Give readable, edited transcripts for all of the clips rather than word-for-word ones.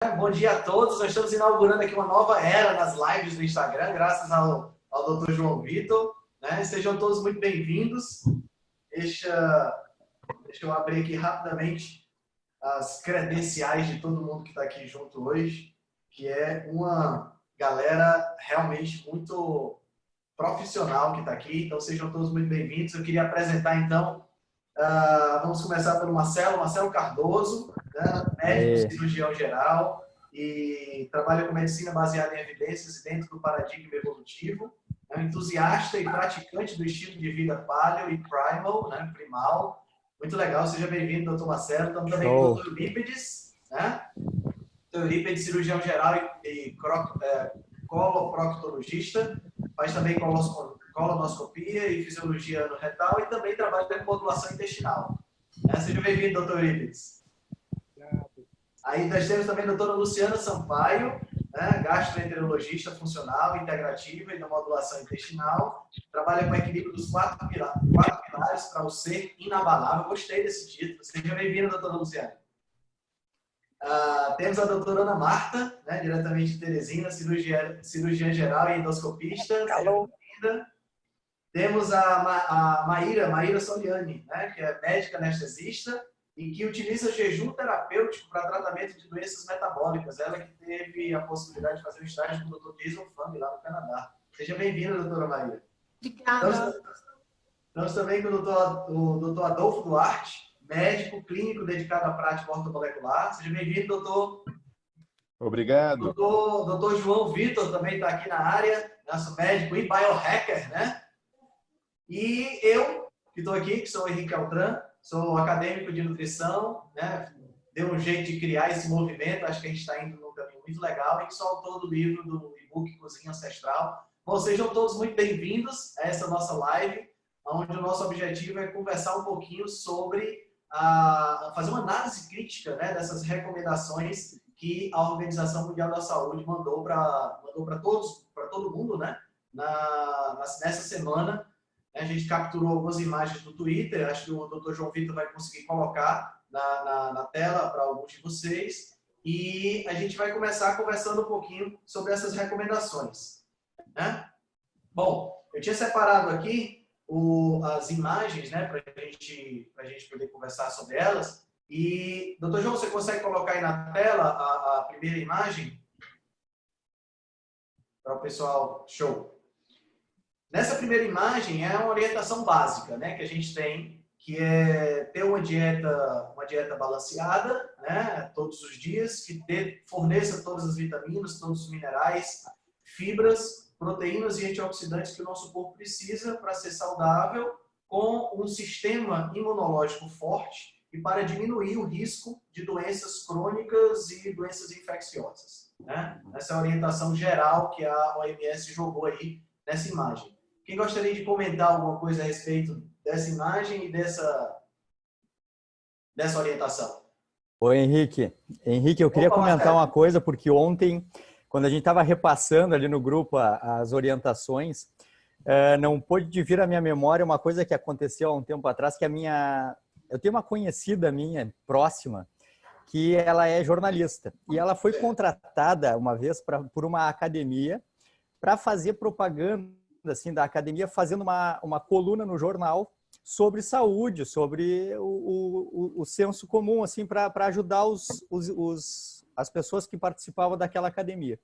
Bom dia a todos. Nós estamos inaugurando aqui uma nova era nas lives do Instagram, graças ao Dr. João Vitor. Né? Sejam todos muito bem-vindos. Deixa eu abrir aqui rapidamente as credenciais de todo mundo que está aqui junto hoje, que é uma galera realmente muito profissional que está aqui. Então, sejam todos muito bem-vindos. Eu queria apresentar, então, vamos começar pelo Marcelo Cardoso, né? Médico cirurgião geral e trabalha com medicina baseada em evidências e dentro do paradigma evolutivo. É um entusiasta e praticante do estilo de vida paleo e primal, né? Primal. Muito legal, seja bem-vindo, doutor Marcelo. Estamos também com o doutor Eurípides, né? Doutor Eurípides, cirurgião geral e coloproctologista, faz também colonoscopia e fisiologia no retal e também trabalha com modulação intestinal. Seja bem-vindo, doutor Eurípides. Aí nós temos também a doutora Luciana Sampaio, né, gastroenterologista funcional, integrativa e da modulação intestinal. Trabalha com o equilíbrio dos quatro pilares para o ser inabalável. Gostei desse título. Seja bem-vinda, doutora Luciana. Temos a doutora Ana Marta, né, diretamente de Teresina, cirurgiã geral e endoscopista. Seja bem-vinda. Temos a Maíra Soliani, né, que é médica anestesista e que utiliza jejum terapêutico para tratamento de doenças metabólicas. Ela que teve a possibilidade de fazer um estágio com o Dr. Jason Fung lá no Canadá. Seja bem-vinda, doutora Maíra. Obrigada. Estamos também com o doutor Adolfo Duarte, médico clínico dedicado à prática ortomolecular. Seja bem-vindo, doutor. Obrigado. Doutor João Vitor também está aqui na área, nosso médico e biohacker, né? E eu, que estou aqui, que sou o Henrique Altran, sou acadêmico de nutrição, né? Deu um jeito de criar esse movimento, acho que a gente está indo num caminho muito legal, e que sou autor do livro do e-book Cozinha Ancestral. Bom, sejam todos muito bem-vindos a essa nossa live, onde o nosso objetivo é conversar um pouquinho sobre, fazer uma análise crítica, né, dessas recomendações que a Organização Mundial da Saúde mandou para todo mundo, né, nessa semana. A gente capturou algumas imagens do Twitter, acho que o Dr. João Vitor vai conseguir colocar na tela para alguns de vocês. E a gente vai começar conversando um pouquinho sobre essas recomendações. Né? Bom, eu tinha separado aqui as imagens, né, para a gente poder conversar sobre elas. E, Dr. João, você consegue colocar aí na tela a primeira imagem? Para o pessoal, show. Nessa primeira imagem é uma orientação básica, né, que a gente tem, que é ter uma dieta balanceada, né, todos os dias, que forneça todas as vitaminas, todos os minerais, fibras, proteínas e antioxidantes que o nosso corpo precisa para ser saudável, com um sistema imunológico forte e para diminuir o risco de doenças crônicas e doenças infecciosas. Né? Essa é a orientação geral que a OMS jogou aí nessa imagem. Quem gostaria de comentar alguma coisa a respeito dessa imagem e dessa orientação? Oi, Henrique. Henrique, eu queria comentar uma coisa, porque ontem, quando a gente estava repassando ali no grupo as orientações, não pôde vir à minha memória uma coisa que aconteceu há um tempo atrás, que eu tenho uma conhecida minha, próxima, que ela é jornalista. E ela foi contratada uma vez por uma academia para fazer propaganda assim, da academia, fazendo uma coluna no jornal sobre saúde, sobre o senso comum, assim, para ajudar as pessoas que participavam daquela academia.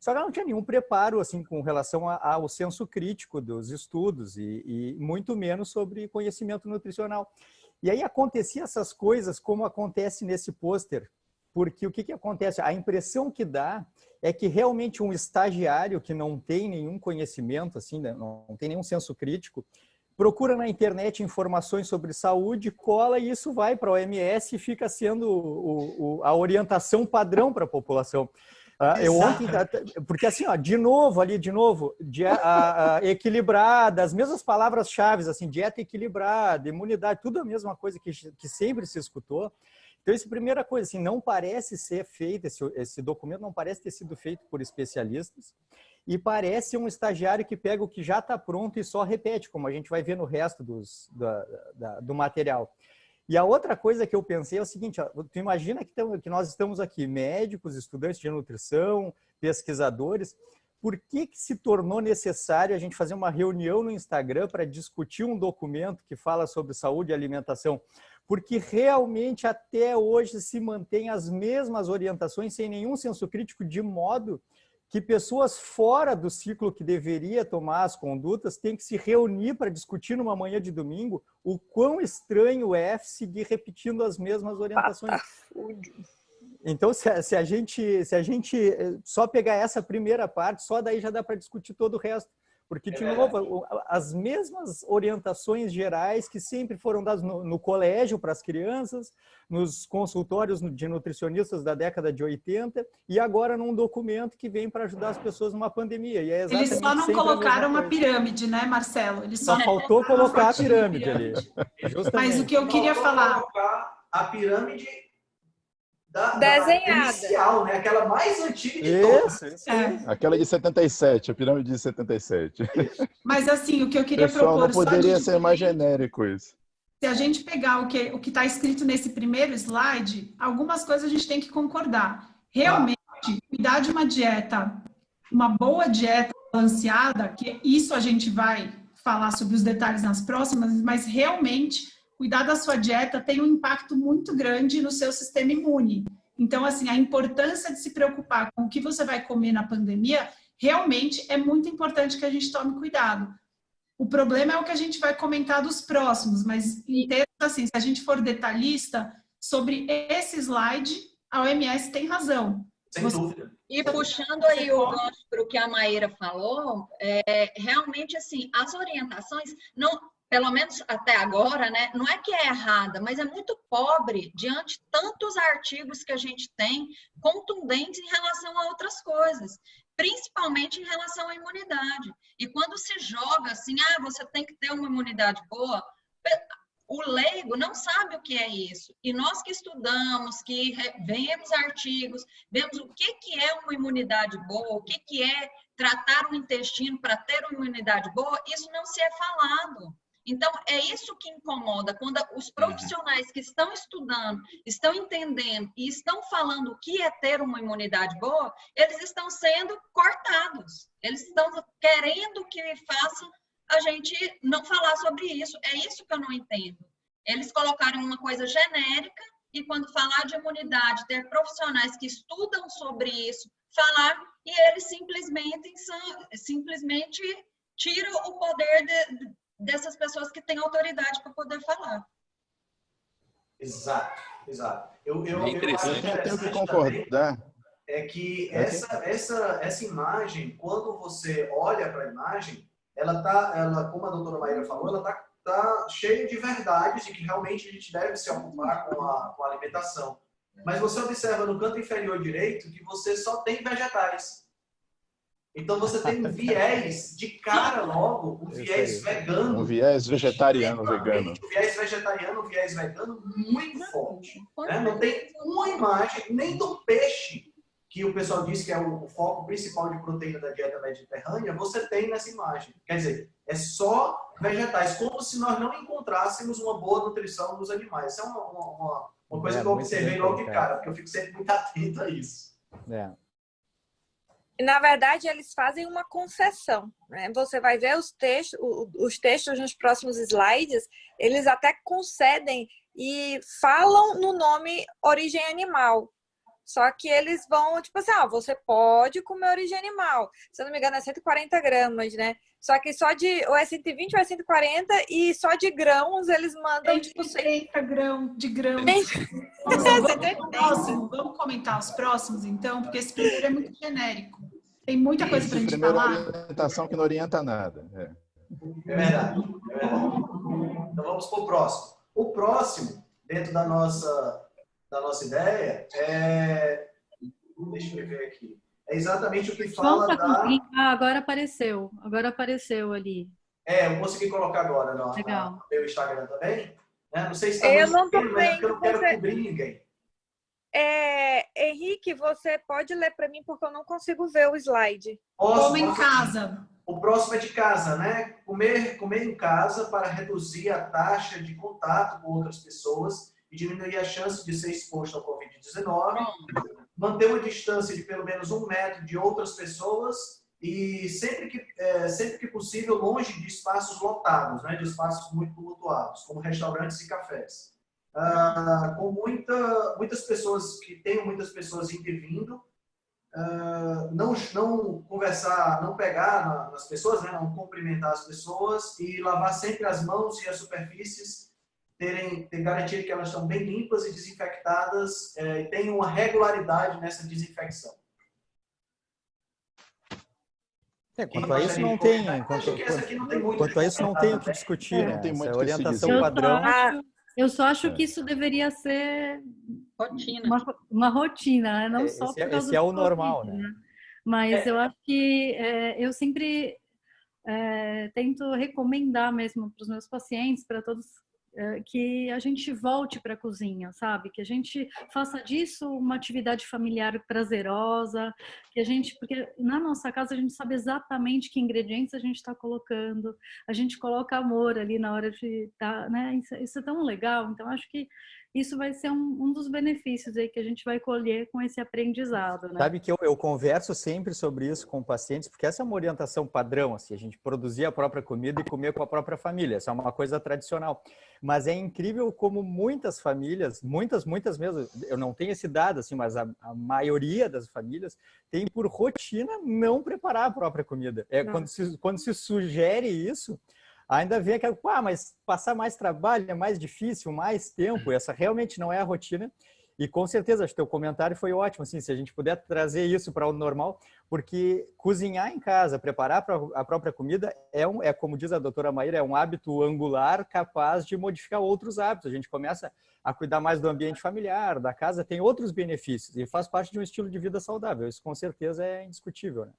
Só que ela não tinha nenhum preparo assim, com relação ao senso crítico dos estudos e muito menos sobre conhecimento nutricional. E aí acontecia essas coisas como acontece nesse pôster, porque o que acontece? A impressão que dá é que realmente um estagiário que não tem nenhum conhecimento, assim, não tem nenhum senso crítico, procura na internet informações sobre saúde, cola e isso vai para a OMS e fica sendo a orientação padrão para a população. Eu ontem, porque assim, ó, de novo, equilibrada, as mesmas palavras-chave, assim, dieta equilibrada, imunidade, tudo a mesma coisa que sempre se escutou. Então, essa é a primeira coisa, assim, não parece ser feito, esse documento não parece ter sido feito por especialistas e parece um estagiário que pega o que já está pronto e só repete, como a gente vai ver no resto do material. E a outra coisa que eu pensei é o seguinte, ó, tu imagina que nós estamos aqui, médicos, estudantes de nutrição, pesquisadores, por que se tornou necessário a gente fazer uma reunião no Instagram para discutir um documento que fala sobre saúde e alimentação? Porque realmente até hoje se mantém as mesmas orientações sem nenhum senso crítico, de modo que pessoas fora do ciclo que deveria tomar as condutas têm que se reunir para discutir numa manhã de domingo o quão estranho é seguir repetindo as mesmas orientações. Então, se a gente só pegar essa primeira parte, só daí já dá para discutir todo o resto. Porque, de novo, as mesmas orientações gerais que sempre foram dadas no colégio para as crianças, nos consultórios de nutricionistas da década de 80 e agora num documento que vem para ajudar as pessoas numa pandemia. E eles só não colocaram a pirâmide, né, Marcelo? Eles só faltou colocar a pirâmide ali. Mas o que eu queria falar... A pirâmide desenhada. Inicial, né? Aquela mais antiga de todas. Isso. Aquela de 77, a pirâmide de 77. Mas assim, o que eu queria pessoal, propor... não poderia ser mais genérico isso. Se a gente pegar o que está escrito nesse primeiro slide, algumas coisas a gente tem que concordar. Realmente, cuidar de uma dieta, uma boa dieta balanceada, que isso a gente vai falar sobre os detalhes nas próximas, mas realmente... Cuidar da sua dieta tem um impacto muito grande no seu sistema imune. Então, assim, a importância de se preocupar com o que você vai comer na pandemia, realmente é muito importante que a gente tome cuidado. O problema é o que a gente vai comentar dos próximos, mas em termos, assim, se a gente for detalhista, sobre esse slide, a OMS tem razão. Sem dúvida. E puxando aí o gancho para o que a Maíra falou, realmente, assim, as orientações não... Pelo menos até agora, né? Não é que é errada, mas é muito pobre diante de tantos artigos que a gente tem contundentes em relação a outras coisas, principalmente em relação à imunidade. E quando se joga assim, você tem que ter uma imunidade boa, o leigo não sabe o que é isso. E nós que estudamos, que vemos artigos, vemos o que é uma imunidade boa, o que é tratar o intestino para ter uma imunidade boa, isso não se é falado. Então, é isso que incomoda, quando os profissionais que estão estudando, estão entendendo e estão falando o que é ter uma imunidade boa, eles estão sendo cortados. Eles estão querendo que façam a gente não falar sobre isso. É isso que eu não entendo. Eles colocaram uma coisa genérica e quando falar de imunidade, ter profissionais que estudam sobre isso, falar, e eles simplesmente tiram o poder dessas pessoas que têm autoridade para poder falar. Exato. Eu interessante. Eu tenho que concordar. É que essa imagem, quando você olha para a imagem, ela, como a doutora Maíra falou, ela tá cheia de verdades de que realmente a gente deve se ocupar com a alimentação. Mas você observa no canto inferior direito que você só tem vegetais. Então você tem um viés de cara logo, um viés vegano. Um viés vegetariano, vegano. Um viés vegetariano, um viés vegano muito forte. Né? Não tem uma imagem, nem do peixe, que o pessoal diz que é o foco principal de proteína da dieta mediterrânea, você tem nessa imagem. Quer dizer, é só vegetais, como se nós não encontrássemos uma boa nutrição nos animais. Isso é uma coisa que eu observei logo de cara, porque eu fico sempre muito atento a isso. Na verdade, eles fazem uma concessão, né? Você vai ver os textos nos próximos slides, eles até concedem e falam no nome origem animal. Só que eles vão, tipo assim, você pode comer origem animal. Se eu não me engano, é 140 gramas, né? Só que só de, ou é 120 ou é 140, e só de grãos eles mandam, tipo... 130 de grãos. Vamos comentar os próximos, então, porque esse primeiro é muito genérico. Tem muita coisa para a gente falar. Orientação que não orienta nada. É verdade. Então vamos para o próximo. O próximo, dentro da nossa ideia, deixa eu ver aqui. É exatamente o que fala agora apareceu ali. Eu consegui colocar agora no meu Instagram também. Não sei se está eu não tô mas eu não quero cobrir ninguém. Henrique, você pode ler para mim porque eu não consigo ver o slide. Como em casa. O próximo é de casa, né? Comer em casa para reduzir a taxa de contato com outras pessoas e diminuir a chance de ser exposto ao Covid-19. Manter uma distância de pelo menos 1 metro de outras pessoas e sempre que possível longe de espaços lotados, né? De espaços muito tumultuados, como restaurantes e cafés. Com muitas pessoas que tenham muitas pessoas indo e vindo, não conversar, não pegar nas pessoas, né? Não cumprimentar as pessoas e lavar sempre as mãos e as superfícies, ter garantia que elas estão bem limpas e desinfectadas e tenham uma regularidade nessa desinfecção. Quanto a isso não tem, quanto a isso não tem o que discutir, né? Essa orientação padrão. Eu só acho que isso deveria ser uma rotina, né? Não só por causa esse é o normal, né? Mas eu acho que eu sempre tento recomendar mesmo para os meus pacientes, para todos, que a gente volte para a cozinha, sabe? Que a gente faça disso uma atividade familiar prazerosa, porque na nossa casa a gente sabe exatamente que ingredientes a gente está colocando, a gente coloca amor ali na hora de estar, né? Isso é tão legal, então acho que isso vai ser um dos benefícios aí que a gente vai colher com esse aprendizado, né? Sabe que eu converso sempre sobre isso com pacientes, porque essa é uma orientação padrão, assim, a gente produzir a própria comida e comer com a própria família, essa é uma coisa tradicional. Mas é incrível como muitas famílias, muitas mesmo, eu não tenho esse dado, assim, mas a maioria das famílias tem por rotina não preparar a própria comida. Quando se sugere isso, ainda vem aquela, mas passar mais trabalho é mais difícil, mais tempo, essa realmente não é a rotina. E com certeza, acho que teu comentário foi ótimo, assim, se a gente puder trazer isso para o normal, porque cozinhar em casa, preparar a própria comida, como diz a doutora Maíra, é um hábito angular capaz de modificar outros hábitos. A gente começa a cuidar mais do ambiente familiar, da casa, tem outros benefícios e faz parte de um estilo de vida saudável. Isso com certeza é indiscutível, né?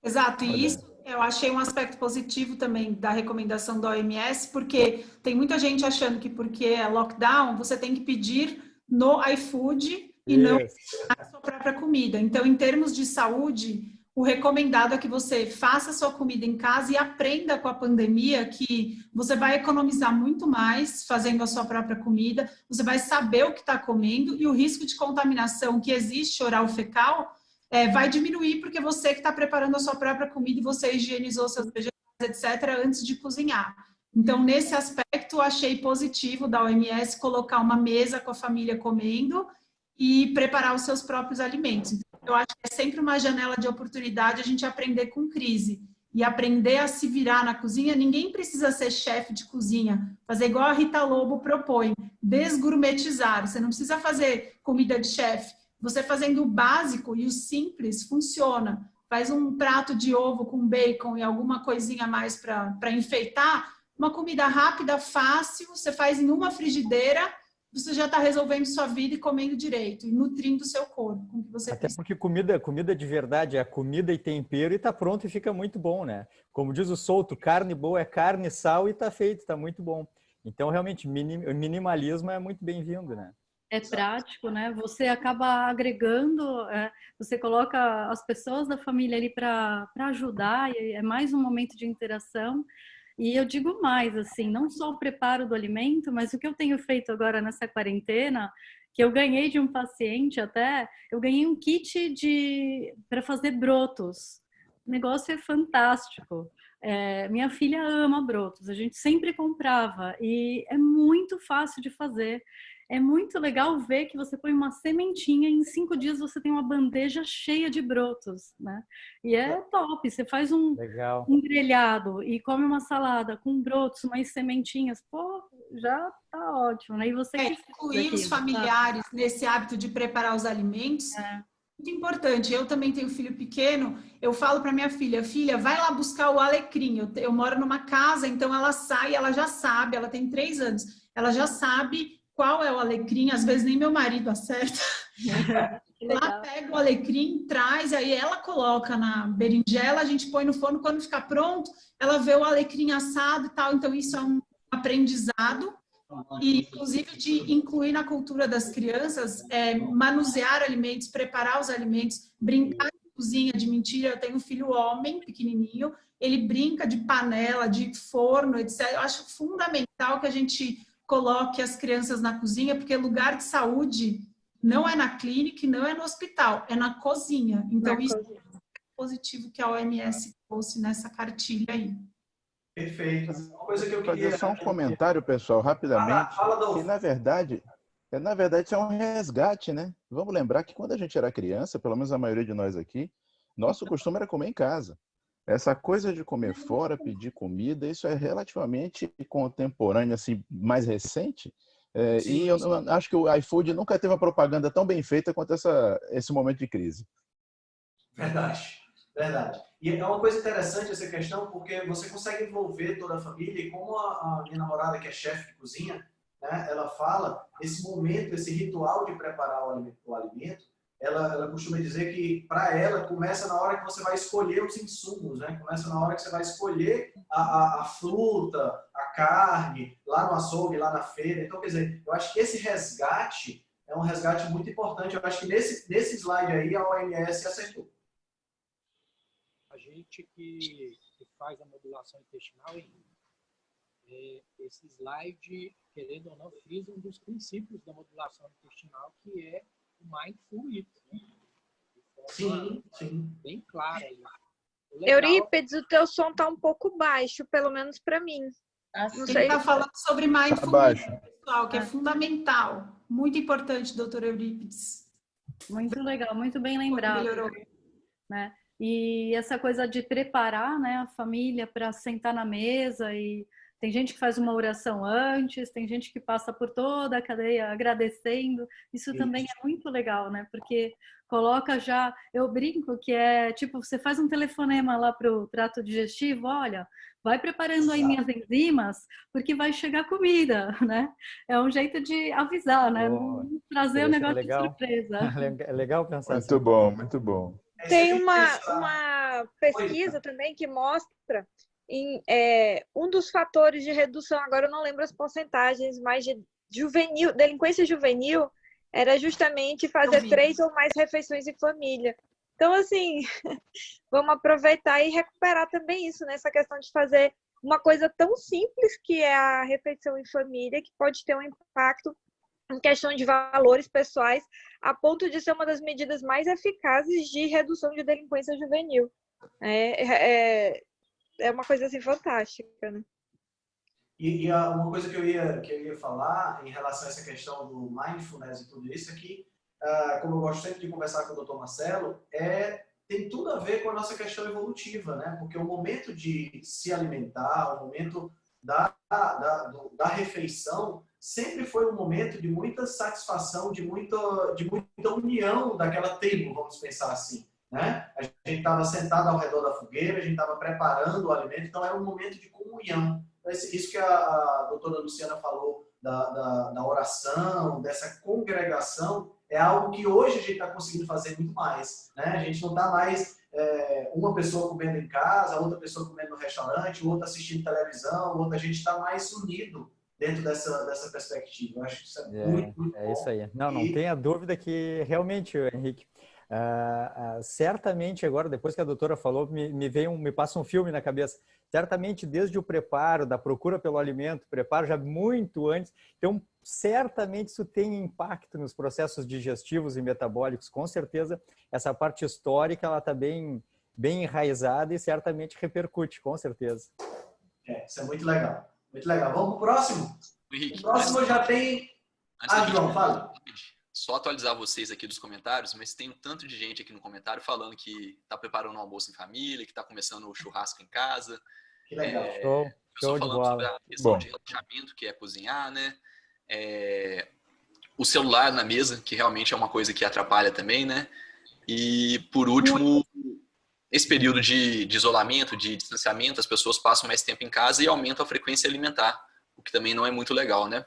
Exato, e isso eu achei um aspecto positivo também da recomendação da OMS, porque tem muita gente achando que porque é lockdown, você tem que pedir no iFood e não a sua própria comida. Então, em termos de saúde, o recomendado é que você faça a sua comida em casa e aprenda com a pandemia que você vai economizar muito mais fazendo a sua própria comida, você vai saber o que está comendo e o risco de contaminação que existe oral-fecal vai diminuir porque você que está preparando a sua própria comida e você higienizou seus vegetais, etc., antes de cozinhar. Então, nesse aspecto, achei positivo da OMS colocar uma mesa com a família comendo e preparar os seus próprios alimentos. Então, eu acho que é sempre uma janela de oportunidade a gente aprender com crise e aprender a se virar na cozinha. Ninguém precisa ser chefe de cozinha, fazer igual a Rita Lobo propõe, desgourmetizar. Você não precisa fazer comida de chefe. Você fazendo o básico e o simples funciona. Faz um prato de ovo com bacon e alguma coisinha a mais para enfeitar. Uma comida rápida, fácil, você faz em uma frigideira, você já está resolvendo sua vida e comendo direito, e nutrindo o seu corpo com o que você precisa. Até porque comida de verdade é comida e tempero e está pronto e fica muito bom, né? Como diz o Souto, carne boa é carne, sal e está feito, está muito bom. Então, realmente, minimalismo é muito bem-vindo, né? É prático, né? Você acaba agregando, você coloca as pessoas da família ali para ajudar, e é mais um momento de interação. E eu digo mais, assim, não só o preparo do alimento, mas o que eu tenho feito agora nessa quarentena, que eu ganhei de um paciente até, eu ganhei um kit para fazer brotos. O negócio é fantástico. Minha filha ama brotos, a gente sempre comprava e é muito fácil de fazer. É muito legal ver que você põe uma sementinha e em 5 dias você tem uma bandeja cheia de brotos, né? E é top. Você faz um grelhado e come uma salada com brotos, mais sementinhas, pô, já tá ótimo, né? E você incluir os familiares nesse hábito de preparar os alimentos. Muito importante. Eu também tenho filho pequeno. Eu falo para minha filha, vai lá buscar o alecrim. Eu moro numa casa, então ela sai, ela já sabe. Ela tem 3 anos. Ela já sabe qual é o alecrim, às vezes nem meu marido acerta. Lá pega o alecrim, traz, aí ela coloca na berinjela, a gente põe no forno, quando ficar pronto, ela vê o alecrim assado e tal, então isso é um aprendizado e inclusive de incluir na cultura das crianças, manusear alimentos, preparar os alimentos, brincar na cozinha de mentira. Eu tenho um filho homem, pequenininho, ele brinca de panela, de forno, etc. Eu acho fundamental que a gente coloque as crianças na cozinha, porque lugar de saúde não é na clínica, não é no hospital, é na cozinha. Então, isso é positivo que a OMS trouxe nessa cartilha aí. Perfeito. Uma coisa que eu Fazer queria... só um comentário, pessoal, rapidamente. Fala, Que, na verdade, isso é um resgate, né? Vamos lembrar que quando a gente era criança, pelo menos a maioria de nós aqui, nosso costume era comer em casa. Essa coisa de comer fora, pedir comida, isso é relativamente contemporâneo, assim, mais recente. E eu acho que o iFood nunca teve uma propaganda tão bem feita quanto esse momento de crise. Verdade, verdade. E é uma coisa interessante essa questão, porque você consegue envolver toda a família, e como a minha namorada, que é chefe de cozinha, né, ela fala, esse momento, esse ritual de preparar o alimento, ela costuma dizer que, para ela, começa na hora que você vai escolher os insumos, né? Começa na hora que você vai escolher a fruta, a carne, lá no açougue, lá na feira. Então, quer dizer, eu acho que esse resgate é um resgate muito importante. Eu acho que nesse slide aí, a OMS acertou. A gente que faz a modulação intestinal, esse slide, querendo ou não, frisa um dos princípios da modulação intestinal, que é o Mindful Eating, né? Sim. Bem clara aí. Eurípides, o teu som tá um pouco baixo, pelo menos para mim. Não sei. Ele está falando sobre mindfulness, pessoal, que é fundamental. Muito importante, doutor Eurípides. Muito legal, muito bem lembrado. Né? E essa coisa de preparar, né, a família para sentar na mesa, e tem gente que faz uma oração antes, tem gente que passa por toda a cadeia agradecendo. Isso também é muito legal, né? Porque coloca já, eu brinco que é tipo, você faz um telefonema lá pro trato digestivo, olha, vai preparando aí minhas enzimas, porque vai chegar comida, né? É um jeito de avisar, né? Não trazer o negócio de surpresa. É legal pensar muito assim. Bom, muito bom. Tem uma pesquisa também que mostra um dos fatores de redução, agora eu não lembro as porcentagens, mas de delinquência juvenil era justamente fazer 3 ou mais refeições em família. Então, assim, vamos aproveitar e recuperar também isso, né? Essa questão de fazer uma coisa tão simples que é a refeição em família, que pode ter um impacto em questão de valores pessoais, a ponto de ser uma das medidas mais eficazes de redução de delinquência juvenil. É uma coisa assim fantástica, né? E uma coisa que eu ia falar em relação a essa questão do mindfulness e tudo isso é que, como eu gosto sempre de conversar com o Dr. Marcelo, tem tudo a ver com a nossa questão evolutiva, né? Porque o momento de se alimentar, o momento da refeição, sempre foi um momento de muita satisfação, de muita união daquela tribo, vamos pensar assim. Né? A gente estava sentado ao redor da fogueira, a gente estava preparando o alimento, então era um momento de comunhão. Isso que a doutora Luciana falou da oração, dessa congregação, é algo que hoje a gente está conseguindo fazer muito mais. Né? A gente não está mais uma pessoa comendo em casa, outra pessoa comendo no restaurante, outra assistindo televisão, outra, a gente está mais unido dentro dessa perspectiva. Eu acho que isso é muito bom. É isso aí. Não tenha dúvida que realmente, Henrique, certamente agora, depois que a doutora falou, me passa um filme na cabeça. Certamente desde o preparo, da procura pelo alimento, preparo já muito antes. Então, certamente isso tem impacto nos processos digestivos e metabólicos. Com certeza, essa parte histórica ela está bem enraizada e certamente repercute, com certeza. Isso é muito legal. Muito legal. Vamos para o próximo? Henrique, o próximo já tem... João, fala. Só atualizar vocês aqui dos comentários, mas tem um tanto de gente aqui no comentário falando que está preparando um almoço em família, que está começando o churrasco em casa. Que legal. Show de falando bola. sobre a questão de relaxamento, que é cozinhar, né? O celular na mesa, que realmente é uma coisa que atrapalha também, né? E, por último, esse período de isolamento, de distanciamento, as pessoas passam mais tempo em casa e aumentam a frequência alimentar, o que também não é muito legal, né?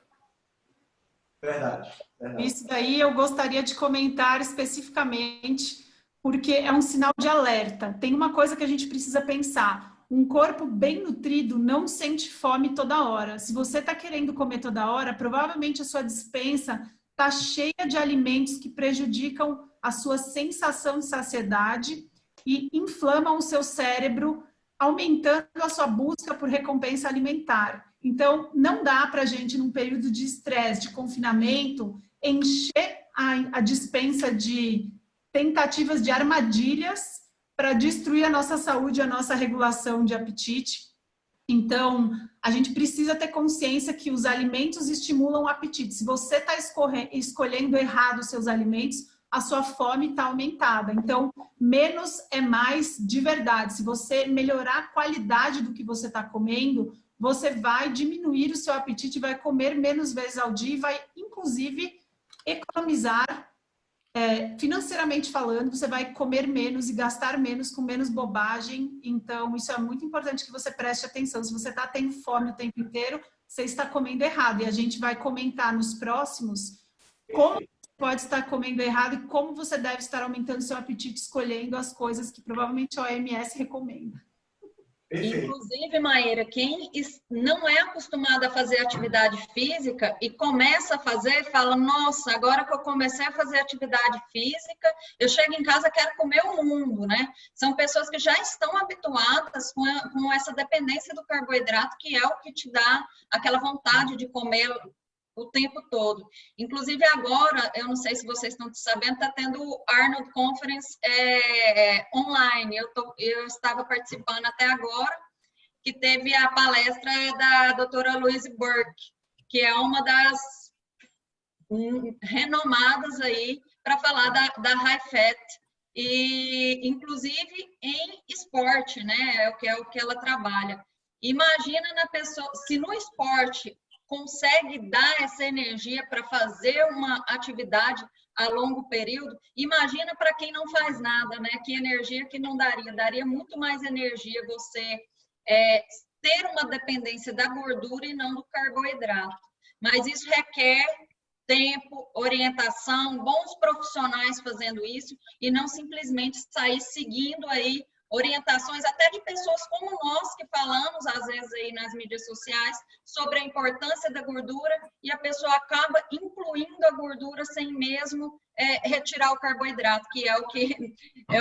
Verdade. Isso daí eu gostaria de comentar especificamente, porque é um sinal de alerta. Tem uma coisa que a gente precisa pensar. Um corpo bem nutrido não sente fome toda hora. Se você está querendo comer toda hora, provavelmente a sua despensa está cheia de alimentos que prejudicam a sua sensação de saciedade e inflamam o seu cérebro, aumentando a sua busca por recompensa alimentar. Então, não dá para a gente, num período de estresse, de confinamento, encher a despensa de tentativas de armadilhas para destruir a nossa saúde, a nossa regulação de apetite. Então, a gente precisa ter consciência que os alimentos estimulam o apetite. Se você está escolhendo errado os seus alimentos, a sua fome está aumentada. Então, menos é mais de verdade. Se você melhorar a qualidade do que você está comendo, você vai diminuir o seu apetite, vai comer menos vezes ao dia e vai, inclusive, economizar. Financeiramente falando, você vai comer menos e gastar menos com menos bobagem. Então, isso é muito importante que você preste atenção. Se você está tendo fome o tempo inteiro, você está comendo errado. E a gente vai comentar nos próximos como você pode estar comendo errado e como você deve estar aumentando seu apetite escolhendo as coisas que provavelmente a OMS recomenda. Inclusive, Maíra, quem não é acostumado a fazer atividade física e começa a fazer, fala, nossa, agora que eu comecei a fazer atividade física, eu chego em casa e quero comer o mundo, né? São pessoas que já estão habituadas com essa dependência do carboidrato, que é o que te dá aquela vontade de comer o tempo todo. Inclusive agora, eu não sei se vocês estão sabendo, está tendo o Arnold Conference online. Eu estava participando até agora, que teve a palestra da doutora Louise Burke, que é uma das renomadas aí para falar da high fat, e inclusive em esporte, né? É o que ela trabalha. Imagina na pessoa, se no esporte consegue dar essa energia para fazer uma atividade a longo período, imagina para quem não faz nada, né? Que energia que não daria. Daria muito mais energia você ter uma dependência da gordura e não do carboidrato. Mas isso requer tempo, orientação, bons profissionais fazendo isso e não simplesmente sair seguindo aí orientações até de pessoas como nós que falamos às vezes aí nas mídias sociais sobre a importância da gordura e a pessoa acaba incluindo a gordura sem mesmo retirar o carboidrato, que é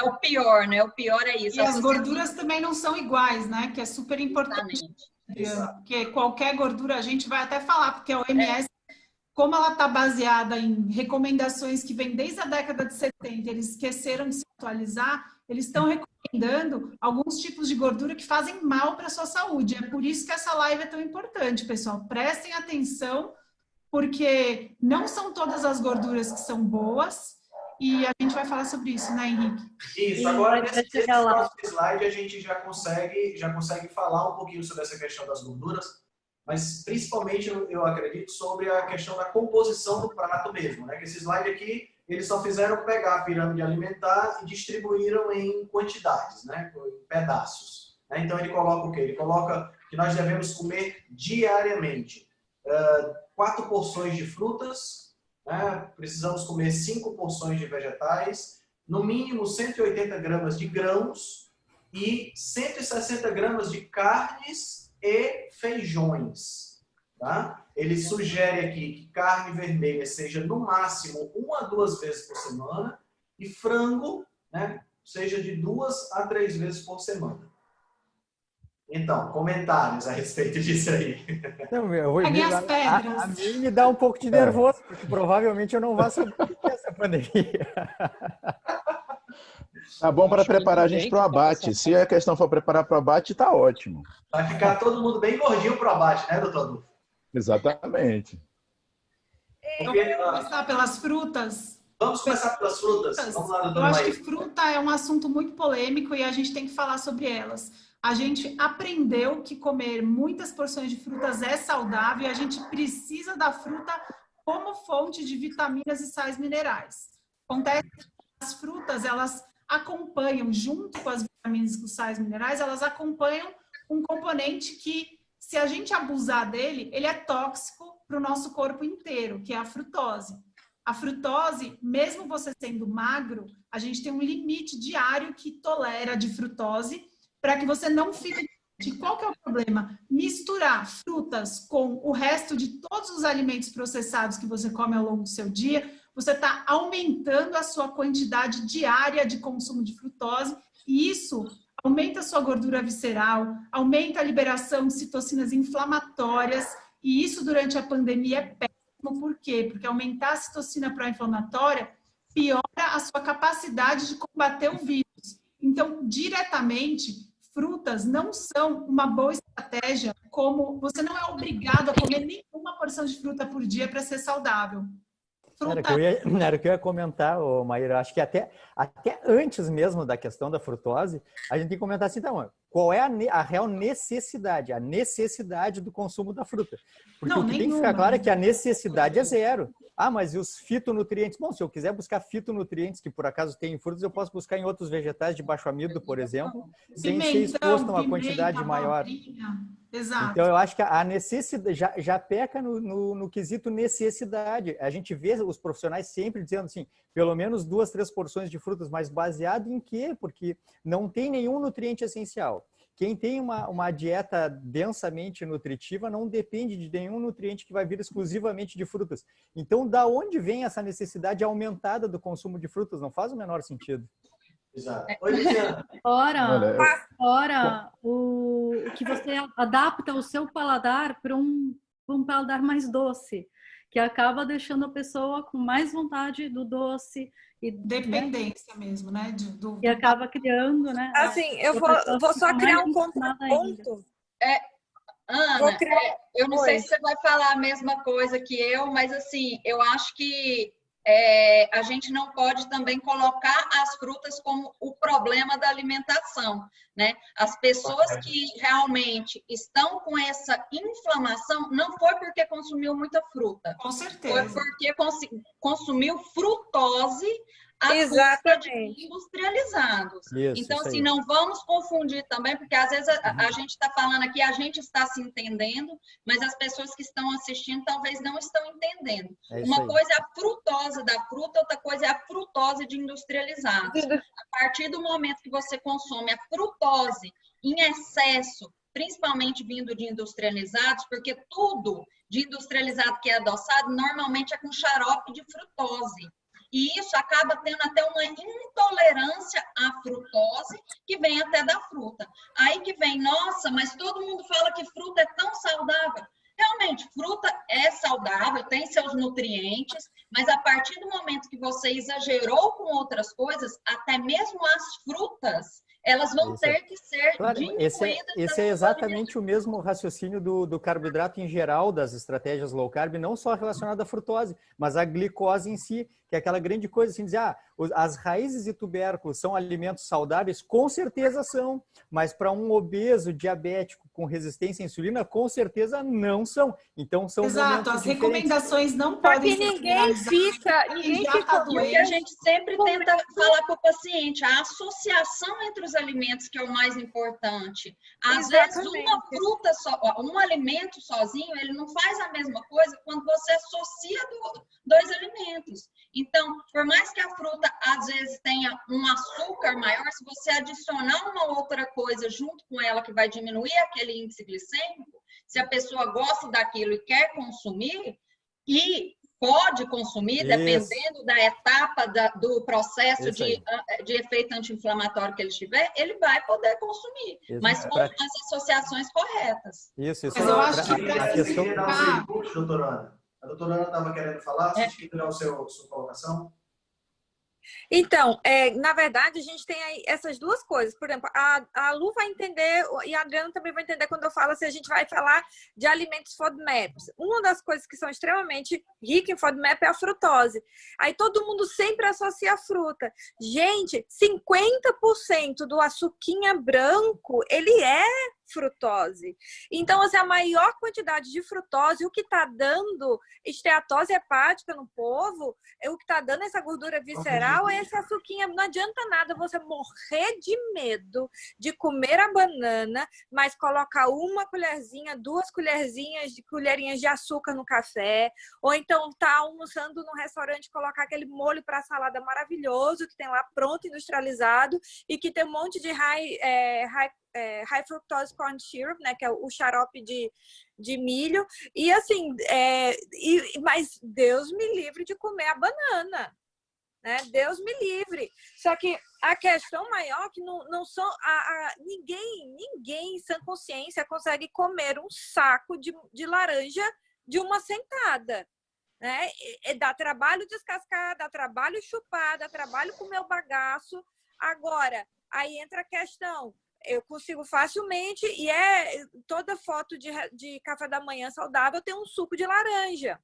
o pior, né? O pior é isso. E as gorduras também não são iguais, né? Que é super importante. Porque qualquer gordura, a gente vai até falar, porque a OMS, como ela está baseada em recomendações que vêm desde a década de 70, eles esqueceram de se atualizar, eles estão recomendando alguns tipos de gordura que fazem mal para a sua saúde. É por isso que essa live é tão importante, pessoal. Prestem atenção, porque não são todas as gorduras que são boas, e a gente vai falar sobre isso, né, Henrique? Isso, agora nesse próximo slide a gente já consegue falar um pouquinho sobre essa questão das gorduras, mas principalmente eu acredito sobre a questão da composição do prato mesmo, né? Que esse slide aqui, eles só fizeram pegar a pirâmide alimentar e distribuíram em quantidades, né? Em pedaços. Né? Então ele coloca o quê? Ele coloca que nós devemos comer diariamente 4 porções de frutas, né? Precisamos comer 5 porções de vegetais, no mínimo 180 gramas de grãos e 160 gramas de carnes e feijões. Tá? Ele sugere aqui que carne vermelha seja no máximo 1 a 2 vezes por semana e frango, né, seja de 2 a 3 vezes por semana. Então, comentários a respeito disso aí. Não, eu vou Peguei as pedras. A mim me dá um pouco de nervoso, porque provavelmente eu não vou sobreviver essa pandemia. Tá bom para preparar a gente para o abate. Se a questão for preparar para o abate, tá ótimo. Vai ficar todo mundo bem gordinho para o abate, né, doutor Adolfo? Exatamente. Vamos começar pelas frutas? Vamos começar pelas frutas? Vamos lá, doutor. Eu acho que fruta é um assunto muito polêmico e a gente tem que falar sobre elas. A gente aprendeu que comer muitas porções de frutas é saudável e a gente precisa da fruta como fonte de vitaminas e sais minerais. Acontece que as frutas, elas acompanham, junto com as vitaminas e os sais minerais, elas acompanham um componente que, se a gente abusar dele, ele é tóxico para o nosso corpo inteiro, que é a frutose. A frutose, mesmo você sendo magro, a gente tem um limite diário que tolera de frutose para que você não fique E qual que é o problema? Misturar frutas com o resto de todos os alimentos processados que você come ao longo do seu dia, você está aumentando a sua quantidade diária de consumo de frutose, e isso aumenta a sua gordura visceral, aumenta a liberação de citocinas inflamatórias, e isso durante a pandemia é péssimo. Por quê? Porque aumentar a citocina pró-inflamatória piora a sua capacidade de combater o vírus. Então, diretamente, frutas não são uma boa estratégia, como você não é obrigado a comer nenhuma porção de fruta por dia para ser saudável. Era o que eu ia comentar, Maíra. Acho que até antes mesmo da questão da frutose, a gente tem que comentar assim, então, qual é a real necessidade? A necessidade do consumo da fruta. Porque o que tem que ficar claro é que a necessidade é zero. Ah, mas e os fitonutrientes? Bom, se eu quiser buscar fitonutrientes, que por acaso tem em frutas, eu posso buscar em outros vegetais de baixo amido, por exemplo, sem ser exposto a uma quantidade maior. Exato. Então, eu acho que a necessidade já peca no quesito necessidade. A gente vê os profissionais sempre dizendo assim, pelo menos 2, 3 porções de frutas, mas baseado em quê? Porque não tem nenhum nutriente essencial. Quem tem uma dieta densamente nutritiva não depende de nenhum nutriente que vai vir exclusivamente de frutas. Então, da onde vem essa necessidade aumentada do consumo de frutas? Não faz o menor sentido. Exato. Oi, Luciana. Ora, o que você adapta o seu paladar para um paladar mais doce, que acaba deixando a pessoa com mais vontade do doce. E, dependência, né? Mesmo, né? E acaba criando, né? Assim, eu vou só criar um contraponto. Ana, eu não sei se você vai falar a mesma coisa que eu, mas assim, eu acho que a gente não pode também colocar as frutas como o problema da alimentação, né? As pessoas que realmente estão com essa inflamação não foi porque consumiu muita fruta. Com certeza. Foi porque consumiu frutose exatamente industrializados. Isso, então, assim, não vamos confundir também, porque às vezes a gente está falando aqui, a gente está se entendendo, mas as pessoas que estão assistindo talvez não estão entendendo. Uma coisa é a frutose da fruta, outra coisa é a frutose de industrializados. A partir do momento que você consome a frutose em excesso, principalmente vindo de industrializados, porque tudo de industrializado que é adoçado normalmente é com xarope de frutose. E isso acaba tendo até uma intolerância à frutose que vem até da fruta. Aí que vem, nossa, mas todo mundo fala que fruta é tão saudável. Realmente, fruta é saudável, tem seus nutrientes, mas a partir do momento que você exagerou com outras coisas, até mesmo as frutas, elas vão ter que ser diminuídas. Esse é exatamente o mesmo raciocínio do carboidrato em geral, das estratégias low carb, não só relacionado à frutose, mas à glicose em si, que é aquela grande coisa assim, dizer, as raízes e tubérculos são alimentos saudáveis? Com certeza são, mas para um obeso diabético com resistência à insulina, com certeza não são. Então, são exato, as recomendações não podem ser ninguém fica e o que a gente sempre tenta falar para o paciente, a associação entre os alimentos que é o mais importante. Às vezes, uma fruta um alimento sozinho, ele não faz a mesma coisa quando você associa dois alimentos. Então, por mais que a fruta às vezes tenha um açúcar maior, se você adicionar uma outra coisa junto com ela que vai diminuir aquele índice glicêmico, se a pessoa gosta daquilo e quer consumir, e pode consumir, dependendo da etapa do processo de efeito anti-inflamatório que ele tiver, ele vai poder consumir, mas com as associações corretas. Isso. Mas eu acho que a questão... doutora Ana. A doutora Ana estava querendo falar, você quer dar sua colocação? Então, na verdade, a gente tem aí essas duas coisas. Por exemplo, a Lu vai entender, e a Adriana também vai entender quando eu falo se a gente vai falar de alimentos FODMAPs. Uma das coisas que são extremamente ricas em FODMAP é a frutose. Aí todo mundo sempre associa a fruta. Gente, 50% do açuquinha branco, ele é frutose. Então, assim, a maior quantidade de frutose, o que está dando esteatose hepática no povo, o que está dando essa gordura visceral é esse açuquinha. Não adianta nada você morrer de medo de comer a banana, mas colocar uma colherzinha, 2 colherinhas de açúcar no café, ou então tá almoçando num restaurante e colocar aquele molho para salada maravilhoso que tem lá pronto, industrializado, e que tem um monte de high high fructose corn syrup, né, que é o xarope de milho. E assim, mas Deus me livre de comer a banana, né? Deus me livre. Só que a questão maior é que não são ninguém sem consciência consegue comer um saco de laranja de uma sentada, né? Dá trabalho descascar, dá trabalho chupar, dá trabalho comer o bagaço. Agora, aí entra a questão, eu consigo facilmente, e toda foto de café da manhã saudável tem um suco de laranja.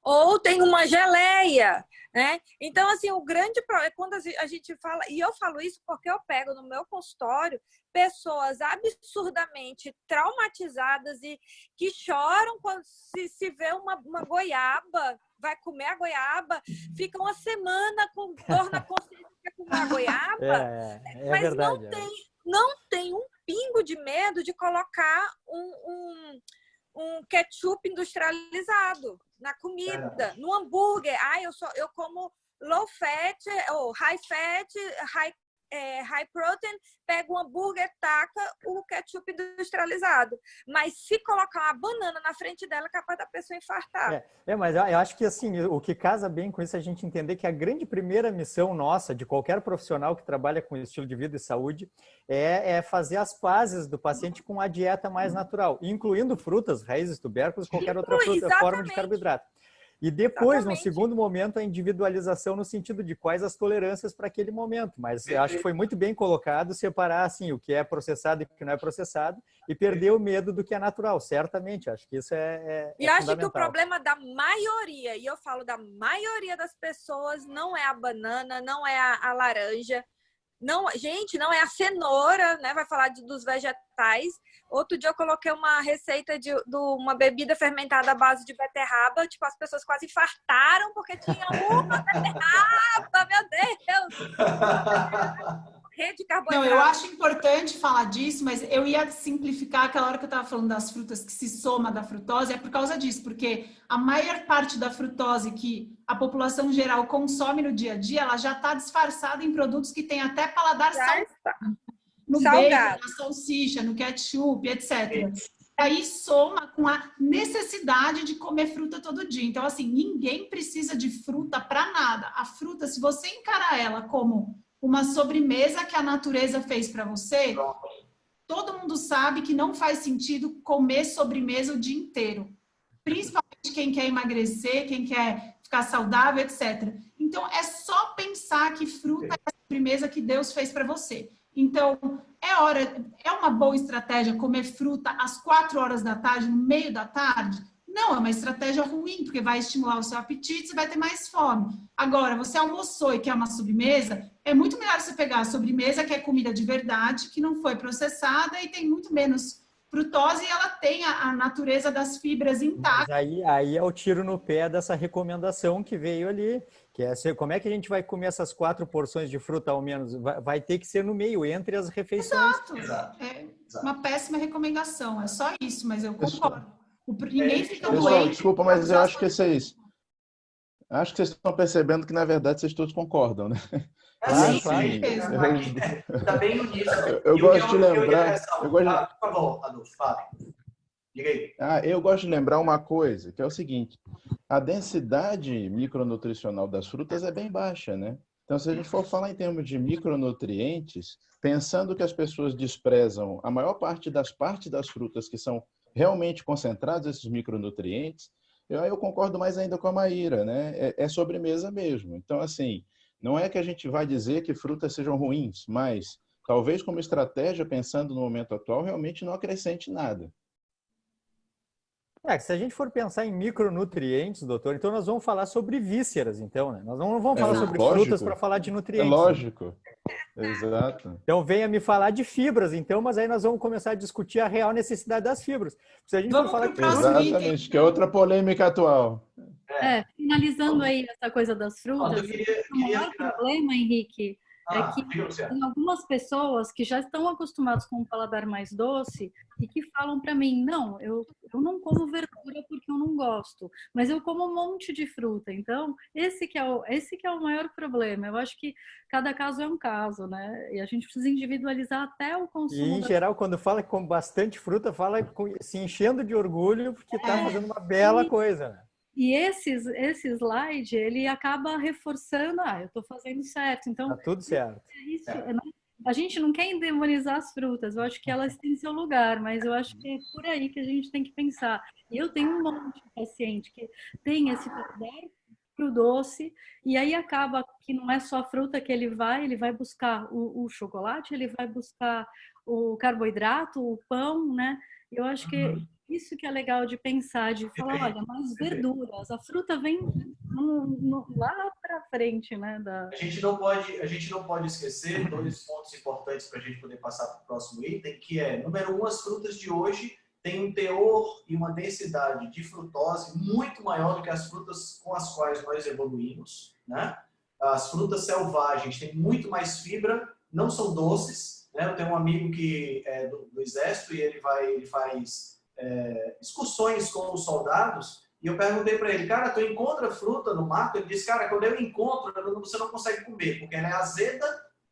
Ou tem uma geleia, né? Então, assim, o grande problema é quando a gente fala, e eu falo isso porque eu pego no meu consultório pessoas absurdamente traumatizadas e que choram quando se vê uma goiaba, vai comer a goiaba, fica uma semana com dor na consciência de comer a goiaba, mas verdade, não tem um pingo de medo de colocar um ketchup industrializado na comida, no hambúrguer. Eu como low fat, ou high fat, high protein, pega um hambúrguer, taca o ketchup industrializado. Mas se colocar uma banana na frente dela, é capaz da pessoa infartar. Mas eu acho que assim, o que casa bem com isso é a gente entender que a grande primeira missão nossa, de qualquer profissional que trabalha com estilo de vida e saúde, é fazer as pazes do paciente com a dieta mais natural, incluindo frutas, raízes, tubérculos, qualquer outra forma de carboidrato. E depois, no segundo momento, a individualização no sentido de quais as tolerâncias para aquele momento. Mas eu acho que foi muito bem colocado separar assim, o que é processado e o que não é processado e perder o medo do que é natural, certamente. Acho que isso é E acho que o problema da maioria, e eu falo da maioria das pessoas, não é a banana, não é a laranja, não, gente, não é a cenoura, né? Vai falar dos vegetais. Outro dia eu coloquei uma receita de uma bebida fermentada à base de beterraba. Tipo, as pessoas quase infartaram porque tinha uma beterraba, meu Deus! De carboidrato. Não, eu acho importante falar disso, mas eu ia simplificar aquela hora que eu estava falando das frutas que se soma da frutose, é por causa disso, porque a maior parte da frutose que a população geral consome no dia a dia, ela já está disfarçada em produtos que tem até paladar salgado. No bacon, na salsicha, no ketchup, etc. Aí soma com a necessidade de comer fruta todo dia. Então, assim, ninguém precisa de fruta para nada. A fruta, se você encarar ela como uma sobremesa que a natureza fez para você, todo mundo sabe que não faz sentido comer sobremesa o dia inteiro. Principalmente quem quer emagrecer, quem quer ficar saudável, etc. Então, é só pensar que fruta é a sobremesa que Deus fez para você. Então, é uma boa estratégia comer fruta às 4 horas da tarde, no meio da tarde? Não, é uma estratégia ruim, porque vai estimular o seu apetite, você vai ter mais fome. Agora, você almoçou e quer uma sobremesa, é muito melhor você pegar a sobremesa, que é comida de verdade, que não foi processada e tem muito menos frutose e ela tem a natureza das fibras intactas. Mas aí é o tiro no pé dessa recomendação que veio ali, que é como é que a gente vai comer essas 4 porções de fruta ao menos? Vai ter que ser no meio, entre as refeições. Exato. É uma péssima recomendação, é só isso, mas eu concordo. Ninguém fica Pessoal, doente. desculpa, mas eu acho que vocês estão percebendo que, na verdade, vocês todos concordam, né? Sim. Está bem unido. Eu gosto de lembrar... Por favor, Adolfo, fale. Diga aí. Eu gosto de lembrar uma coisa, que é o seguinte. A densidade micronutricional das frutas é bem baixa, né? Então, se a gente for falar em termos de micronutrientes, pensando que as pessoas desprezam a maior parte das frutas que são realmente concentrados esses micronutrientes, eu concordo mais ainda com a Maíra, né? É sobremesa mesmo. Então, assim, não é que a gente vai dizer que frutas sejam ruins, mas talvez como estratégia, pensando no momento atual, realmente não acrescente nada. Se a gente for pensar em micronutrientes, doutor, então nós vamos falar sobre vísceras, então, né? Nós não vamos falar sobre frutas para falar de nutrientes. É lógico. Exato. Então venha me falar de fibras, então, mas aí nós vamos começar a discutir a real necessidade das fibras. Se a gente for falar Exatamente, que é outra polêmica atual. Finalizando aí essa coisa das frutas, o maior problema, Henrique, é que tem algumas pessoas que já estão acostumadas com um paladar mais doce e que falam para mim, não, eu não como verdura porque eu não gosto, mas eu como um monte de fruta. Então, esse que é o maior problema. Eu acho que cada caso é um caso, né? E a gente precisa individualizar até o consumo. E, em geral, quando fala que come bastante fruta, fala se enchendo de orgulho porque está fazendo uma bela coisa, né? E esse slide, ele acaba reforçando, eu estou fazendo certo. Então, tá tudo certo. Isso, a gente não quer endemonizar as frutas, eu acho que elas têm seu lugar, mas eu acho que é por aí que a gente tem que pensar. E eu tenho um monte de paciente que tem esse paladar pro doce, e aí acaba que não é só a fruta que ele vai buscar o chocolate, ele vai buscar o carboidrato, o pão, né? Eu acho que isso que é legal de pensar, de falar, olha, mais verduras, a fruta vem lá para frente, né? A gente não pode esquecer 2 pontos importantes para a gente poder passar para o próximo item, que é, número 1, as frutas de hoje têm um teor e uma densidade de frutose muito maior do que as frutas com as quais nós evoluímos, né? As frutas selvagens têm muito mais fibra, não são doces, né? Eu tenho um amigo que é do exército e ele faz excursões com os soldados, e eu perguntei para ele, cara, tu encontra fruta no mato? Ele disse, cara, quando eu encontro, você não consegue comer, porque ela é azeda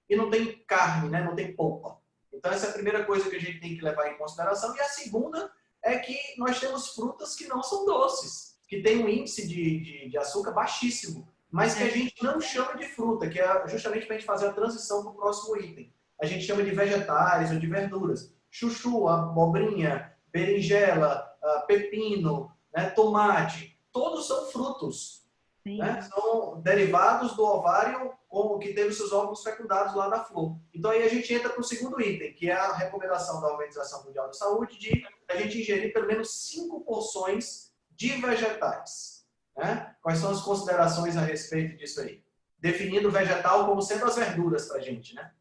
e não tem carne, né? Não tem polpa. Então essa é a primeira coisa que a gente tem que levar em consideração. E a segunda é que nós temos frutas que não são doces, que tem um índice de açúcar baixíssimo, mas que a gente não chama de fruta, que é justamente para a gente fazer a transição para o próximo item. A gente chama de vegetais ou de verduras. Chuchu, abobrinha, berinjela, pepino, né, tomate, todos são frutos. Né? São derivados do ovário que teve seus óvulos fecundados lá na flor. Então aí a gente entra para o segundo item, que é a recomendação da Organização Mundial da Saúde de a gente ingerir pelo menos 5 porções de vegetais. Né? Quais são as considerações a respeito disso aí? Definindo o vegetal como sendo as verduras para a gente, né?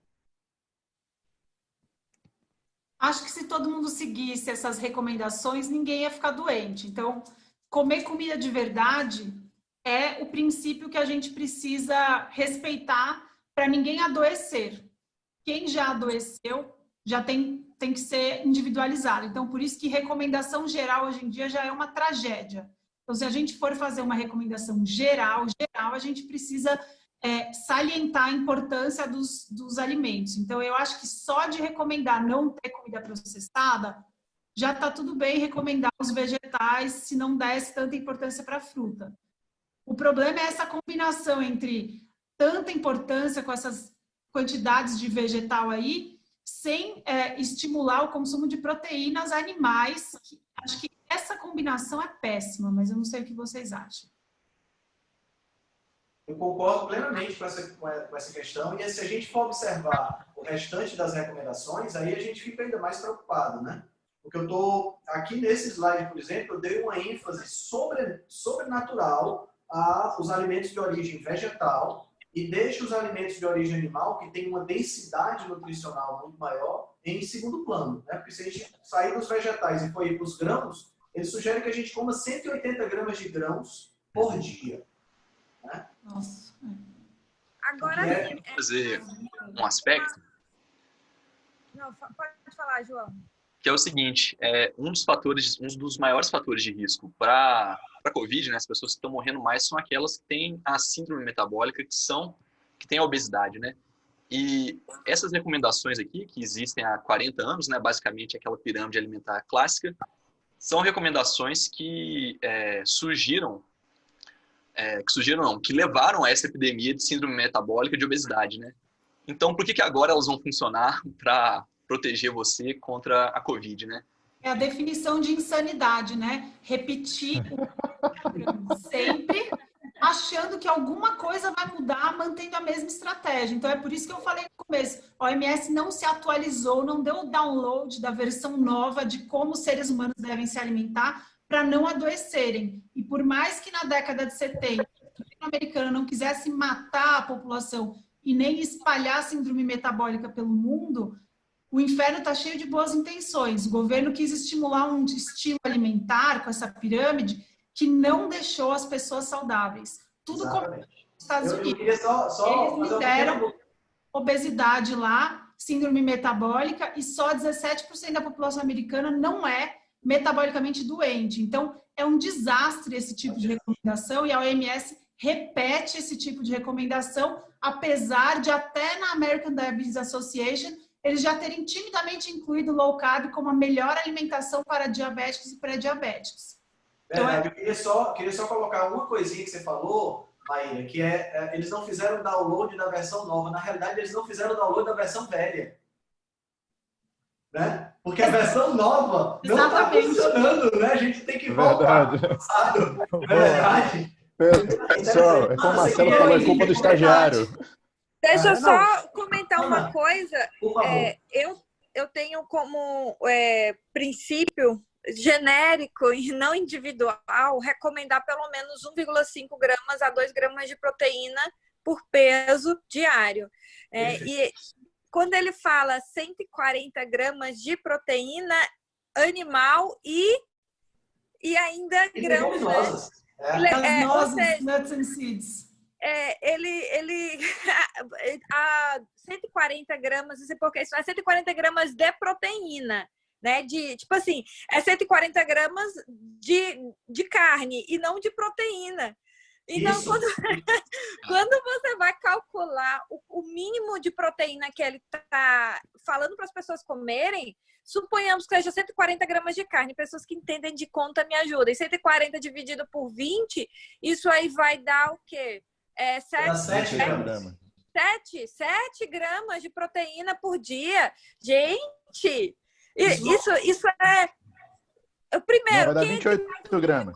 Acho que se todo mundo seguisse essas recomendações, ninguém ia ficar doente. Então, comer comida de verdade é o princípio que a gente precisa respeitar para ninguém adoecer. Quem já adoeceu já tem que ser individualizado. Então, por isso que recomendação geral hoje em dia já é uma tragédia. Então, se a gente for fazer uma recomendação geral, a gente precisa salientar a importância dos alimentos. Então, eu acho que só de recomendar não ter comida processada, já está tudo bem recomendar os vegetais, se não desse tanta importância para a fruta. O problema é essa combinação entre tanta importância com essas quantidades de vegetal aí, sem estimular o consumo de proteínas animais. Acho que essa combinação é péssima, mas eu não sei o que vocês acham. Eu concordo plenamente com essa questão, e se a gente for observar o restante das recomendações, aí a gente fica ainda mais preocupado, né? Porque eu estou aqui nesse slide, por exemplo, eu dei uma ênfase sobrenatural aos alimentos de origem vegetal e deixo os alimentos de origem animal, que tem uma densidade nutricional muito maior, em segundo plano, né? Porque se a gente sair dos vegetais e for ir para os grãos, ele sugere que a gente coma 180 gramas de grãos por dia. Né? Nossa. Agora sim. Fazer um aspecto. Não, pode falar, João. Que é o seguinte, um dos maiores fatores de risco para a Covid, né, as pessoas que estão morrendo mais são aquelas que têm a síndrome metabólica, que têm a obesidade, né? E essas recomendações aqui, que existem há 40 anos, né, basicamente aquela pirâmide alimentar clássica, são recomendações que que levaram a essa epidemia de síndrome metabólica de obesidade, né? Então, por que agora elas vão funcionar para proteger você contra a Covid, né? É a definição de insanidade, né? Repetir sempre, achando que alguma coisa vai mudar, mantendo a mesma estratégia. Então, é por isso que eu falei no começo, a OMS não se atualizou, não deu o download da versão nova de como os seres humanos devem se alimentar para não adoecerem. E por mais que na década de 70 o governo americano não quisesse matar a população e nem espalhar a síndrome metabólica pelo mundo, o inferno está cheio de boas intenções. O governo quis estimular um estilo alimentar com essa pirâmide que não deixou as pessoas saudáveis. Tudo como nos Estados Unidos. Eu queria só eles me deram obesidade lá, síndrome metabólica, e só 17% da população americana não é metabolicamente doente. Então, é um desastre esse tipo de recomendação, e a OMS repete esse tipo de recomendação, apesar de até na American Diabetes Association eles já terem timidamente incluído o low carb como a melhor alimentação para diabéticos e pré-diabéticos. Verdade, eu queria só colocar uma coisinha que você falou, Maíra, que eles não fizeram o download da versão nova. Na realidade, eles não fizeram o download da versão velha. Né? Porque a versão nova não está funcionando, né? A gente tem que voltar ao passado. Verdade. Pessoal, é como o Marcelo falou, é culpa do estagiário. Deixa eu só comentar uma coisa. Eu tenho como princípio genérico e não individual recomendar pelo menos 1,5 gramas a 2 gramas de proteína por peso diário. E quando ele fala 140 gramas de proteína animal e ainda gramas, né? Ou seja, nuts and seeds. Ele a 140 gramas, não sei por que isso é 140 gramas de proteína, né? Tipo assim, é 140 gramas de carne e não de proteína. Então, quando você vai calcular o mínimo de proteína que ele está falando para as pessoas comerem, suponhamos que seja 140 gramas de carne. Pessoas que entendem de conta me ajudem. 140 dividido por 20, isso aí vai dar o quê? 7 gramas. 7 gramas de proteína por dia. Gente, isso é... Primeiro, não, vai dar 28 gramas.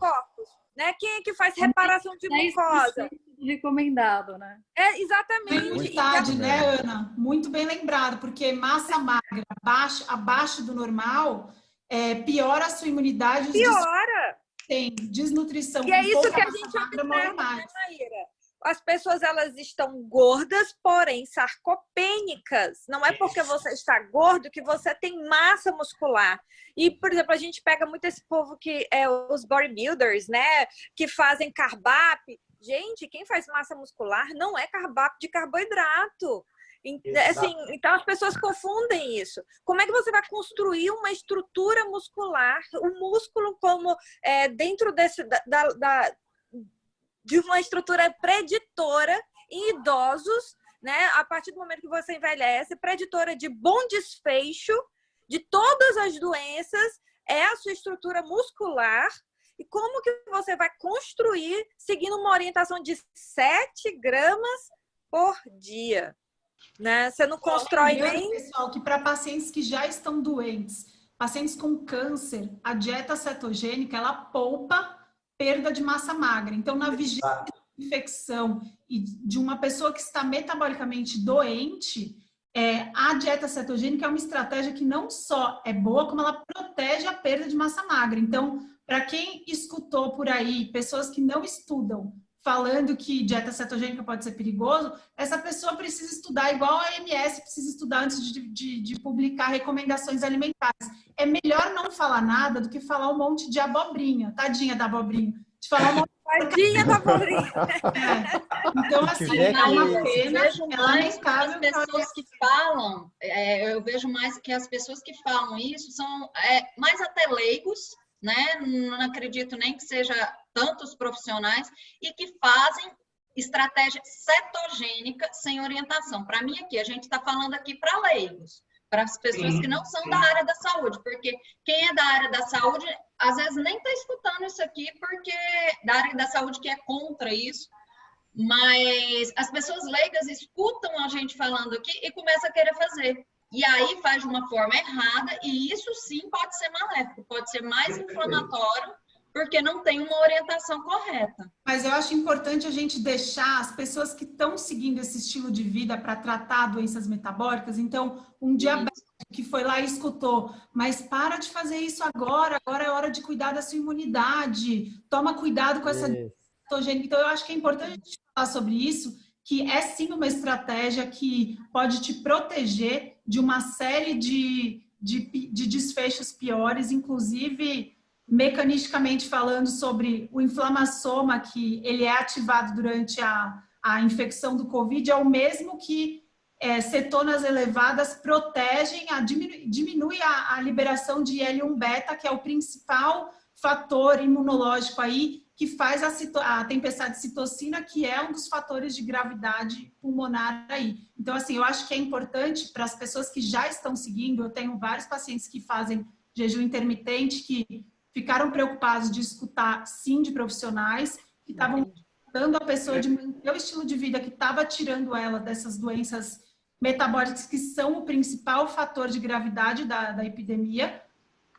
Né? Quem é que faz reparação de glucose? Recomendado, né? Exatamente. Verdade, né, Ana? Muito bem lembrado, porque massa magra abaixo do normal piora a sua imunidade. Piora! Tem desnutrição. E é isso que a gente observa, né, Maíra? As pessoas, elas estão gordas, porém sarcopênicas. Não é porque você está gordo que você tem massa muscular. E, por exemplo, a gente pega muito esse povo que é os bodybuilders, né? Que fazem carb-up. Gente, quem faz massa muscular não é carb-up de carboidrato. Assim, então as pessoas confundem isso. Como é que você vai construir uma estrutura muscular, o músculo como dentro de uma estrutura preditora em idosos, né? A partir do momento que você envelhece, preditora de bom desfecho de todas as doenças, é a sua estrutura muscular. E como que você vai construir seguindo uma orientação de 7 gramas por dia? Né? Você não constrói nem... Pessoal, que para pacientes que já estão doentes, pacientes com câncer, a dieta cetogênica, ela poupa perda de massa magra. Então, na vigília de infecção e de uma pessoa que está metabolicamente doente, a dieta cetogênica é uma estratégia que não só é boa, como ela protege a perda de massa magra. Então, para quem escutou por aí, pessoas que não estudam, falando que dieta cetogênica pode ser perigoso, essa pessoa precisa estudar igual a OMS precisa estudar antes de publicar recomendações alimentares. É melhor não falar nada do que falar um monte de abobrinha. Tadinha da abobrinha. De falar um monte Tadinha da abobrinha. Então, assim, é uma pena. As pessoas que falam, eu vejo mais que as pessoas que falam isso são mais até leigos, né? Não acredito nem que seja tantos profissionais e que fazem estratégia cetogênica sem orientação. Para mim aqui, a gente está falando aqui para leigos, para as pessoas que não são da área da saúde, porque quem é da área da saúde, às vezes nem está escutando isso aqui, porque da área da saúde que é contra isso, mas as pessoas leigas escutam a gente falando aqui e começam a querer fazer. E aí faz de uma forma errada, e isso sim pode ser maléfico, pode ser mais inflamatório, porque não tem uma orientação correta. Mas eu acho importante a gente deixar as pessoas que estão seguindo esse estilo de vida para tratar doenças metabólicas, então um diabético que foi lá e escutou, mas para de fazer isso agora é hora de cuidar da sua imunidade, toma cuidado com essa cetogênica. Então eu acho que é importante a gente falar sobre isso, que é sim uma estratégia que pode te proteger de uma série de desfechos piores, inclusive mecanisticamente falando sobre o inflamassoma, que ele é ativado durante a infecção do Covid, é o mesmo que cetonas elevadas protegem, diminui a liberação de IL-1 beta, que é o principal fator imunológico aí, que faz a tempestade de citocina, que é um dos fatores de gravidade pulmonar aí. Então, assim, eu acho que é importante para as pessoas que já estão seguindo, eu tenho vários pacientes que fazem jejum intermitente, que ficaram preocupados de escutar sim de profissionais, que estavam dando a pessoa de manter o estilo de vida que estava tirando ela dessas doenças metabólicas, que são o principal fator de gravidade da epidemia,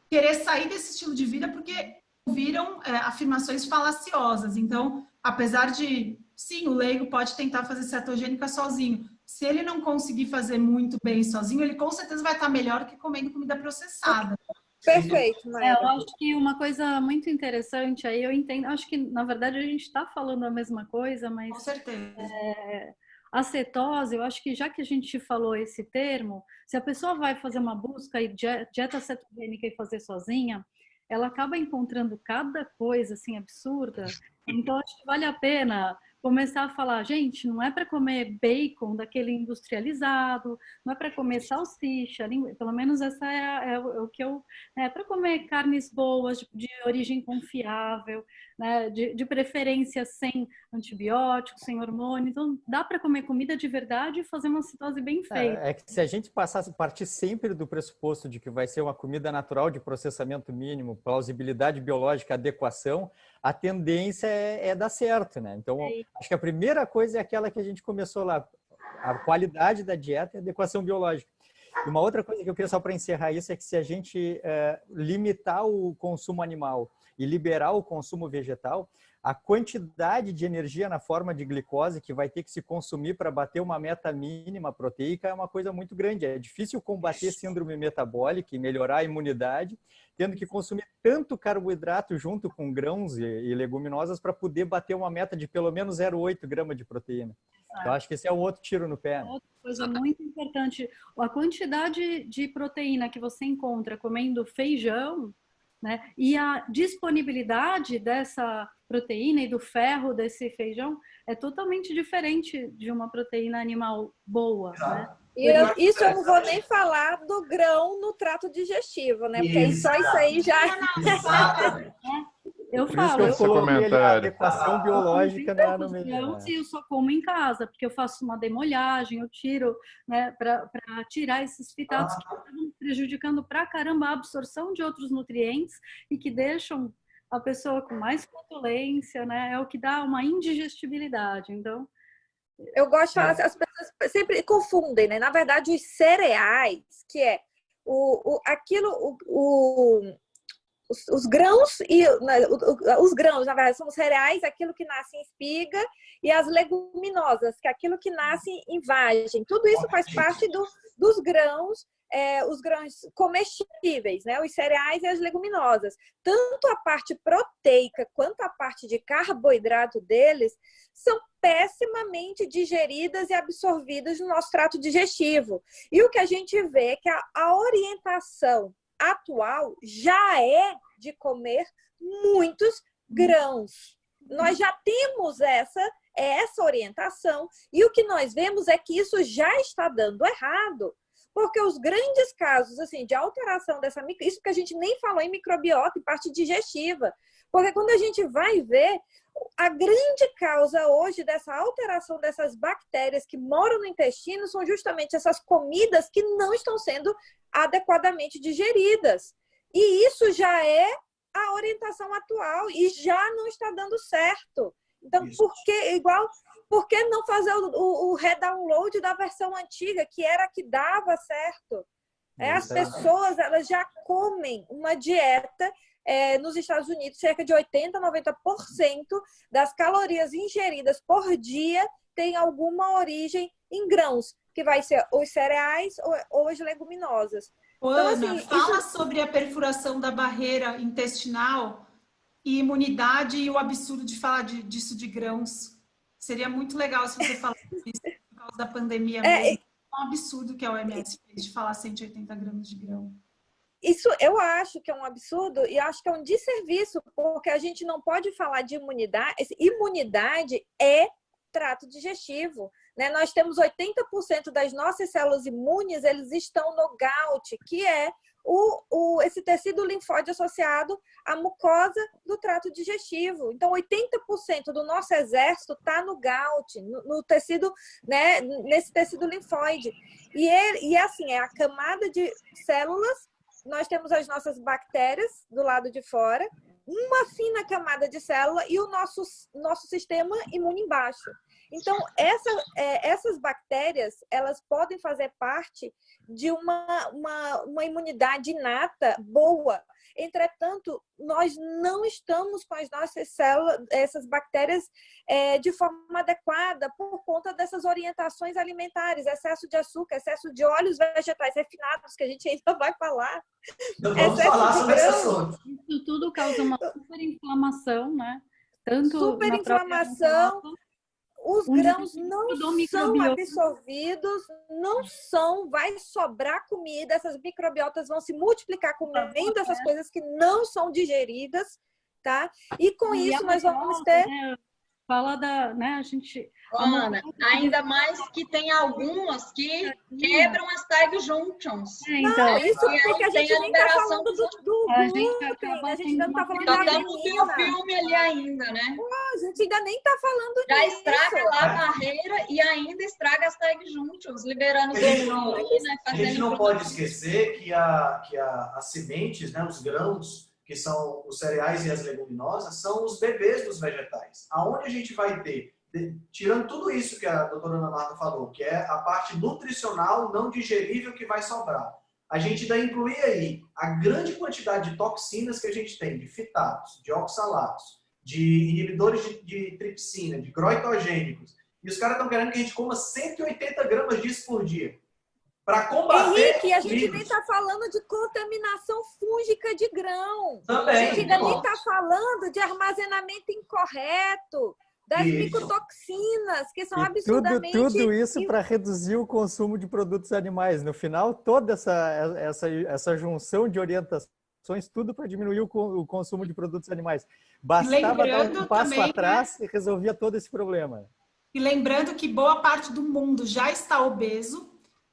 querer sair desse estilo de vida porque viram afirmações falaciosas. Então, apesar de, sim, o leigo pode tentar fazer cetogênica sozinho. Se ele não conseguir fazer muito bem sozinho, ele com certeza vai estar melhor que comendo comida processada. Perfeito, Maíra. Eu acho que uma coisa muito interessante aí, eu entendo, acho que na verdade a gente está falando a mesma coisa, mas Com certeza. A cetose, eu acho que já que a gente falou esse termo, se a pessoa vai fazer uma busca e dieta cetogênica e fazer sozinha, ela acaba encontrando cada coisa assim absurda. Então acho que vale a pena começar a falar, gente, não é para comer bacon daquele industrializado, não é para comer salsicha, pelo menos essa é o que eu... É para comer carnes boas, de origem confiável, né, de preferência sem antibióticos, sem hormônio. Então, dá para comer comida de verdade e fazer uma cetose bem feita. É que se a gente partir sempre do pressuposto de que vai ser uma comida natural de processamento mínimo, plausibilidade biológica, adequação, a tendência é dar certo, né? Então, acho que a primeira coisa é aquela que a gente começou lá, a qualidade da dieta e a adequação biológica. E uma outra coisa que eu queria só para encerrar isso é que se a gente limitar o consumo animal e liberar o consumo vegetal, a quantidade de energia na forma de glicose que vai ter que se consumir para bater uma meta mínima proteica é uma coisa muito grande. É difícil combater síndrome metabólica e melhorar a imunidade, tendo que consumir tanto carboidrato junto com grãos e leguminosas para poder bater uma meta de pelo menos 0,8 gramas de proteína. Então, acho que esse é um outro tiro no pé. Né? Outra coisa muito importante, a quantidade de proteína que você encontra comendo feijão, né? E a disponibilidade dessa proteína e do ferro desse feijão é totalmente diferente de uma proteína animal boa, né? E isso eu não vou nem falar do grão no trato digestivo, né? Porque só isso aí já... Eu Por falo, isso que eu coloquei a adequação biológica no meio. Eu só como em casa, porque eu faço uma demolhagem, eu tiro, né, para tirar esses fitatos que estão prejudicando pra caramba a absorção de outros nutrientes e que deixam a pessoa com mais flatulência, né? É o que dá uma indigestibilidade. Então, eu gosto de falar, as pessoas sempre confundem, né? Na verdade, os cereais, que é os grãos os grãos, na verdade, são os cereais, aquilo que nasce em espiga, e as leguminosas, que é aquilo que nasce em vagem. Tudo isso faz parte dos grãos, os grãos comestíveis, né? Os cereais e as leguminosas. Tanto a parte proteica quanto a parte de carboidrato deles são pessimamente digeridas e absorvidas no nosso trato digestivo. E o que a gente vê é que a orientação atual já é de comer muitos grãos. Nós já temos essa orientação e o que nós vemos é que isso já está dando errado, porque os grandes casos assim de alteração dessa isso que a gente nem falou em microbiota e parte digestiva, porque quando a gente vai ver a grande causa hoje dessa alteração dessas bactérias que moram no intestino são justamente essas comidas que não estão sendo adequadamente digeridas. E isso já é a orientação atual e já não está dando certo. Então, por que não fazer o redownload da versão antiga, que era a que dava certo? As pessoas elas já comem uma dieta nos Estados Unidos, cerca de 80%, 90% das calorias ingeridas por dia tem alguma origem em grãos, que vai ser os cereais ou as leguminosas. Ana, então, assim, fala sobre a perfuração da barreira intestinal e imunidade e o absurdo de falar disso de grãos. Seria muito legal se você falasse isso por causa da pandemia mesmo. É um absurdo que a OMS fez de falar 180 gramas de grão. Isso eu acho que é um absurdo e acho que é um desserviço, porque a gente não pode falar de imunidade. Imunidade é trato digestivo, né? Nós temos 80% das nossas células imunes, eles estão no GALT, que é esse tecido linfóide associado à mucosa do trato digestivo. Então, 80% do nosso exército está no GALT, no tecido, né, nesse tecido linfóide. E assim, é a camada de células, nós temos as nossas bactérias do lado de fora, uma fina camada de célula e o nosso sistema imune embaixo. Então, essas bactérias, elas podem fazer parte de uma imunidade inata boa. Entretanto, nós não estamos com as nossas células, essas bactérias, de forma adequada por conta dessas orientações alimentares, excesso de açúcar, excesso de óleos vegetais refinados, que a gente ainda vai falar. Então, vamos falar sobre esse assunto. Isso tudo causa uma superinflamação, né? Tanto superinflamação. Os grãos não são absorvidos, vai sobrar comida, essas microbiotas vão se multiplicar comendo essas coisas que não são digeridas, tá? E com isso nós vamos ter... Fala né, a gente... Ana, ainda mais que tem algumas que quebram as tag junctions. Então, isso porque a gente nem está falando do glúten, a gente não está falando da adenina. O filme ali ainda, né? A gente ainda nem está falando disso. Já estraga lá a barreira e ainda estraga as tag junctions, liberando os hormônios, né? A gente não pode esquecer que as sementes, né, os grãos, que são os cereais e as leguminosas, são os bebês dos vegetais. Aonde a gente vai ter, tirando tudo isso que a doutora Ana Marta falou, que é a parte nutricional não digerível que vai sobrar, a gente ainda inclui aí a grande quantidade de toxinas que a gente tem, de fitatos, de oxalatos, de inibidores de tripsina, de groitogênicos. E os caras estão querendo que a gente coma 180 gramas disso por dia. Para combater. Henrique, a gente nem está falando de contaminação fúngica de grão. Também. A gente ainda nem está falando de armazenamento incorreto, das micotoxinas, que são absurdamente... Tudo isso para reduzir o consumo de produtos animais. No final, toda essa junção de orientações, tudo para diminuir o consumo de produtos animais. Bastava dar um passo também, atrás, né? E resolvia todo esse problema. E lembrando que boa parte do mundo já está obeso,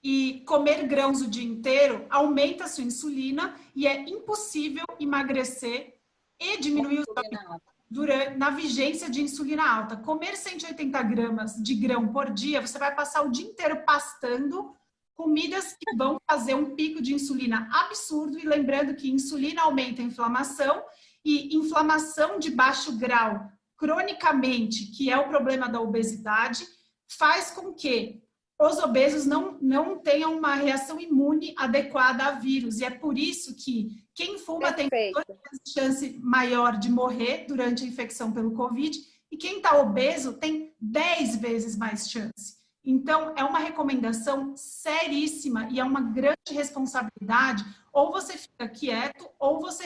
e comer grãos o dia inteiro aumenta a sua insulina e é impossível emagrecer e diminuir na vigência de insulina alta. Comer 180 gramas de grão por dia, você vai passar o dia inteiro pastando comidas que vão fazer um pico de insulina absurdo. E lembrando que insulina aumenta a inflamação e inflamação de baixo grau, cronicamente, que é o problema da obesidade, faz com que os obesos não tenham uma reação imune adequada a vírus. E é por isso que quem fuma tem 2 vezes chance maior de morrer durante a infecção pelo Covid e quem está obeso tem 10 vezes mais chance. Então, é uma recomendação seríssima e é uma grande responsabilidade. Ou você fica quieto, ou você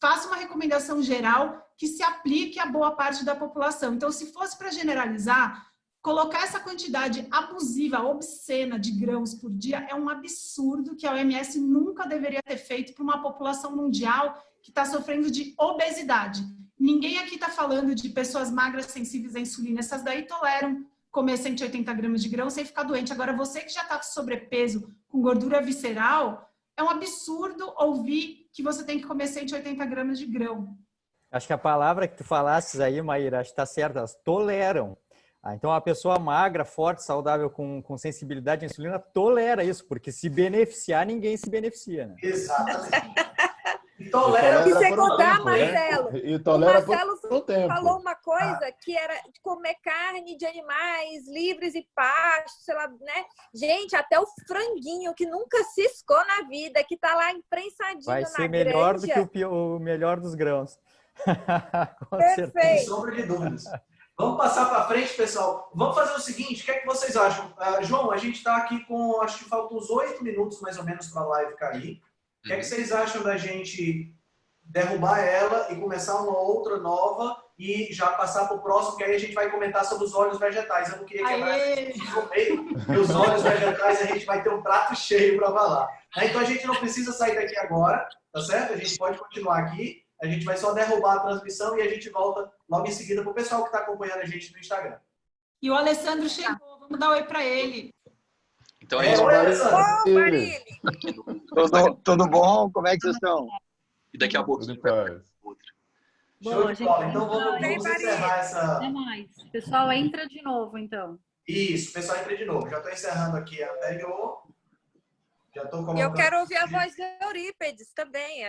faça uma recomendação geral que se aplique a boa parte da população. Então, se fosse para generalizar, colocar essa quantidade abusiva, obscena de grãos por dia é um absurdo que a OMS nunca deveria ter feito para uma população mundial que está sofrendo de obesidade. Ninguém aqui está falando de pessoas magras sensíveis à insulina. Essas daí toleram comer 180 gramas de grão sem ficar doente. Agora, você que já está com sobrepeso, com gordura visceral, é um absurdo ouvir que você tem que comer 180 gramas de grão. Acho que a palavra que tu falasses aí, Maíra, acho que está certa, elas toleram. Então, a pessoa magra, forte, saudável, com sensibilidade à insulina, tolera isso, porque se beneficiar, ninguém se beneficia, né? Exatamente. E tolera e sem contar, Marcelo. E tolera o Marcelo falou uma coisa que era de comer carne de animais livres e pastos, sei lá, né? Gente, até o franguinho que nunca ciscou na vida, que tá lá imprensadinho na grelha. Vai ser melhor do que o melhor dos grãos. Com certeza. Sem sombra de dúvidas. Vamos passar para frente, pessoal. Vamos fazer o seguinte, o que é que vocês acham? João, a gente está aqui com, acho que faltam uns 8 minutos mais ou menos para a live cair. O que é que vocês acham da gente derrubar ela e começar uma outra nova e já passar para o próximo, que aí a gente vai comentar sobre os óleos vegetais. Eu não queria quebrar no meio, e os óleos vegetais a gente vai ter um prato cheio para falar. Então a gente não precisa sair daqui agora, tá certo? A gente pode continuar aqui. A gente vai só derrubar a transmissão e a gente volta logo em seguida para o pessoal que está acompanhando a gente no Instagram. E o Alessandro chegou, vamos dar oi para ele. Então é isso. Oi, Alessandro. Ô, Marília! Tudo bom? Como é que vocês estão? E daqui a pouco Tudo em paz. Show de bola. Então vamos Bem, encerrar essa... Até mais. Pessoal, entra de novo, então. Isso, o pessoal entra de novo. Já estou encerrando aqui a anterior. Já estou E colocando... eu quero ouvir a voz de Eurípedes também.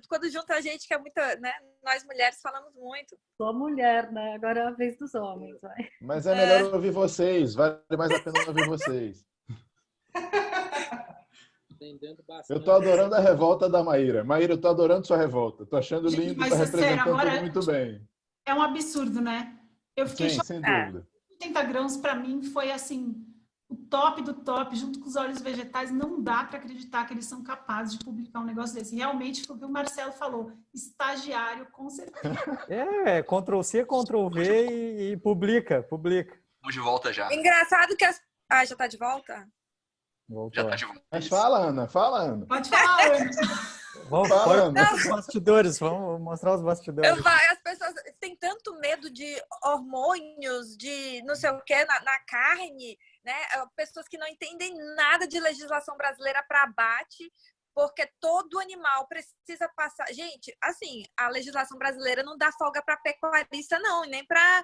Quando junta a gente, que é muita, né? Nós mulheres falamos muito. Sou mulher, né? Agora é a vez dos homens, vai. Mas é melhor ouvir vocês. Vale mais a pena ouvir vocês. Entendendo Eu bastante. tô adorando a revolta da Maíra. Maíra, eu tô adorando sua revolta. Tô achando Gente, lindo, mas tá é sério, representando agora- tudo muito bem. É um absurdo, né? Eu fiquei Sim, chocada. sem dúvida. 80 grãos, para mim, foi assim, o top do top, junto com os óleos vegetais. Não dá para acreditar que eles são capazes de publicar um negócio desse. Realmente, foi o que o Marcelo falou. Estagiário, com certeza. Ctrl-C, Ctrl-V e publica. Estamos de volta já. Engraçado que as... Ah, já tá de volta? Voltou. Já tá de volta. Mas fala, Ana. Fala, Ana. Pode falar, Ana. Vamos Fala, fora Ana. os bastidores, vamos mostrar os bastidores. As pessoas têm tanto medo de hormônios, de não sei o que, na carne, né? Pessoas que não entendem nada de legislação brasileira para abate, porque todo animal precisa passar. Gente, assim, a legislação brasileira não dá folga para pecuarista, não, e nem para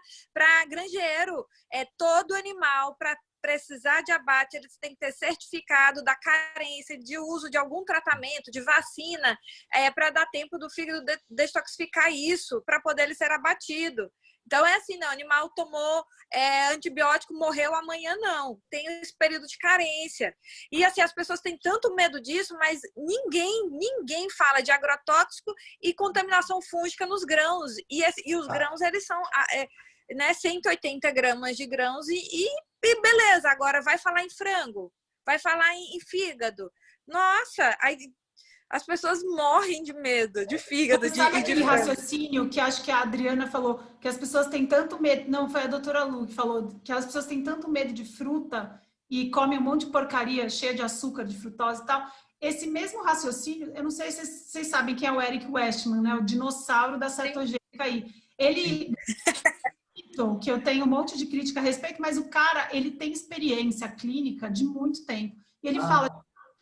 granjeiro. É todo animal para precisar de abate, eles têm que ter certificado da carência de uso de algum tratamento, de vacina, para dar tempo do fígado detoxificar isso, para poder ele ser abatido. Então, é assim, não, o animal tomou antibiótico, morreu amanhã, não. Tem esse período de carência. E, assim, as pessoas têm tanto medo disso, mas ninguém fala de agrotóxico e contaminação fúngica nos grãos. E os grãos, eles são... né, 180 gramas de grãos e beleza, agora vai falar em frango, vai falar em fígado. Nossa, aí as pessoas morrem de medo, de fígado, Sabe de aquele frango. raciocínio que acho que a Adriana falou, que as pessoas têm tanto medo, não, foi a doutora Lu que falou, que as pessoas têm tanto medo de fruta e comem um monte de porcaria cheia de açúcar, de frutose e tal. Esse mesmo raciocínio, eu não sei se vocês sabem quem é o Eric Westman, né, o dinossauro da cetogênica aí. Ele... que eu tenho um monte de crítica a respeito, mas o cara, ele tem experiência clínica de muito tempo. E ele fala,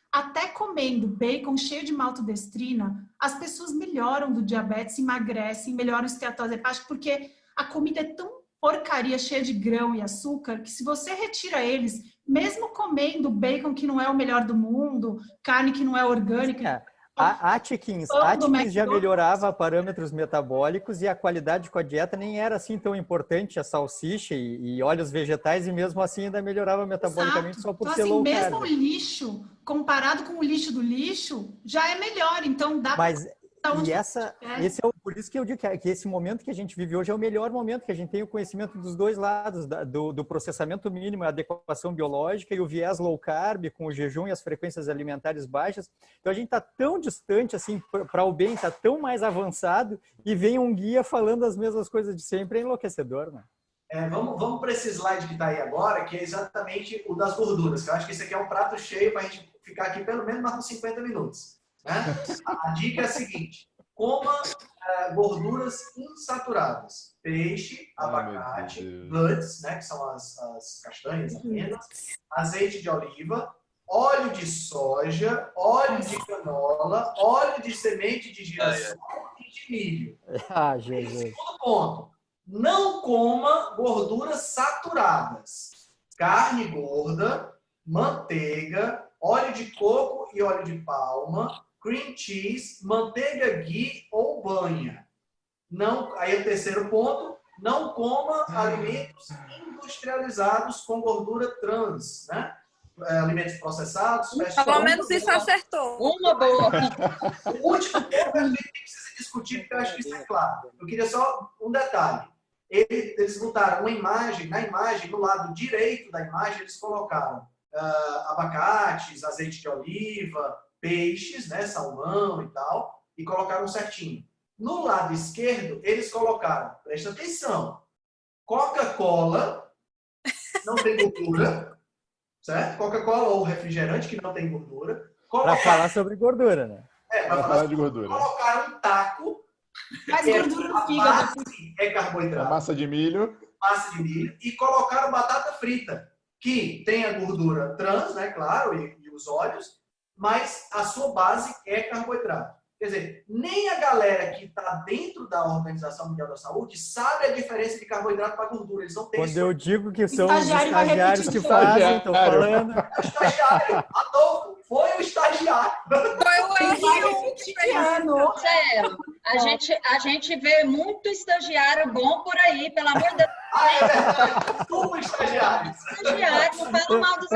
até comendo bacon cheio de maltodestrina, as pessoas melhoram do diabetes, emagrecem, melhoram a esteatose hepática, porque a comida é tão porcaria, cheia de grão e açúcar, que se você retira eles, mesmo comendo bacon que não é o melhor do mundo, carne que não é orgânica... A Atkins já melhorava parâmetros metabólicos e a qualidade com a dieta nem era assim tão importante, a salsicha e óleos vegetais, e mesmo assim ainda melhorava metabolicamente. Exato. Só por então, ser assim, low mesmo carb. o lixo, comparado com o lixo do lixo, já é melhor, então dá para... Por isso que eu digo que esse momento que a gente vive hoje é o melhor momento, que a gente tem o conhecimento dos dois lados, do processamento mínimo, a adequação biológica e o viés low carb, com o jejum e as frequências alimentares baixas. Então a gente está tão distante, assim, para o bem, está tão mais avançado, e vem um guia falando as mesmas coisas de sempre, é enlouquecedor, né? Vamos para esse slide que está aí agora, que é exatamente o das gorduras, que eu acho que esse aqui é um prato cheio para a gente ficar aqui pelo menos mais uns 50 minutos. Né? A dica é a seguinte: coma gorduras insaturadas, peixe, abacate, nuts, né, que são as castanhas apenas, azeite de oliva, óleo de soja, óleo de canola, óleo de semente de girassol e de milho. Jesus. Segundo ponto: não coma gorduras saturadas, carne gorda, manteiga, óleo de coco e óleo de palma, cream cheese, manteiga ghee ou banha. Não, aí o terceiro ponto: não coma alimentos industrializados com gordura trans, né? Alimentos processados. Pelo menos isso acertou. Uma boa. O último ponto a gente precisa discutir, porque eu acho que isso é claro. Eu queria só um detalhe. Eles botaram uma imagem, na imagem, no lado direito da imagem, eles colocaram abacates, azeite de oliva, peixes, né, salmão e tal, e colocaram certinho. No lado esquerdo, eles colocaram, presta atenção, Coca-Cola, não tem gordura, certo? Coca-Cola ou refrigerante que não tem gordura. Para falar sobre gordura, né? Para falar de gordura. Colocaram um taco. Mas gordura no fígado. É carboidrato. A massa de milho. massa de milho e colocaram batata frita, que tem a gordura trans, né, claro, e os óleos, mas a sua base é carboidrato. Quer dizer, nem a galera que está dentro da Organização Mundial da Saúde sabe a diferença de carboidrato para gordura. Eles não têm Quando isso. eu digo que são os Estagiário vai estagiários que repetir fazem, estão falando. O estagiário, Adolfo, foi o estagiário. Foi o Vai repetir que ano. Marcelo, a gente vê muito estagiário bom por aí, pelo amor de Deus. É verdade. Como estagiário. Estagiário, não fala mal dos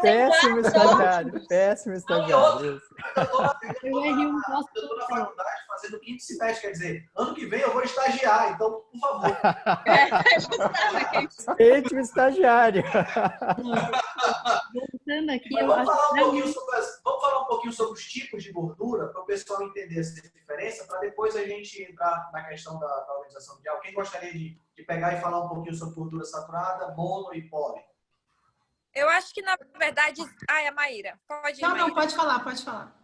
Péssimo estagiário, péssimo estagiário. Eu estou na faculdade fazendo o 5º semestre, quer dizer, ano que vem eu vou estagiar, então, por favor. Péssimo estagiário. Voltando aqui, Vamos falar um pouquinho sobre os tipos de gordura, para o pessoal entender essa diferença, para depois a gente entrar na questão da Organização Mundial. Quem gostaria de pegar e falar um pouquinho sobre gordura saturada, mono e poli? Eu acho que, na verdade... Ai, a Maíra. Pode ir, Maíra. Não, pode falar, pode falar.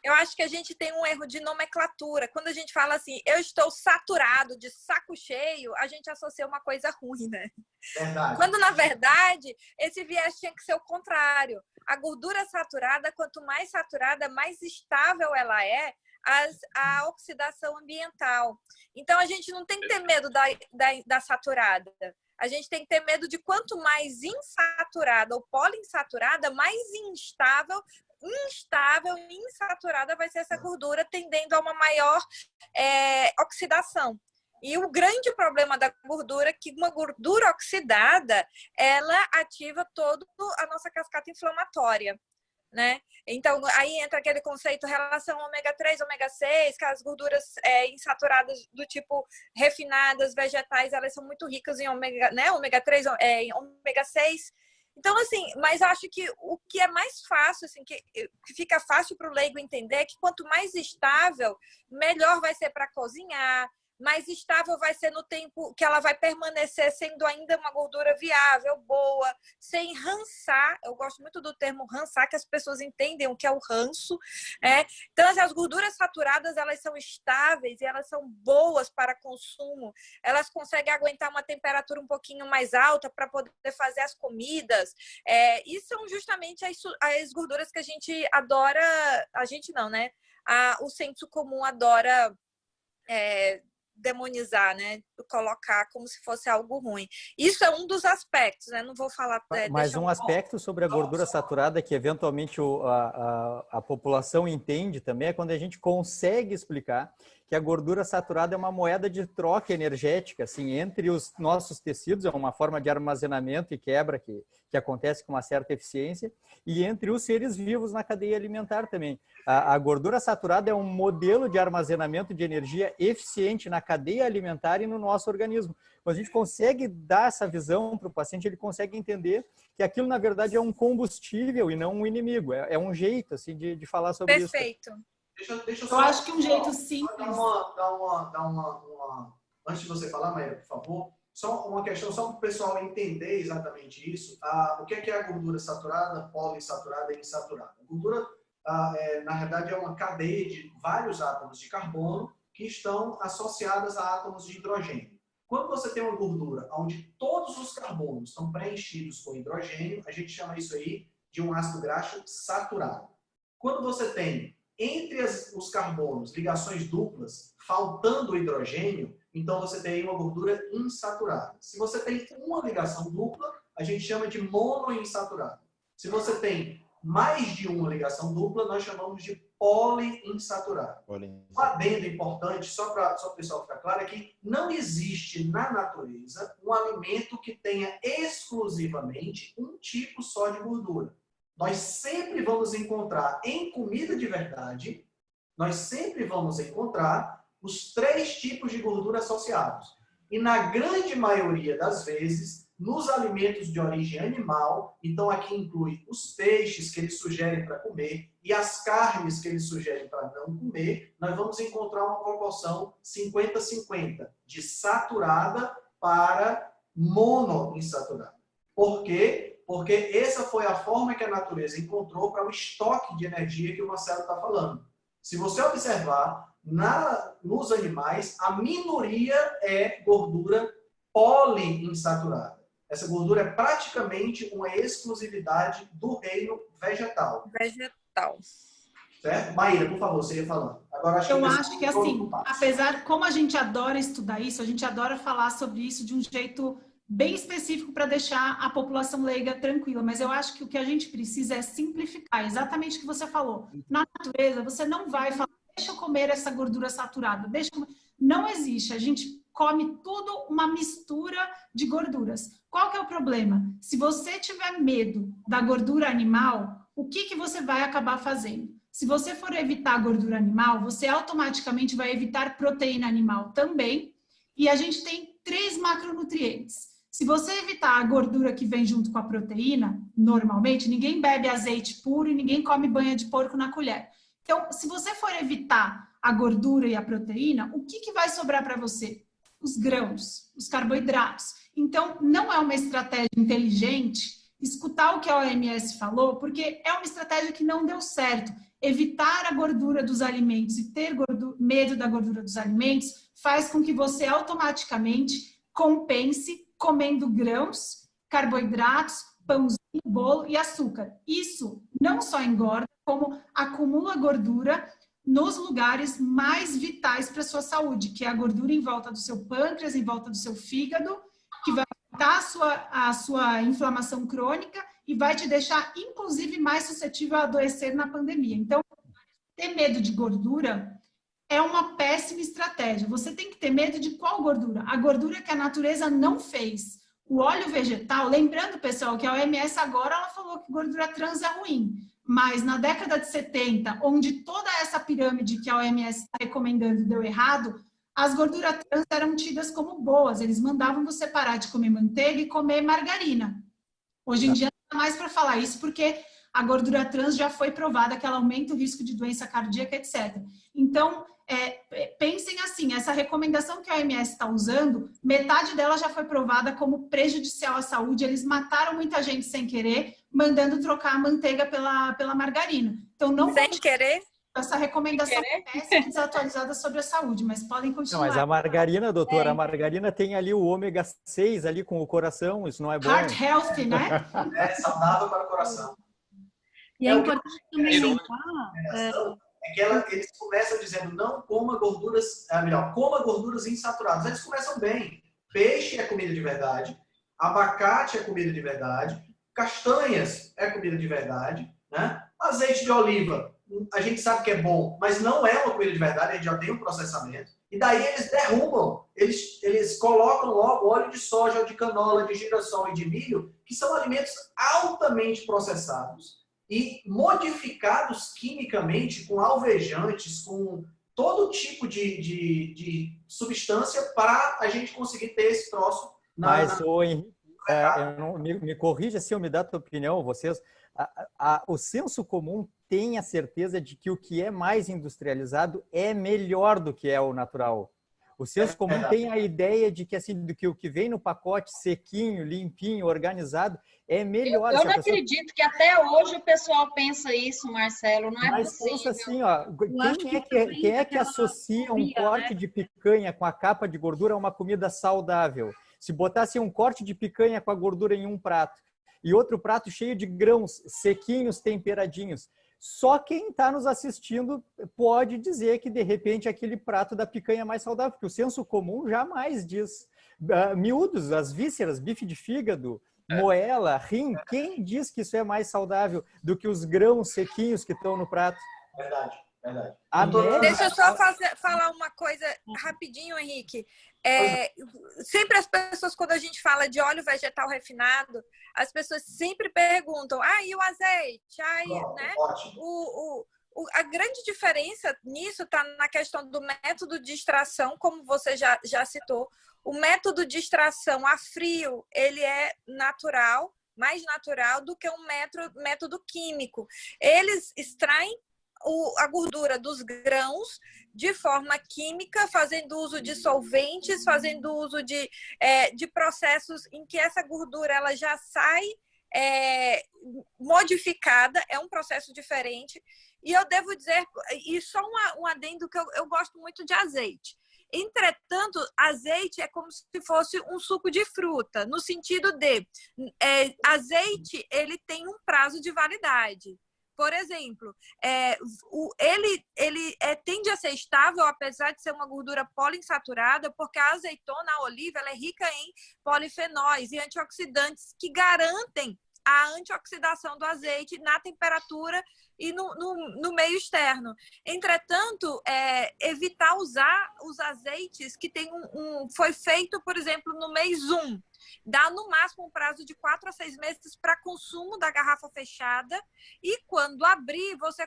Eu acho que a gente tem um erro de nomenclatura. Quando a gente fala assim, eu estou saturado, de saco cheio, a gente associa uma coisa ruim, né? Verdade. Quando, na verdade, esse viés tinha que ser o contrário. A gordura saturada, quanto mais saturada, mais estável ela é a oxidação ambiental. Então, a gente não tem que ter medo da saturada. A gente tem que ter medo de quanto mais insaturada ou poliinsaturada, mais instável e insaturada vai ser essa gordura, tendendo a uma maior oxidação. E o grande problema da gordura é que uma gordura oxidada, ela ativa toda a nossa cascata inflamatória, né? Então, aí entra aquele conceito relação ômega 3, ômega 6, que as gorduras insaturadas do tipo refinadas, vegetais, elas são muito ricas em ômega, né? Ômega 3, em ômega 6. Então, assim, mas acho que o que é mais fácil, assim, que fica fácil para o leigo entender é que quanto mais estável, melhor vai ser para cozinhar, mais estável vai ser no tempo que ela vai permanecer sendo ainda uma gordura viável, boa, sem rançar. Eu gosto muito do termo rançar, que as pessoas entendem o que é o ranço. Então, as gorduras saturadas, elas são estáveis e elas são boas para consumo. Elas conseguem aguentar uma temperatura um pouquinho mais alta para poder fazer as comidas. E são justamente as gorduras que a gente adora... A gente não, né? O senso comum adora... demonizar, né? Colocar como se fosse algo ruim. Isso é um dos aspectos, né? Não vou falar... Mas um aspecto sobre a gordura saturada que eventualmente a população entende também é quando a gente consegue explicar que a gordura saturada é uma moeda de troca energética, assim, entre os nossos tecidos, é uma forma de armazenamento e quebra que acontece com uma certa eficiência, e entre os seres vivos na cadeia alimentar também. A gordura saturada é um modelo de armazenamento de energia eficiente na cadeia alimentar e no nosso organismo. Quando a gente consegue dar essa visão para o paciente, ele consegue entender que aquilo, na verdade, é um combustível e não um inimigo. É um jeito assim, de falar sobre isso. Perfeito. Deixa eu acho que um jeito simples... Antes de você falar, Maíra, por favor, só uma questão, só para o pessoal entender exatamente isso. O que é a gordura saturada, poliinsaturada e insaturada? A gordura, na verdade, é uma cadeia de vários átomos de carbono que estão associadas a átomos de hidrogênio. Quando você tem uma gordura onde todos os carbonos estão preenchidos com hidrogênio, a gente chama isso aí de um ácido graxo saturado. Quando você tem entre os carbonos ligações duplas, faltando hidrogênio, então você tem uma gordura insaturada. Se você tem uma ligação dupla, a gente chama de monoinsaturada. Se você tem mais de uma ligação dupla, nós chamamos de poliinsaturada. Um adendo importante, só para o pessoal ficar claro, é que não existe na natureza um alimento que tenha exclusivamente um tipo só de gordura. Nós sempre vamos encontrar em comida de verdade, nós sempre vamos encontrar os 3 tipos de gordura associados. E na grande maioria das vezes, nos alimentos de origem animal, então aqui inclui os peixes que eles sugerem para comer e as carnes que eles sugerem para não comer, nós vamos encontrar uma proporção 50-50 de saturada para monoinsaturada. Por quê? Porque essa foi a forma que a natureza encontrou para o estoque de energia que o Marcelo está falando. Se você observar, nos animais, a minoria é gordura poliinsaturada. Essa gordura é praticamente uma exclusividade do reino vegetal. Vegetal. Certo? Maíra, por favor, você ia falando. Agora, Eu acho que assim, apesar, como a gente adora estudar isso, a gente adora falar sobre isso de um jeito bem específico para deixar a população leiga tranquila, mas eu acho que o que a gente precisa é simplificar, exatamente o que você falou. Na natureza, você não vai falar, deixa eu comer essa gordura saturada, deixa eu... Não existe, a gente come tudo uma mistura de gorduras. Qual que é o problema? Se você tiver medo da gordura animal, o que você vai acabar fazendo? Se você for evitar a gordura animal, você automaticamente vai evitar proteína animal também, e a gente tem 3 macronutrientes. Se você evitar a gordura que vem junto com a proteína, normalmente, ninguém bebe azeite puro e ninguém come banha de porco na colher. Então, se você for evitar a gordura e a proteína, o que vai sobrar para você? Os grãos, os carboidratos. Então, não é uma estratégia inteligente escutar o que a OMS falou, porque é uma estratégia que não deu certo. Evitar a gordura dos alimentos e ter medo da gordura dos alimentos faz com que você automaticamente compense comendo grãos, carboidratos, pãozinho, bolo e açúcar. Isso não só engorda, como acumula gordura nos lugares mais vitais para a sua saúde, que é a gordura em volta do seu pâncreas, em volta do seu fígado, que vai aumentar a sua inflamação crônica e vai te deixar, inclusive, mais suscetível a adoecer na pandemia. Então, ter medo de gordura é uma péssima estratégia. Você tem que ter medo de qual gordura? A gordura que a natureza não fez. O óleo vegetal, lembrando, pessoal, que a OMS agora ela falou que gordura trans é ruim, mas na década de 70, onde toda essa pirâmide que a OMS está recomendando deu errado, as gorduras trans eram tidas como boas. Eles mandavam você parar de comer manteiga e comer margarina. Hoje em dia não dá mais para falar isso, porque a gordura trans já foi provada que ela aumenta o risco de doença cardíaca, etc. Então, pensem assim, essa recomendação que a OMS está usando, metade dela já foi provada como prejudicial à saúde. Eles mataram muita gente sem querer, mandando trocar a manteiga pela margarina. Então, não sem querer? Essa recomendação é desatualizada sobre a saúde, mas podem continuar. Não, mas a margarina, doutora, a margarina tem ali o ômega 6 ali com o coração, isso não é bom? Heart healthy, né? É saudável para o coração. E é importante também lembrar que eles começam dizendo não coma gorduras, coma gorduras insaturadas. Eles começam bem. Peixe é comida de verdade, abacate é comida de verdade, castanhas é comida de verdade, né? Azeite de oliva, a gente sabe que é bom, mas não é uma comida de verdade, a gente já tem um processamento. E daí eles derrubam, eles colocam logo óleo de soja, de canola, de girassol e de milho, que são alimentos altamente processados e modificados quimicamente com alvejantes, com todo tipo de substância para a gente conseguir ter esse troço. Mas, Henrique, me corrija se eu me dar a tua opinião, vocês. O senso comum tem a certeza de que o que é mais industrializado é melhor do que é o natural. O senso comum tem a ideia de que, assim, do que o que vem no pacote sequinho, limpinho, organizado, é melhor. Eu não acredito que até hoje o pessoal pensa isso, Marcelo, não é possível. Mas pensa assim, ó, quem é que associa um corte de picanha com a capa de gordura a uma comida saudável? Se botasse um corte de picanha com a gordura em um prato e outro prato cheio de grãos sequinhos, temperadinhos, só quem está nos assistindo pode dizer que, de repente, aquele prato da picanha é mais saudável, porque o senso comum jamais diz. Miúdos, as vísceras, bife de fígado, moela, rim, quem diz que isso é mais saudável do que os grãos sequinhos que estão no prato? Verdade, verdade. Deixa eu só falar uma coisa rapidinho, Henrique. Sempre as pessoas, quando a gente fala de óleo vegetal refinado, as pessoas sempre perguntam, e o azeite? Né? A grande diferença nisso está na questão do método de extração, como você já citou. O método de extração a frio, ele é natural, mais natural do que um método químico. Eles extraem a gordura dos grãos de forma química, fazendo uso de solventes, fazendo uso de processos em que essa gordura ela já sai modificada, é um processo diferente. E eu devo dizer, e só um adendo, que eu gosto muito de azeite. Entretanto, azeite é como se fosse um suco de fruta, no sentido de azeite ele tem um prazo de validade. Por exemplo, ele tende a ser estável, apesar de ser uma gordura poliinsaturada, porque a azeitona, a oliva, ela é rica em polifenóis e antioxidantes que garantem a antioxidação do azeite na temperatura e no meio externo. Entretanto, evitar usar os azeites que tem foi feito, por exemplo, no mês 1. Dá no máximo um prazo de 4 a 6 meses para consumo da garrafa fechada e quando abrir, você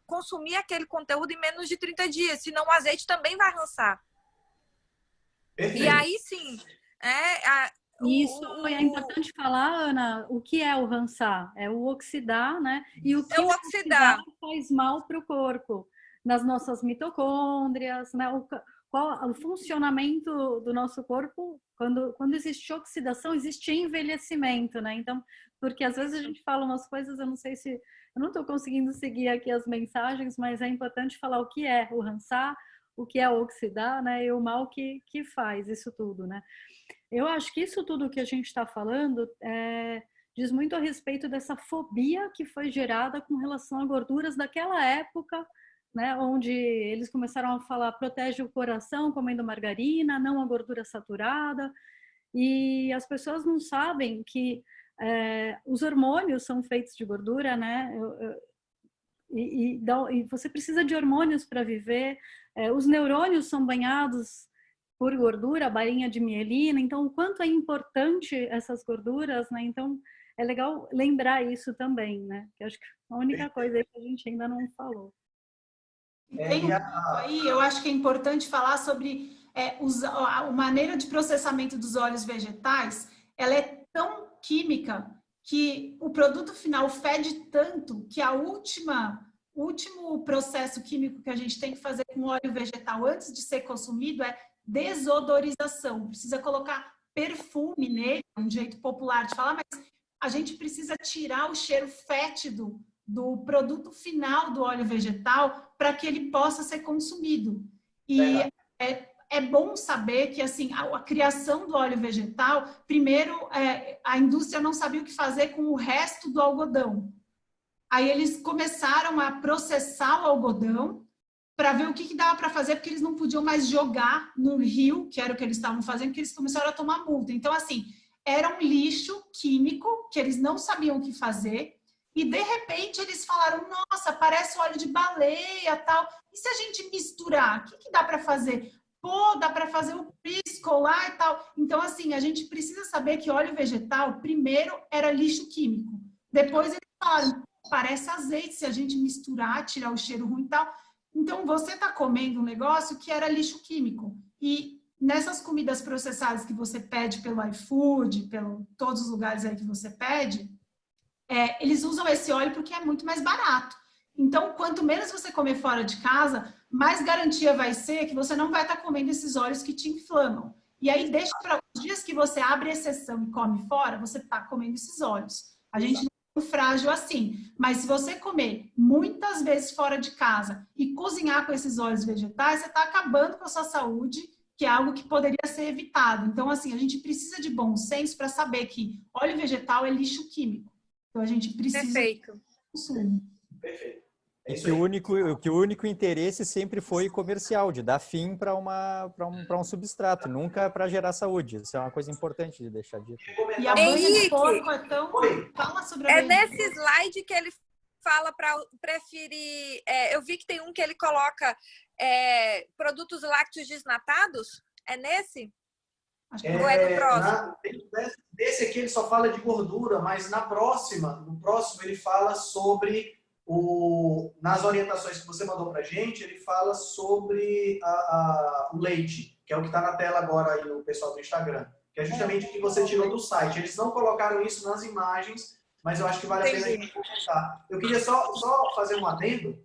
consumir aquele conteúdo em menos de 30 dias, senão o azeite também vai rançar. Perfeito. E aí sim, Isso é importante falar, Ana, o que é o rançar? É o oxidar, né? E o que o oxidar faz mal para o corpo? Nas nossas mitocôndrias, né? Qual o funcionamento do nosso corpo? Quando existe oxidação, existe envelhecimento, né? Então, porque às vezes a gente fala umas coisas, eu não sei se... Eu não estou conseguindo seguir aqui as mensagens, mas é importante falar o que é o rançar, o que é o oxidar, né? E o mal que faz isso tudo, né? Eu acho que isso tudo que a gente está falando diz muito a respeito dessa fobia que foi gerada com relação a gorduras daquela época, né, onde eles começaram a falar protege o coração comendo margarina, não a gordura saturada, e as pessoas não sabem que os hormônios são feitos de gordura, né? E você precisa de hormônios para viver, os neurônios são banhados por gordura, a bainha de mielina, então o quanto é importante essas gorduras, né? Então é legal lembrar isso também, né? Que acho que a única coisa aí que a gente ainda não falou. Tem um ponto aí, eu acho que é importante falar sobre a maneira de processamento dos óleos vegetais. Ela é tão química que o produto final fede tanto que o último processo químico que a gente tem que fazer com óleo vegetal antes de ser consumido é desodorização. Precisa colocar perfume nele, um jeito popular de falar, mas a gente precisa tirar o cheiro fétido do produto final do óleo vegetal para que ele possa ser consumido. E é bom saber que assim, a criação do óleo vegetal, primeiro, a indústria não sabia o que fazer com o resto do algodão. Aí eles começaram a processar o algodão para ver o que dava para fazer, porque eles não podiam mais jogar no rio, que era o que eles estavam fazendo, porque eles começaram a tomar multa. Então, assim, era um lixo químico que eles não sabiam o que fazer, e de repente eles falaram, nossa, parece óleo de baleia, tal. E se a gente misturar, o que dá para fazer? Pô, dá para fazer o Crisco lá e tal. Então, assim, a gente precisa saber que óleo vegetal, primeiro, era lixo químico. Depois eles falaram, parece azeite, se a gente misturar, tirar o cheiro ruim e tal. Então, você está comendo um negócio que era lixo químico. E nessas comidas processadas que você pede pelo iFood, todos os lugares aí que você pede, eles usam esse óleo porque é muito mais barato. Então, quanto menos você comer fora de casa, mais garantia vai ser que você não vai estar comendo esses óleos que te inflamam. E aí, deixa para os dias que você abre exceção e come fora, você está comendo esses óleos. A gente não é frágil assim. Mas se você comer muitas vezes fora de casa e cozinhar com esses óleos vegetais, você está acabando com a sua saúde, que é algo que poderia ser evitado. Então, assim, a gente precisa de bom senso para saber que óleo vegetal é lixo químico. Então, a gente precisa... Perfeito. Perfeito. Que o único interesse sempre foi comercial, de dar fim para um substrato, nunca para gerar saúde. Isso é uma coisa importante de deixar dito. E a banha de porco é tão... Fala sobre a banha nesse slide que ele fala para preferir... eu vi que tem um que ele coloca produtos lácteos desnatados. É nesse? Acho que ou é no próximo? Desse aqui ele só fala de gordura, mas no próximo ele fala sobre nas orientações que você mandou pra gente, ele fala sobre o leite, que é o que está na tela agora aí no pessoal do Instagram, que é justamente o que você tirou do site. Eles não colocaram isso nas imagens, mas eu acho que vale a pena a gente comentar. Eu queria só fazer um adendo.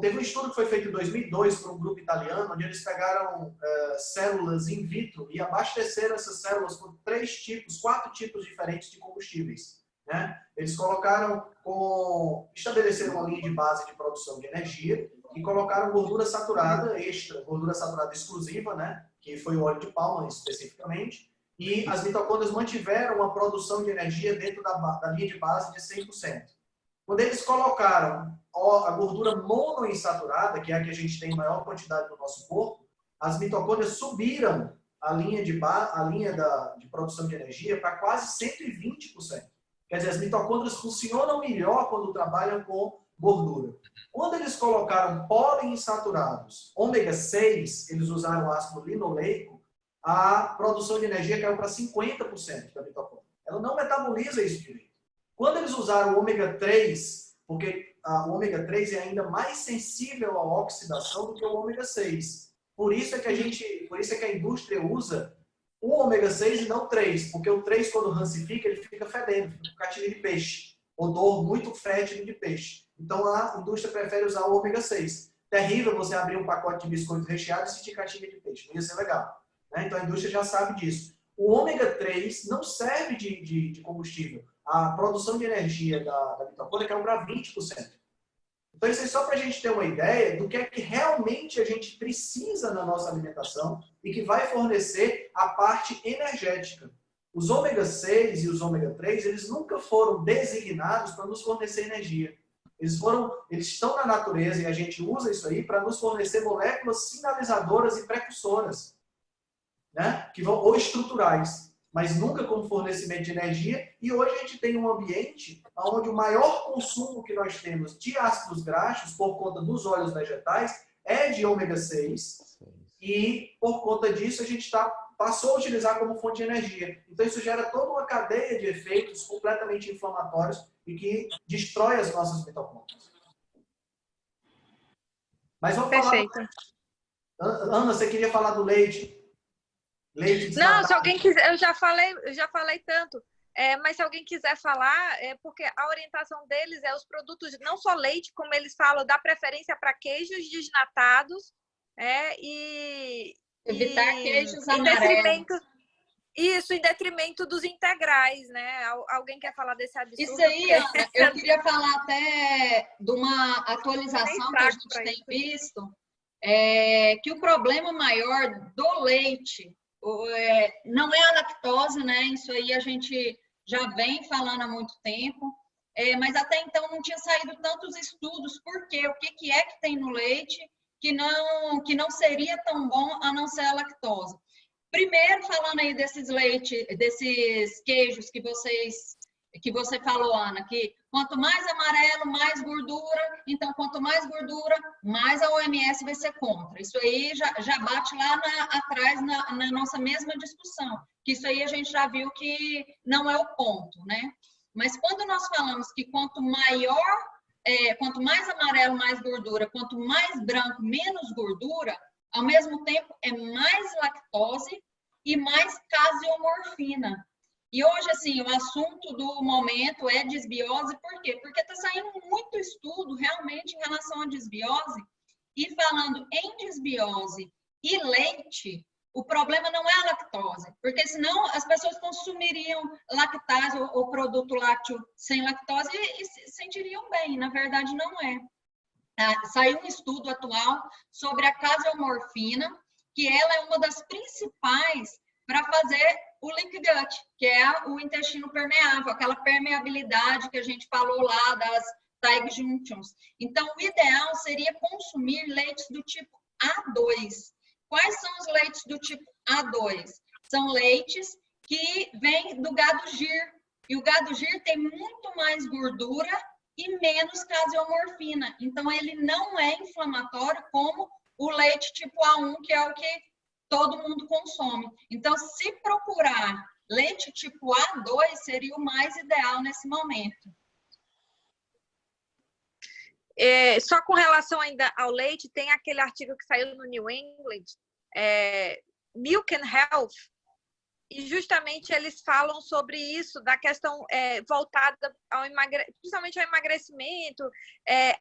Teve um estudo que foi feito em 2002 por um grupo italiano, onde eles pegaram células in vitro e abasteceram essas células com 4 tipos diferentes de combustíveis. Né? Eles estabeleceram uma linha de base de produção de energia, e colocaram gordura saturada extra, gordura saturada exclusiva, né? Que foi o óleo de palma especificamente, e as mitocôndrias mantiveram uma produção de energia dentro da linha de base de 100%. Quando eles colocaram a gordura monoinsaturada, que é a que a gente tem em maior quantidade no nosso corpo, as mitocôndrias subiram a linha de produção de energia para quase 120%. Quer dizer, as mitocôndrias funcionam melhor quando trabalham com gordura. Quando eles colocaram poliinsaturados, ômega 6, eles usaram ácido linoleico, a produção de energia caiu para 50% da mitocôndria. Ela não metaboliza isso direito. Quando eles usaram o ômega 3, porque o ômega 3 é ainda mais sensível à oxidação do que o ômega 6. Por isso é que a indústria usa o ômega 6 e não o 3, porque o 3, quando rancifica, ele fica fedendo, fica com catinho de peixe, odor muito fétido de peixe. Então a indústria prefere usar o ômega 6. Terrível você abrir um pacote de biscoito recheado e sentir catinha de peixe, não ia ser legal. Né? Então a indústria já sabe disso. O ômega 3 não serve de combustível. A produção de energia da mitocôndria caiu para 20%. Então isso é só para a gente ter uma ideia do que é que realmente a gente precisa na nossa alimentação e que vai fornecer a parte energética. Os ômega 6 e os ômega 3, eles nunca foram designados para nos fornecer energia. Eles estão na natureza e a gente usa isso aí para nos fornecer moléculas sinalizadoras e precursoras, né? Ou estruturais, mas nunca como fornecimento de energia. E hoje a gente tem um ambiente onde o maior consumo que nós temos de ácidos graxos, por conta dos óleos vegetais, é de ômega 6. E por conta disso a gente passou a utilizar como fonte de energia. Então isso gera toda uma cadeia de efeitos completamente inflamatórios e que destrói as nossas mitocôndrias. Mas vamos Perfeito. falar... Ana, você queria falar do leite? Não, se alguém quiser, eu já falei tanto. Mas se alguém quiser falar, porque a orientação deles é os produtos, não só leite, como eles falam, dá preferência para queijos desnatados, e evitar queijos amarelos. Isso, em detrimento dos integrais, né? Alguém quer falar desse absurdo? Isso aí, Ana, eu queria falar até de uma atualização que a gente tem visto, que o problema maior do leite não é a lactose, né? Isso aí a gente já vem falando há muito tempo, mas até então não tinha saído tantos estudos. Por quê? O que é que tem no leite que não seria tão bom a não ser a lactose? Primeiro, falando aí desses queijos que você falou, Ana, que quanto mais amarelo, mais gordura. Então, quanto mais gordura, mais a OMS vai ser contra. Isso aí já bate lá atrás na nossa mesma discussão, que isso aí a gente já viu que não é o ponto, né? Mas quando nós falamos que quanto mais amarelo, mais gordura, quanto mais branco, menos gordura, ao mesmo tempo é mais lactose e mais caseomorfina. E hoje, assim, o assunto do momento é desbiose. Por quê? Porque está saindo muito estudo realmente em relação à desbiose. E falando em desbiose e leite, o problema não é a lactose. Porque senão as pessoas consumiriam lactase ou produto lácteo sem lactose e se sentiriam bem. Na verdade, não é. Saiu um estudo atual sobre a caseomorfina, que ela é uma das principais para fazer o leaky gut, que é o intestino permeável, aquela permeabilidade que a gente falou lá das tight junctions. Então, o ideal seria consumir leites do tipo A2. Quais são os leites do tipo A2? São leites que vêm do gado gir. E o gado gir tem muito mais gordura e menos caseomorfina. Então, ele não é inflamatório como o leite tipo A1, que é o que todo mundo consome. Então, se procurar leite tipo A2, seria o mais ideal nesse momento. Só com relação ainda ao leite, tem aquele artigo que saiu no New England, Milk and Health, e justamente eles falam sobre isso, da questão voltada principalmente ao emagrecimento,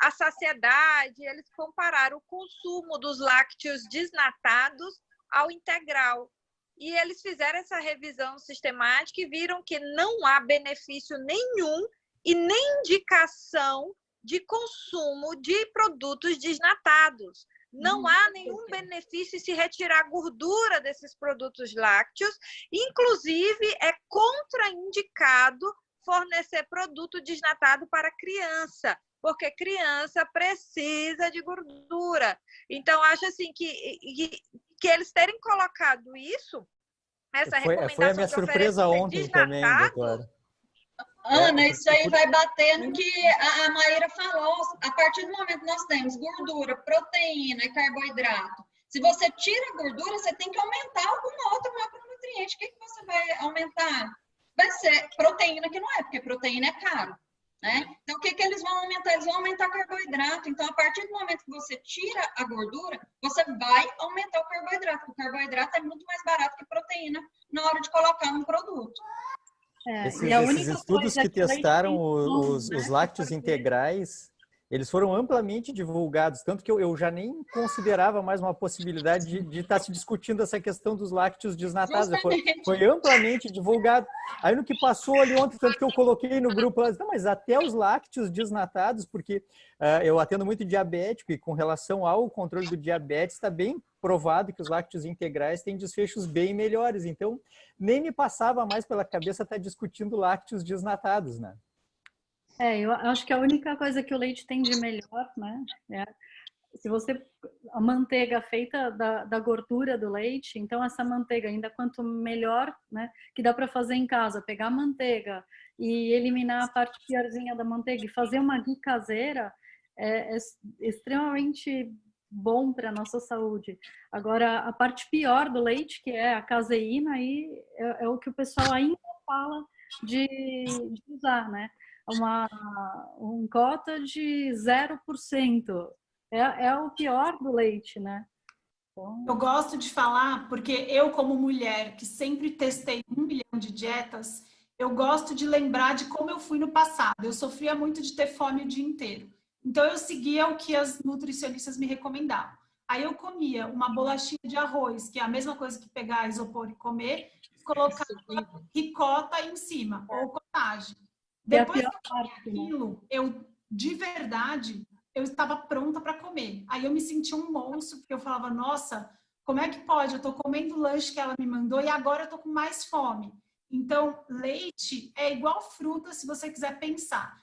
à saciedade. Eles compararam o consumo dos lácteos desnatados ao integral. E eles fizeram essa revisão sistemática e viram que não há benefício nenhum e nem indicação de consumo de produtos desnatados. Não há nenhum benefício em se retirar a gordura desses produtos lácteos. Inclusive, é contraindicado fornecer produto desnatado para criança, porque criança precisa de gordura. Então, acho assim que eles terem colocado isso, essa recomendação foi a minha surpresa ontem também, doutora. Ana, isso aí vai bater no que a Maíra falou. A partir do momento que nós temos gordura, proteína e carboidrato, se você tira a gordura, você tem que aumentar alguma outra macronutriente. O que você vai aumentar? Vai ser proteína, que não é, porque proteína é caro, né? Então, o que eles vão aumentar? Eles vão aumentar carboidrato. Então, a partir do momento que você tira a gordura, você vai aumentar o carboidrato, porque o carboidrato é muito mais barato que proteína na hora de colocar no produto. Esses estudos que testaram os lácteos integrais, eles foram amplamente divulgados, tanto que eu já nem considerava mais uma possibilidade de estar se discutindo essa questão dos lácteos desnatados. Foi amplamente divulgado. Aí no que passou ali ontem, tanto que eu coloquei no grupo, mas até os lácteos desnatados, porque eu atendo muito diabético e com relação ao controle do diabetes, está bem provado que os lácteos integrais têm desfechos bem melhores. Então, nem me passava mais pela cabeça estar discutindo lácteos desnatados, né? Eu acho que a única coisa que o leite tem de melhor, né? Se a manteiga feita da gordura do leite, então essa manteiga ainda quanto melhor, né? Que dá para fazer em casa, pegar a manteiga e eliminar a parte piorzinha da manteiga e fazer uma ghee caseira é extremamente bom para a nossa saúde. Agora, a parte pior do leite, que é a caseína, aí é o que o pessoal ainda fala de usar, né? Um cota de 0%. É o pior do leite, né? Então... Eu gosto de falar, porque eu, como mulher, que sempre testei 1 milhão de dietas, eu gosto de lembrar de como eu fui no passado. Eu sofria muito de ter fome o dia inteiro. Então, eu seguia o que as nutricionistas me recomendavam. Aí eu comia uma bolachinha de arroz, que é a mesma coisa que pegar isopor e comer, e colocar ricota em cima, ou cottage. Depois que eu comi aquilo, de verdade, eu estava pronta para comer. Aí eu me senti um monstro, porque eu falava, nossa, como é que pode? Eu estou comendo o lanche que ela me mandou e agora eu estou com mais fome. Então, leite é igual fruta, se você quiser pensar.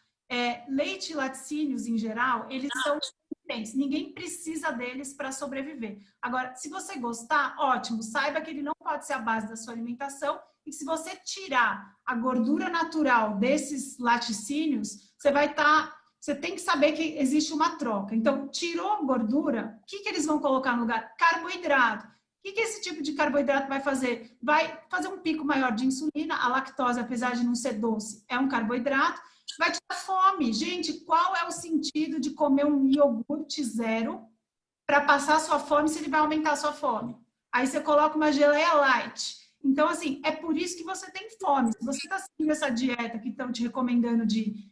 Leite e laticínios, em geral, eles são diferentes. Ninguém precisa deles para sobreviver. Agora, se você gostar, ótimo. Saiba que ele não pode ser a base da sua alimentação. E se você tirar a gordura natural desses laticínios, você tem que saber que existe uma troca. Então, tirou a gordura, o que eles vão colocar no lugar? Carboidrato. O que esse tipo de carboidrato vai fazer? Vai fazer um pico maior de insulina. A lactose, apesar de não ser doce, é um carboidrato. Vai te dar fome. Gente, qual é o sentido de comer um iogurte zero para passar sua fome se ele vai aumentar a sua fome? Aí você coloca uma geleia light. Então, assim, é por isso que você tem fome. Se você está seguindo essa dieta que estão te recomendando de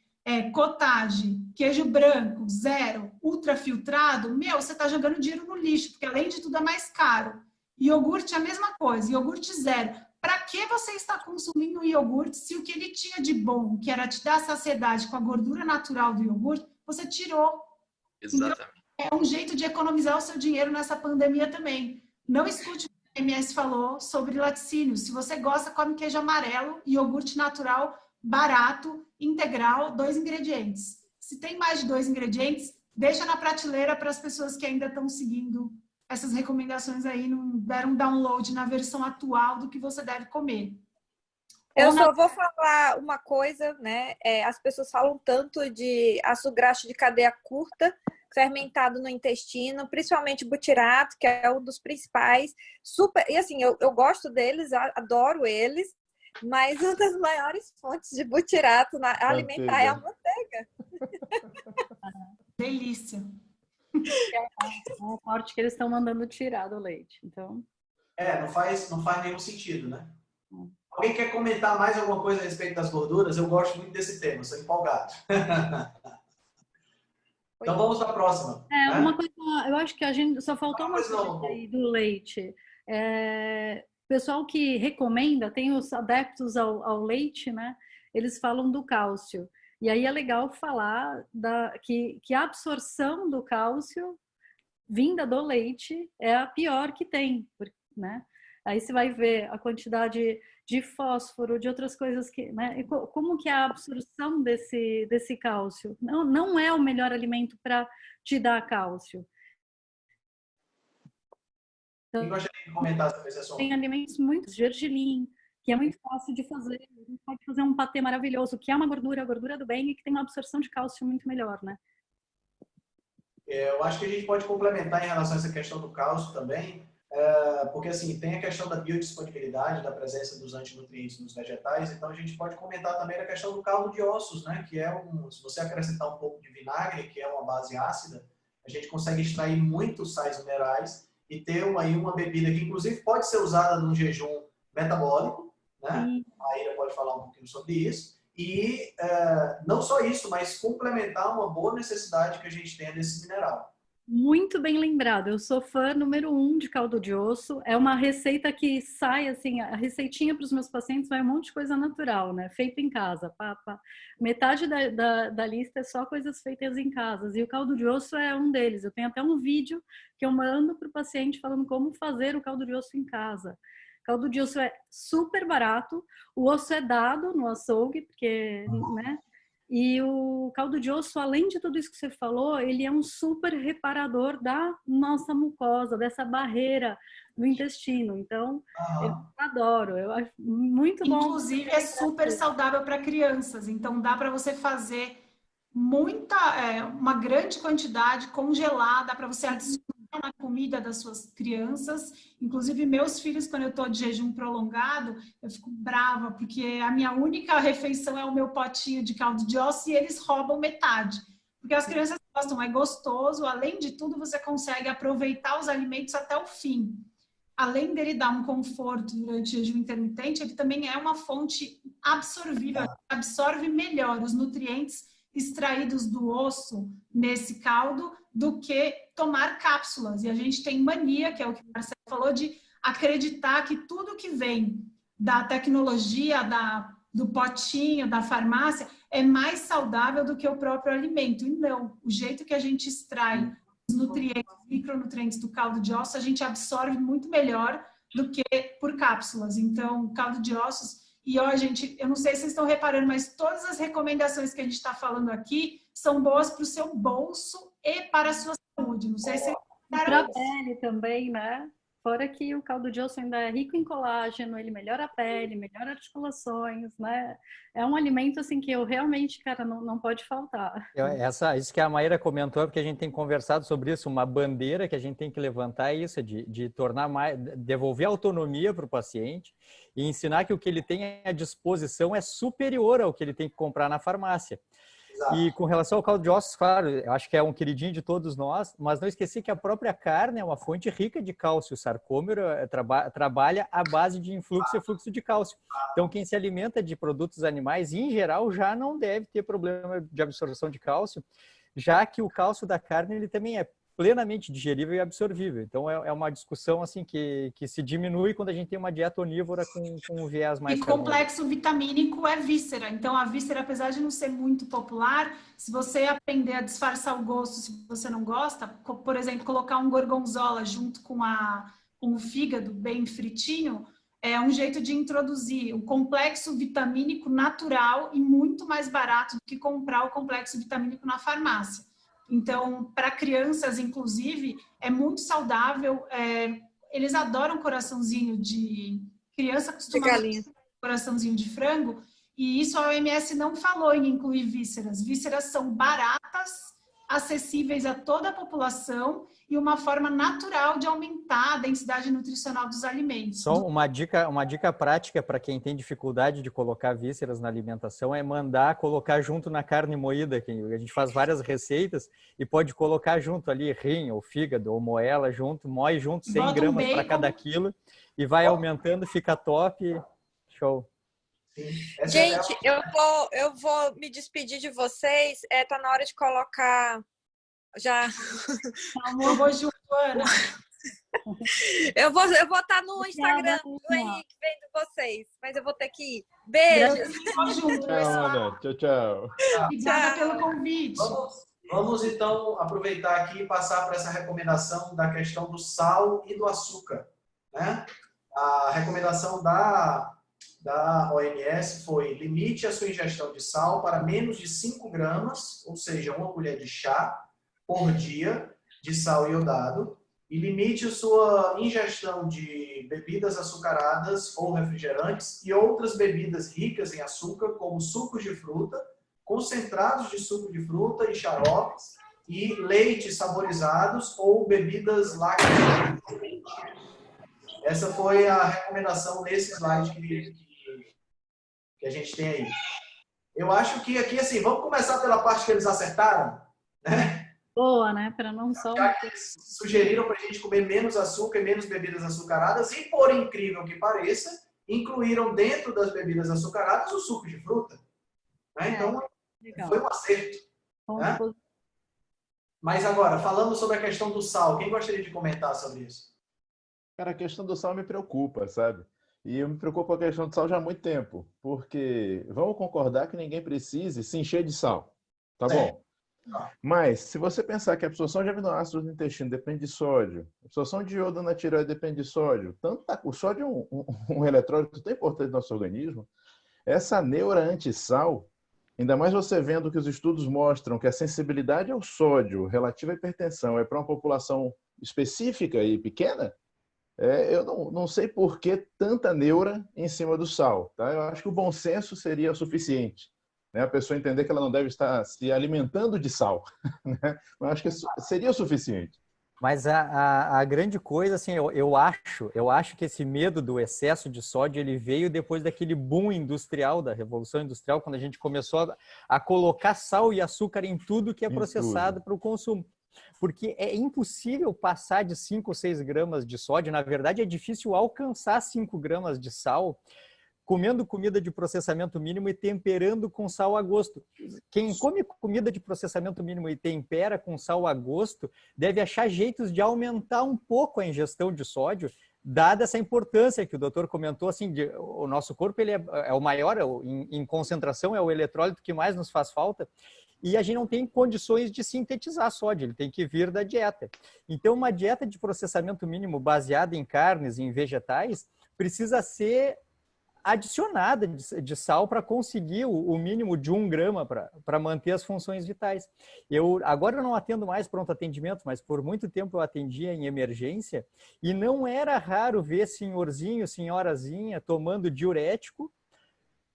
cottage, queijo branco, zero, ultra filtrado, você está jogando dinheiro no lixo, porque além de tudo é mais caro. Iogurte é a mesma coisa, iogurte zero. Para que você está consumindo iogurte se o que ele tinha de bom, que era te dar saciedade com a gordura natural do iogurte, você tirou? Exatamente. Então, é um jeito de economizar o seu dinheiro nessa pandemia também. Não escute o que a MS falou sobre laticínios. Se você gosta, come queijo amarelo, iogurte natural, barato, integral, 2 ingredientes. Se tem mais de 2 ingredientes, deixa na prateleira para as pessoas que ainda estão seguindo essas recomendações aí, não deram download na versão atual do que você deve comer. Eu só vou falar uma coisa, né? As pessoas falam tanto de ácido graxo de cadeia curta, fermentado no intestino, principalmente butirato, que é um dos principais. E assim, eu gosto deles, adoro eles, mas uma das maiores fontes de butirato alimentar é a manteiga. Delícia. É uma parte que eles estão mandando tirar do leite. Então... não faz nenhum sentido, né? Alguém quer comentar mais alguma coisa a respeito das gorduras? Eu gosto muito desse tema, sou empolgado. Então vamos para a próxima. Uma coisa, eu acho que a gente só faltou uma coisa aí do leite. O pessoal que recomenda, tem os adeptos ao leite, né? Eles falam do cálcio. E aí é legal falar que a absorção do cálcio vinda do leite é a pior que tem, né? Aí você vai ver a quantidade de fósforo, de outras coisas que, né? E como que é a absorção desse cálcio? Não é o melhor alimento para te dar cálcio. Quem gostaria de comentar sobre esse assunto? Tem alimentos muito, gergelim, que é muito fácil de fazer. A gente pode fazer um patê maravilhoso, que é uma gordura, a gordura do bem, e que tem uma absorção de cálcio muito melhor, né? Eu acho que a gente pode complementar em relação a essa questão do cálcio também, porque assim, tem a questão da biodisponibilidade, da presença dos antinutrientes nos vegetais, então a gente pode comentar também a questão do caldo de ossos, né? Que é se você acrescentar um pouco de vinagre, que é uma base ácida, a gente consegue extrair muitos sais minerais e ter aí uma bebida que inclusive pode ser usada num jejum metabólico, né? A Ira pode falar um pouquinho sobre isso. E não só isso, mas complementar uma boa necessidade que a gente tem desse mineral. Muito bem lembrado. Eu sou fã número 1 de caldo de osso. É uma receita que sai, assim, a receitinha para os meus pacientes vai um monte de coisa natural, né? Feito em casa. Metade da lista é só coisas feitas em casa. E o caldo de osso é um deles. Eu tenho até um vídeo que eu mando para o paciente falando como fazer o caldo de osso em casa. Caldo de osso é super barato, o osso é dado no açougue, porque, né? E o caldo de osso, além de tudo isso que você falou, ele é um super reparador da nossa mucosa, dessa barreira do intestino. Então, eu adoro, eu acho muito bom. Inclusive, é super saudável para crianças, então dá para você fazer uma grande quantidade, congelar, dá para você adicionar na comida das suas crianças. Inclusive, meus filhos, quando eu estou de jejum prolongado, eu fico brava, porque a minha única refeição é o meu potinho de caldo de osso e eles roubam metade. Porque as crianças gostam, é gostoso, além de tudo, você consegue aproveitar os alimentos até o fim. Além dele dar um conforto durante o jejum intermitente, ele também é uma fonte absorvível, absorve melhor os nutrientes extraídos do osso nesse caldo do que tomar cápsulas. E a gente tem mania, que é o que o Marcelo falou, de acreditar que tudo que vem da tecnologia, do potinho, da farmácia, é mais saudável do que o próprio alimento. E não, o jeito que a gente extrai os nutrientes, micronutrientes do caldo de osso, a gente absorve muito melhor do que por cápsulas. Então, caldo de ossos... E, ó, gente, eu não sei se vocês estão reparando, mas todas as recomendações que a gente está falando aqui são boas para o seu bolso e para a sua saúde. Não sei se para a pele também, né? Fora que o caldo de osso ainda é rico em colágeno, ele melhora a pele, melhora articulações, né? É um alimento, assim, que eu realmente, cara, não pode faltar. Isso que a Maíra comentou, porque a gente tem conversado sobre isso, uma bandeira que a gente tem que levantar é isso, de tornar mais, devolver autonomia para o paciente e ensinar que o que ele tem à disposição é superior ao que ele tem que comprar na farmácia. E com relação ao caldo de ossos, claro, eu acho que é um queridinho de todos nós, mas não esqueci que a própria carne é uma fonte rica de cálcio. O sarcômero trabalha à base de influxo e fluxo de cálcio. Então, quem se alimenta de produtos animais, em geral, já não deve ter problema de absorção de cálcio, já que o cálcio da carne ele também é plenamente digerível e absorvível. Então, é uma discussão assim que se diminui quando a gente tem uma dieta onívora com um viés mais... E complexo vitamínico é víscera. Então, a víscera, apesar de não ser muito popular, se você aprender a disfarçar o gosto, se você não gosta, por exemplo, colocar um gorgonzola junto com o fígado bem fritinho, é um jeito de introduzir o complexo vitamínico natural e muito mais barato do que comprar o complexo vitamínico na farmácia. Então, para crianças, inclusive, é muito saudável. Eles adoram coraçãozinho de... Criança costuma coraçãozinho de frango. E isso a OMS não falou em incluir vísceras. Vísceras são baratas, acessíveis a toda a população e uma forma natural de aumentar a densidade nutricional dos alimentos. Só uma dica prática para quem tem dificuldade de colocar vísceras na alimentação é mandar colocar junto na carne moída, que a gente faz várias receitas e pode colocar junto ali rim ou fígado ou moela junto, moe junto 100 gramas para cada quilo e vai aumentando, fica top, show. Gente, eu vou me despedir de vocês. Tá na hora de colocar já. Amor, Joana. Eu vou estar no Instagram do Henrique vendo vocês, mas eu vou ter que ir. Beijos. Tchau, Ana. Tchau, tchau. Obrigada pelo convite. Vamos então aproveitar aqui e passar para essa recomendação da questão do sal e do açúcar, né? A recomendação da OMS foi: limite a sua ingestão de sal para menos de 5 gramas, ou seja, 1 colher de chá por dia de sal iodado, e limite a sua ingestão de bebidas açucaradas ou refrigerantes e outras bebidas ricas em açúcar, como sucos de fruta, concentrados de suco de fruta e xaropes, e leites saborizados ou bebidas lácteas. Essa foi a recomendação nesse slide que a gente tem aí. Eu acho que aqui, assim, vamos começar pela parte que eles acertaram, né? Boa, né? Para não só... Já que eles sugeriram para a gente comer menos açúcar e menos bebidas açucaradas, e por incrível que pareça, incluíram dentro das bebidas açucaradas o suco de fruta. Né? Então, legal. Foi um acerto. Né? Mas agora, falando sobre a questão do sal, quem gostaria de comentar sobre isso? Cara, a questão do sal me preocupa, sabe? E eu me preocupo com a questão do sal já há muito tempo, porque vamos concordar que ninguém precise se encher de sal, tá bom? Mas, se você pensar que a absorção de aminoácidos no intestino depende de sódio, a absorção de iodo na tireoide depende de sódio, o sódio é um eletrólito tão importante no nosso organismo, essa neura anti-sal, ainda mais você vendo que os estudos mostram que a sensibilidade ao sódio relativa à hipertensão é para uma população específica e pequena, eu não sei por que tanta neura em cima do sal. Tá? Eu acho que o bom senso seria o suficiente. Né? A pessoa entender que ela não deve estar se alimentando de sal. Né? Eu acho que seria o suficiente. Mas a grande coisa, assim, eu acho que esse medo do excesso de sódio ele veio depois daquele boom industrial, da Revolução Industrial, quando a gente começou a colocar sal e açúcar em tudo que é processado para o consumo. Porque é impossível passar de 5 ou 6 gramas de sódio. Na verdade, é difícil alcançar 5 gramas de sal comendo comida de processamento mínimo e temperando com sal a gosto. Quem come comida de processamento mínimo e tempera com sal a gosto deve achar jeitos de aumentar um pouco a ingestão de sódio, dada essa importância que o doutor comentou, assim, o nosso corpo ele é o maior, em concentração, é o eletrólito que mais nos faz falta, e a gente não tem condições de sintetizar sódio, ele tem que vir da dieta. Então, uma dieta de processamento mínimo baseada em carnes e em vegetais precisa ser adicionada de sal para conseguir o mínimo de 1 grama para manter as funções vitais. Agora eu não atendo mais pronto atendimento, mas por muito tempo eu atendia em emergência e não era raro ver senhorzinho, senhorazinha tomando diurético,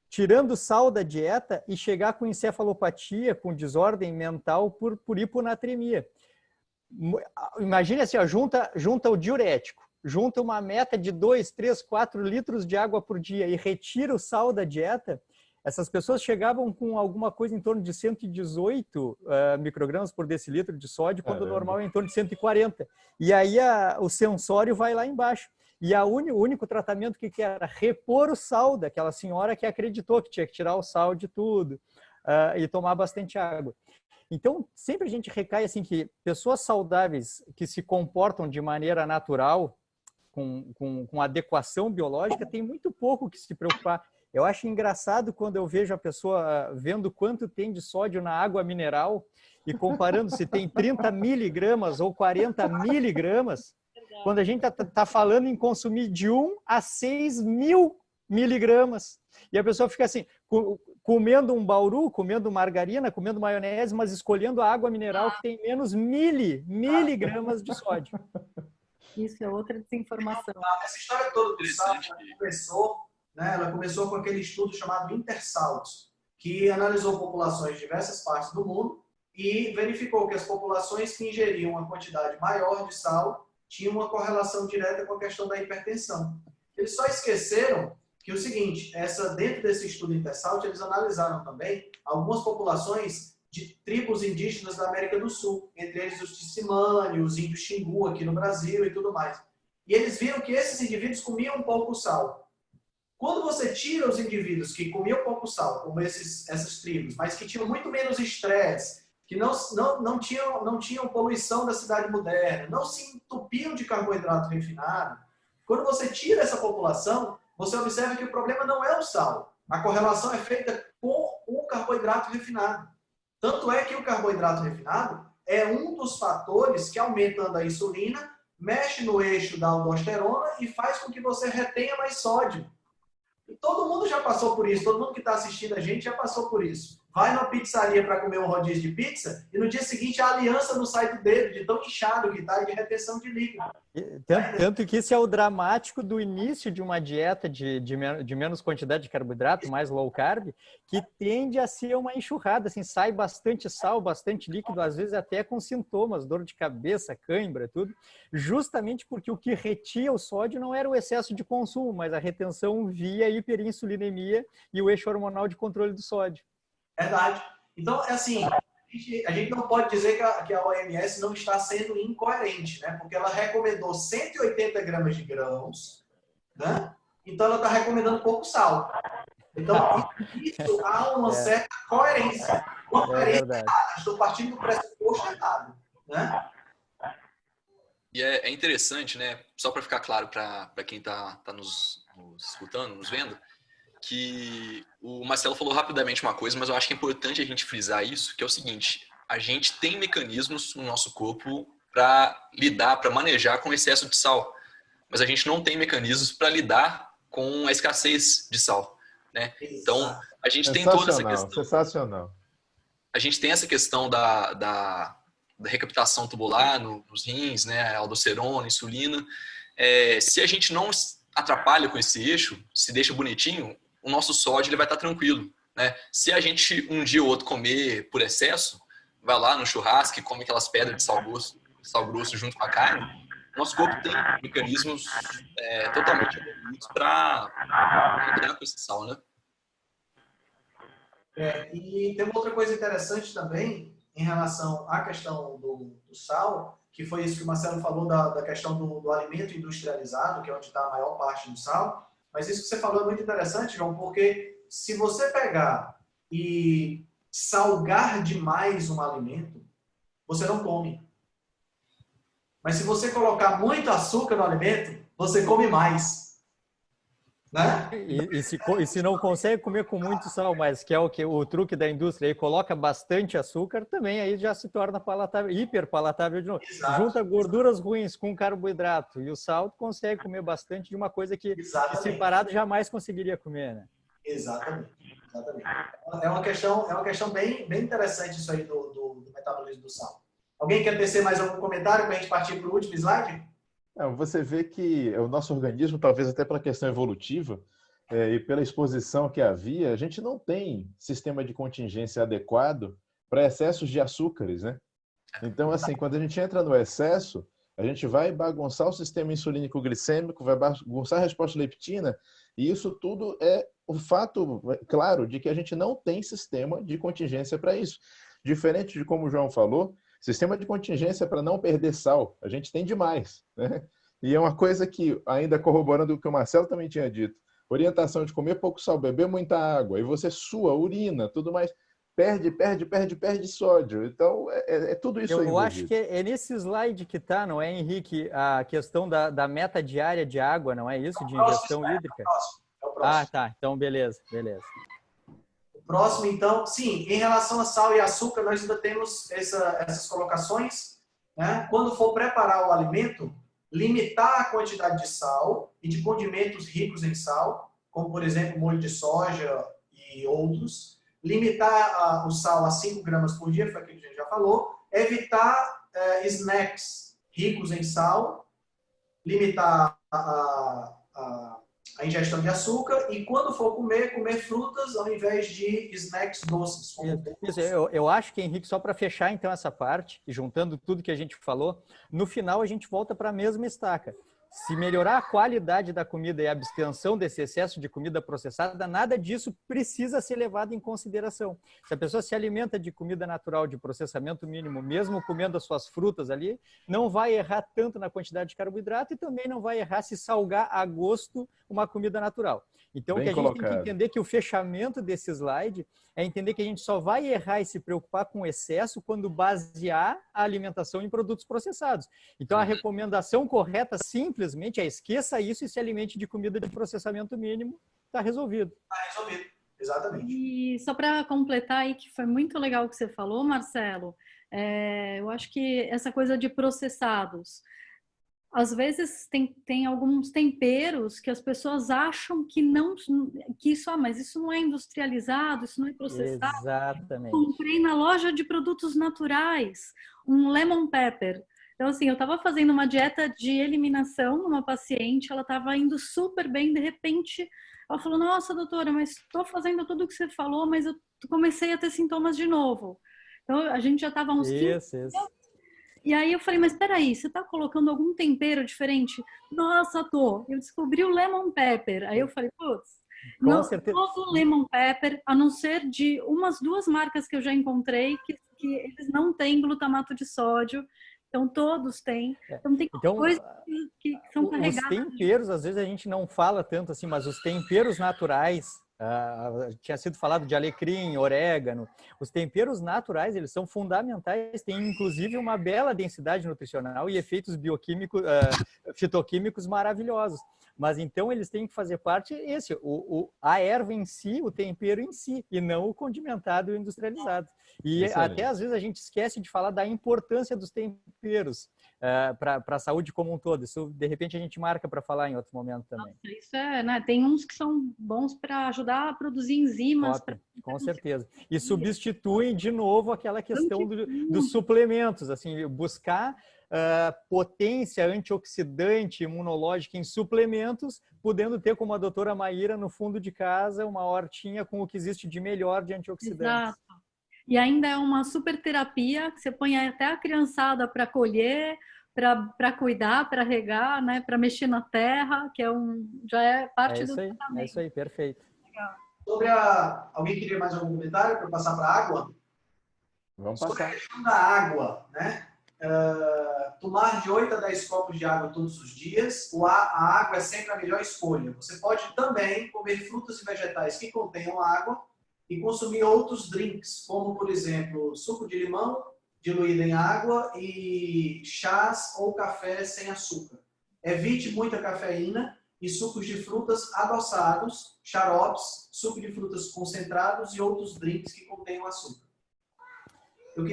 tirando sal da dieta e chegar com encefalopatia, com desordem mental por hiponatremia. Imagine assim, ó, junta o diurético, junta uma meta de 2, 3, 4 litros de água por dia e retira o sal da dieta, essas pessoas chegavam com alguma coisa em torno de 118 microgramas por decilitro de sódio, quando o normal é em torno de 140. E aí o sensório vai lá embaixo. E o único tratamento que era repor o sal daquela senhora que acreditou que tinha que tirar o sal de tudo e tomar bastante água. Então, sempre a gente recai assim que pessoas saudáveis que se comportam de maneira natural, com adequação biológica, tem muito pouco que se preocupar. Eu acho engraçado quando eu vejo a pessoa vendo quanto tem de sódio na água mineral e comparando se tem 30 miligramas ou 40 miligramas, quando a gente está falando em consumir de 1 a 6 mil miligramas. E a pessoa fica assim, comendo um bauru, comendo margarina, comendo maionese, mas escolhendo a água mineral que tem menos miligramas de sódio. Isso é outra desinformação. Essa história toda do sal ela começou com aquele estudo chamado Intersaltos, que analisou populações de diversas partes do mundo e verificou que as populações que ingeriam uma quantidade maior de sal tinham uma correlação direta com a questão da hipertensão. Eles só esqueceram que o seguinte, dentro desse estudo Intersaltos, eles analisaram também algumas populações de tribos indígenas da América do Sul, entre eles os Tissimane, os índios Xingu aqui no Brasil e tudo mais. E eles viram que esses indivíduos comiam pouco sal. Quando você tira os indivíduos que comiam pouco sal, como essas tribos, mas que tinham muito menos estresse, que não tinham poluição da cidade moderna, não se entupiam de carboidrato refinado. Quando você tira essa população, você observa que o problema não é o sal. A correlação é feita com o carboidrato refinado. Tanto é que o carboidrato refinado é um dos fatores que, aumentando a insulina, mexe no eixo da aldosterona e faz com que você retenha mais sódio. E todo mundo já passou por isso, todo mundo que está assistindo a gente já passou por isso. Vai numa pizzaria para comer um rodízio de pizza e no dia seguinte a aliança não sai do dedo, de tão inchado que está, de retenção de líquido. Tanto que isso é o dramático do início de uma dieta de menos quantidade de carboidrato, mais low carb, que tende a ser uma enxurrada, assim, sai bastante sal, bastante líquido, às vezes até com sintomas, dor de cabeça, cãibra, tudo, justamente porque o que retia o sódio não era o excesso de consumo, mas a retenção via hiperinsulinemia e o eixo hormonal de controle do sódio. Verdade. Então, é assim, a gente não pode dizer que a OMS não está sendo incoerente, né? Porque ela recomendou 180 gramas de grãos, né? Então ela está recomendando pouco sal. Então, isso há uma certa coerência. Uma coerência errada. Estou partindo do pressuposto errado, né? E é interessante, né? Só para ficar claro para quem está nos escutando, nos vendo, que o Marcelo falou rapidamente uma coisa, mas eu acho que é importante a gente frisar isso, que é o seguinte: a gente tem mecanismos no nosso corpo para lidar, para manejar com o excesso de sal, mas a gente não tem mecanismos para lidar com a escassez de sal, né? Então, a gente tem toda essa questão. Sensacional. A gente tem essa questão da recaptação tubular nos rins, né? Aldosterona, insulina. Se a gente não atrapalha com esse eixo, se deixa bonitinho, o nosso sódio ele vai estar tranquilo, né? Se a gente um dia ou outro comer por excesso, vai lá no churrasco e come aquelas pedras de sal grosso junto com a carne, nosso corpo tem mecanismos totalmente evoluídos para lidar com esse sal, né? E tem uma outra coisa interessante também em relação à questão do sal, que foi isso que o Marcelo falou da questão do alimento industrializado, que é onde está a maior parte do sal. Mas isso que você falou é muito interessante, João, porque se você pegar e salgar demais um alimento, você não come. Mas se você colocar muito açúcar no alimento, você come mais. Né? E se não consegue comer com muito sal, mas que é o truque da indústria, aí coloca bastante açúcar, também aí já se torna palatável, hiperpalatável de novo. Exato. Junta gorduras ruins com carboidrato e o sal, tu consegue comer bastante de uma coisa que separado jamais conseguiria comer, né? Exatamente. É uma questão bem interessante isso aí do metabolismo do sal. Alguém quer tecer mais algum comentário para a gente partir para o último slide? Você vê que o nosso organismo, talvez até pela questão evolutiva e pela exposição que havia, a gente não tem sistema de contingência adequado para excessos de açúcares, né? Então, assim, quando a gente entra no excesso, a gente vai bagunçar o sistema insulínico glicêmico, vai bagunçar a resposta leptina, e isso tudo é o fato, claro, de que a gente não tem sistema de contingência para isso. Diferente de como o João falou, sistema de contingência para não perder sal, a gente tem demais, né? E é uma coisa que, ainda corroborando o que o Marcelo também tinha dito, orientação de comer pouco sal, beber muita água, e você sua, urina, tudo mais, perde sódio. Então, é tudo isso aí. Eu acho que é nesse slide que está, não é, Henrique, a questão da meta diária de água, não é isso? De ingestão hídrica? É o próximo. Tá. Então, beleza. Próximo, então, sim, em relação a sal e açúcar, nós ainda temos essas colocações, né? Quando for preparar o alimento, limitar a quantidade de sal e de condimentos ricos em sal, como, por exemplo, molho de soja e outros. Limitar o sal a 5 gramas por dia, foi aquilo que a gente já falou. Evitar snacks ricos em sal. Limitar a ingestão de açúcar e quando for comer frutas ao invés de snacks doces. Eu acho que, Henrique, só para fechar então essa parte, e juntando tudo que a gente falou, no final a gente volta para a mesma estaca. Se melhorar a qualidade da comida e a abstenção desse excesso de comida processada, nada disso precisa ser levado em consideração. Se a pessoa se alimenta de comida natural, de processamento mínimo, mesmo comendo as suas frutas ali, não vai errar tanto na quantidade de carboidrato e também não vai errar se salgar a gosto uma comida natural. Então, o que a gente tem que entender é que o fechamento desse slide é entender que a gente só vai errar e se preocupar com o excesso quando basear a alimentação em produtos processados. Então, a recomendação correta simplesmente é esqueça isso e se alimente de comida de processamento mínimo, está resolvido. Está resolvido, exatamente. E só para completar aí, que foi muito legal o que você falou, Marcelo, eu acho que essa coisa de processados, às vezes tem alguns temperos que as pessoas acham que não, que isso, mas isso não é industrializado, isso não é processado. Exatamente. Comprei na loja de produtos naturais um lemon pepper. Então, assim, eu estava fazendo uma dieta de eliminação numa paciente, ela estava indo super bem, de repente, ela falou, nossa, doutora, mas estou fazendo tudo o que você falou, mas eu comecei a ter sintomas de novo. Então, a gente já estava uns 15 dias. E aí eu falei, mas peraí, você está colocando algum tempero diferente? Nossa, tô. Eu descobri o lemon pepper. Aí eu falei, putz, não todo lemon pepper, a não ser de umas 2 marcas que eu já encontrei, que eles não têm glutamato de sódio. Então, todos têm. Então, tem coisas que são carregadas. Os temperos, às vezes a gente não fala tanto assim, mas os temperos naturais, tinha sido falado de alecrim, orégano. Os temperos naturais, eles são fundamentais, têm inclusive uma bela densidade nutricional e efeitos bioquímicos, fitoquímicos maravilhosos. Mas então eles têm que fazer parte a erva em si, o tempero em si, e não o condimentado e industrializado. E até às vezes a gente esquece de falar da importância dos temperos para a saúde como um todo. Isso, de repente, a gente marca para falar em outro momento também. Nossa, isso né? Tem uns que são bons para ajudar a produzir enzimas. Com certeza. E substituem, de novo, aquela questão dos suplementos. Assim, buscar potência antioxidante, imunológica em suplementos, podendo ter, como a doutora Maíra, no fundo de casa, uma hortinha com o que existe de melhor de antioxidantes. Exato. E ainda é uma super terapia, que você põe até a criançada para colher, para cuidar, para regar, né? Para mexer na terra, que já é parte do tratamento. É isso aí, perfeito. Legal. Sobre alguém queria mais algum comentário para passar para a água? Vamos sobre passar. A questão da água, né? Tomar de 8 a 10 copos de água todos os dias. A água é sempre a melhor escolha. Você pode também comer frutas e vegetais que contenham água e consumir outros drinks, como, por exemplo, suco de limão diluído em água e chás ou café sem açúcar. Evite muita cafeína e sucos de frutas adoçados, xaropes, suco de frutas concentrados e outros drinks que contenham açúcar. Eu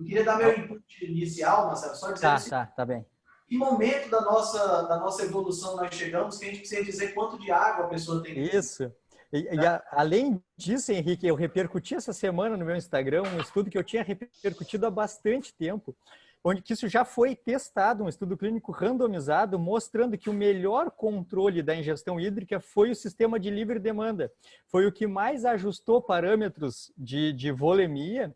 queria dar meu input inicial, Marcelo, só dizer assim, tá bem. Que momento da nossa evolução nós chegamos que a gente precisa dizer quanto de água a pessoa tem que ter. Isso. Além disso, Henrique, eu repercuti essa semana no meu Instagram um estudo que eu tinha repercutido há bastante tempo, onde que isso já foi testado, um estudo clínico randomizado, mostrando que o melhor controle da ingestão hídrica foi o sistema de livre demanda. Foi o que mais ajustou parâmetros de volemia,